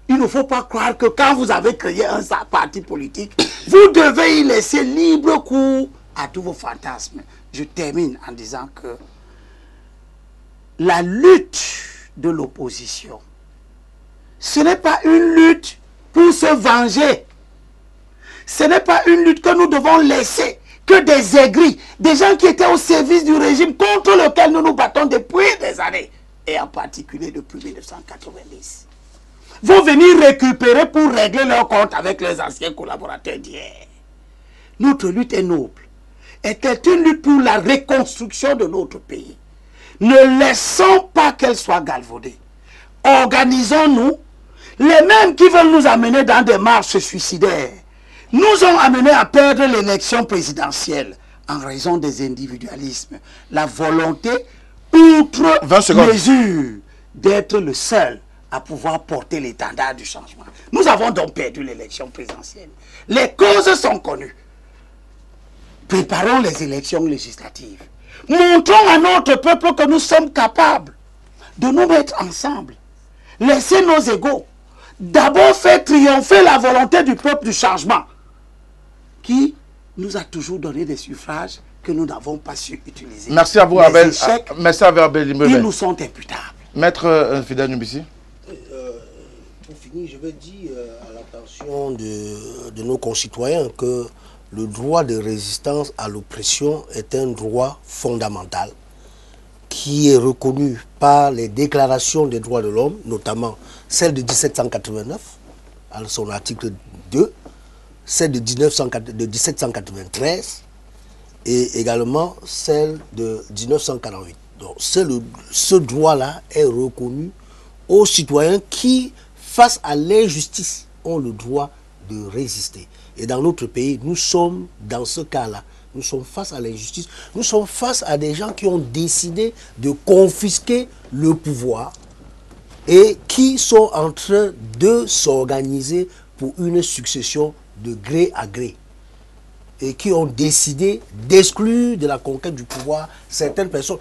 Il ne faut pas croire que quand vous avez créé un parti politique, vous devez y laisser libre cours à tous vos fantasmes. Je termine en disant que la lutte de l'opposition, ce n'est pas une lutte pour se venger. Ce n'est pas une lutte que nous devons laisser que des aigris, des gens qui étaient au service du régime contre lequel nous nous battons depuis des années, et en particulier depuis 1990, vont venir récupérer pour régler leur compte avec leurs anciens collaborateurs d'hier. Notre lutte est noble. Était une lutte pour la reconstruction de notre pays. Ne laissons pas qu'elle soit galvaudée. Organisons-nous. Les mêmes qui veulent nous amener dans des marches suicidaires nous ont amenés à perdre l'élection présidentielle en raison des individualismes. La volonté, outre mesure, d'être le seul à pouvoir porter l'étendard du changement. Nous avons donc perdu l'élection présidentielle. Les causes sont connues. Préparons les élections législatives. Montrons à notre peuple que nous sommes capables de nous mettre ensemble. Laissez nos égos. D'abord faire triompher la volonté du peuple du changement qui nous a toujours donné des suffrages que nous n'avons pas su utiliser. Merci à vous, Abel. Merci à Abel. Ils nous sont imputables. Maître Fidel Nubissi. Pour finir, je veux dire à l'attention de nos concitoyens que le droit de résistance à l'oppression est un droit fondamental qui est reconnu par les déclarations des droits de l'homme, notamment celle de 1789, à son article 2, celle de 1793 et également celle de 1948. Donc ce droit-là est reconnu aux citoyens qui, face à l'injustice, ont le droit de résister. Et dans notre pays, nous sommes dans ce cas-là. Nous sommes face à l'injustice. Nous sommes face à des gens qui ont décidé de confisquer le pouvoir et qui sont en train de s'organiser pour une succession de gré à gré. Et qui ont décidé d'exclure de la conquête du pouvoir certaines personnes.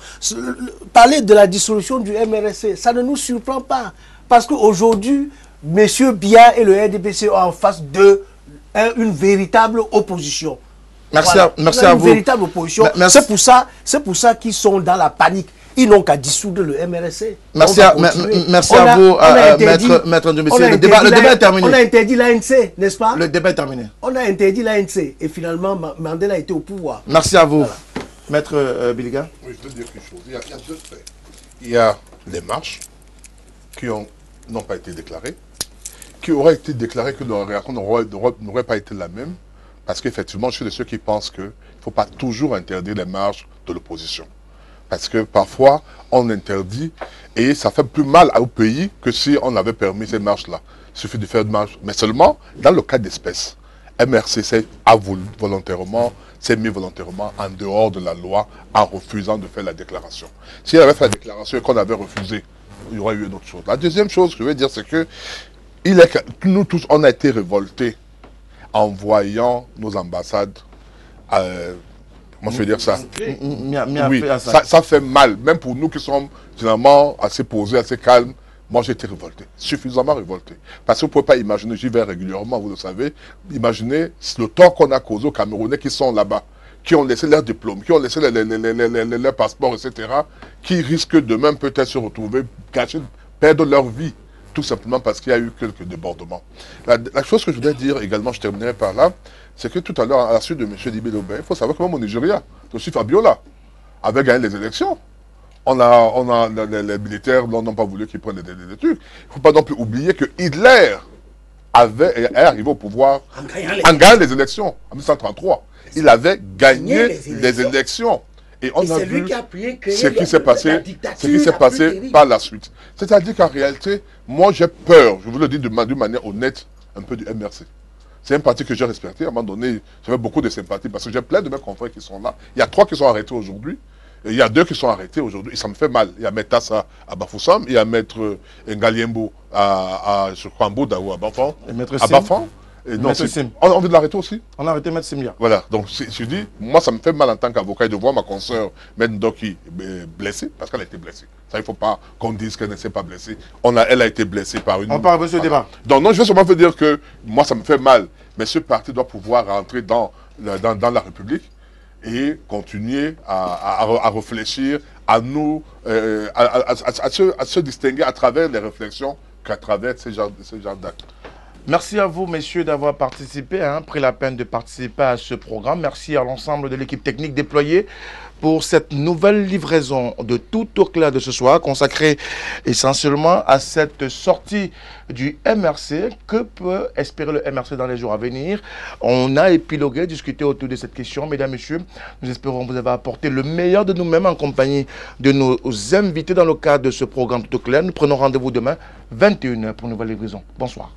Parler de la dissolution du MRSC, ça ne nous surprend pas. Parce qu'aujourd'hui, M. Biya et le RDPC ont en face d'eux une véritable opposition. Merci, voilà. Merci à vous. Une véritable opposition. C'est pour ça qu'ils sont dans la panique. Ils n'ont qu'à dissoudre le MRSC. Merci à vous, maître Ndombesi. Le débat est terminé. On a interdit l'ANC, n'est-ce pas? Le débat est terminé. On a interdit l'ANC et finalement Mandela a été au pouvoir. Merci à vous. Voilà. Maître Biliga. Oui, je veux dire quelque chose. Il y a deux faits. Il y a les marches qui n'ont pas été déclarées, qui auraient été déclarées que leur réaction n'aurait pas été la même, parce qu'effectivement, je suis de ceux qui pensent qu'il ne faut pas toujours interdire les marches de l'opposition. Parce que parfois, on interdit et ça fait plus mal au pays que si on avait permis ces marches-là. Il suffit de faire une marche. Mais seulement, dans le cas d'espèce, MRC s'est mis volontairement en dehors de la loi en refusant de faire la déclaration. Si elle avait fait la déclaration et qu'on avait refusé, il y aurait eu une autre chose. La deuxième chose que je veux dire, c'est que nous tous, on a été révoltés en voyant nos ambassades comment je vais dire ça? Oui, ça fait mal, même pour nous qui sommes finalement assez posés, assez calmes. Moi, j'ai été révolté, suffisamment révolté. Parce que vous ne pouvez pas imaginer, j'y vais régulièrement, vous le savez, imaginez le tort qu'on a causé aux Camerounais qui sont là-bas, qui ont laissé leurs diplômes, qui ont laissé leurs passeports, etc., qui risquent de même peut-être se retrouver cachés, perdre leur vie, tout simplement parce qu'il y a eu quelques débordements. La chose que je voudrais dire également, je terminerai par là, c'est que tout à l'heure, à la suite de M. Dibé Lobé, il faut savoir que même au Nigeria, aussi Fabiola avait gagné les élections. Les militaires n'ont pas voulu qu'ils prennent des trucs. Il ne faut pas non plus oublier que Hitler est arrivé au pouvoir en gagnant les élections en 1933. Il avait gagné les élections. Et on a vu ce qui s'est passé par la suite. C'est-à-dire qu'en réalité, moi j'ai peur, je vous le dis d'une manière honnête, un peu du MRC. C'est un parti que j'ai respecté. À un moment donné, j'avais beaucoup de sympathie parce que j'ai plein de mes confrères qui sont là. Il y a 3 qui sont arrêtés aujourd'hui. Il y a 2 qui sont arrêtés aujourd'hui. Et ça me fait mal. Il y a Maître Tassa à Bafoussam, il y a Maître Ngaliembo à Mbouda ou à Bafan. Et Maître à Bafan. Et donc, on a envie de l'arrêter aussi. On a arrêté Maître Simia. Voilà, donc je dis, moi ça me fait mal en tant qu'avocat de voir ma consoeur Maître Ndoki blessée, parce qu'elle a été blessée. Ça, il ne faut pas qu'on dise qu'elle ne s'est pas blessée. Elle a été blessée par une... On parle de ce débat. Donc non, je vais seulement vous dire que moi ça me fait mal, mais ce parti doit pouvoir rentrer dans la République et continuer à réfléchir, à se distinguer à travers les réflexions qu'à travers ce genre d'actes. Merci à vous, messieurs, d'avoir participé, pris la peine de participer à ce programme. Merci à l'ensemble de l'équipe technique déployée pour cette nouvelle livraison de Tout au clair de ce soir, consacrée essentiellement à cette sortie du MRC. Que peut espérer le MRC dans les jours à venir? On a épilogué, discuté autour de cette question. Mesdames, Messieurs, nous espérons que vous avez apporté le meilleur de nous-mêmes en compagnie de nos invités dans le cadre de ce programme Tout au clair. Nous prenons rendez-vous demain, 21h, pour une nouvelle livraison. Bonsoir.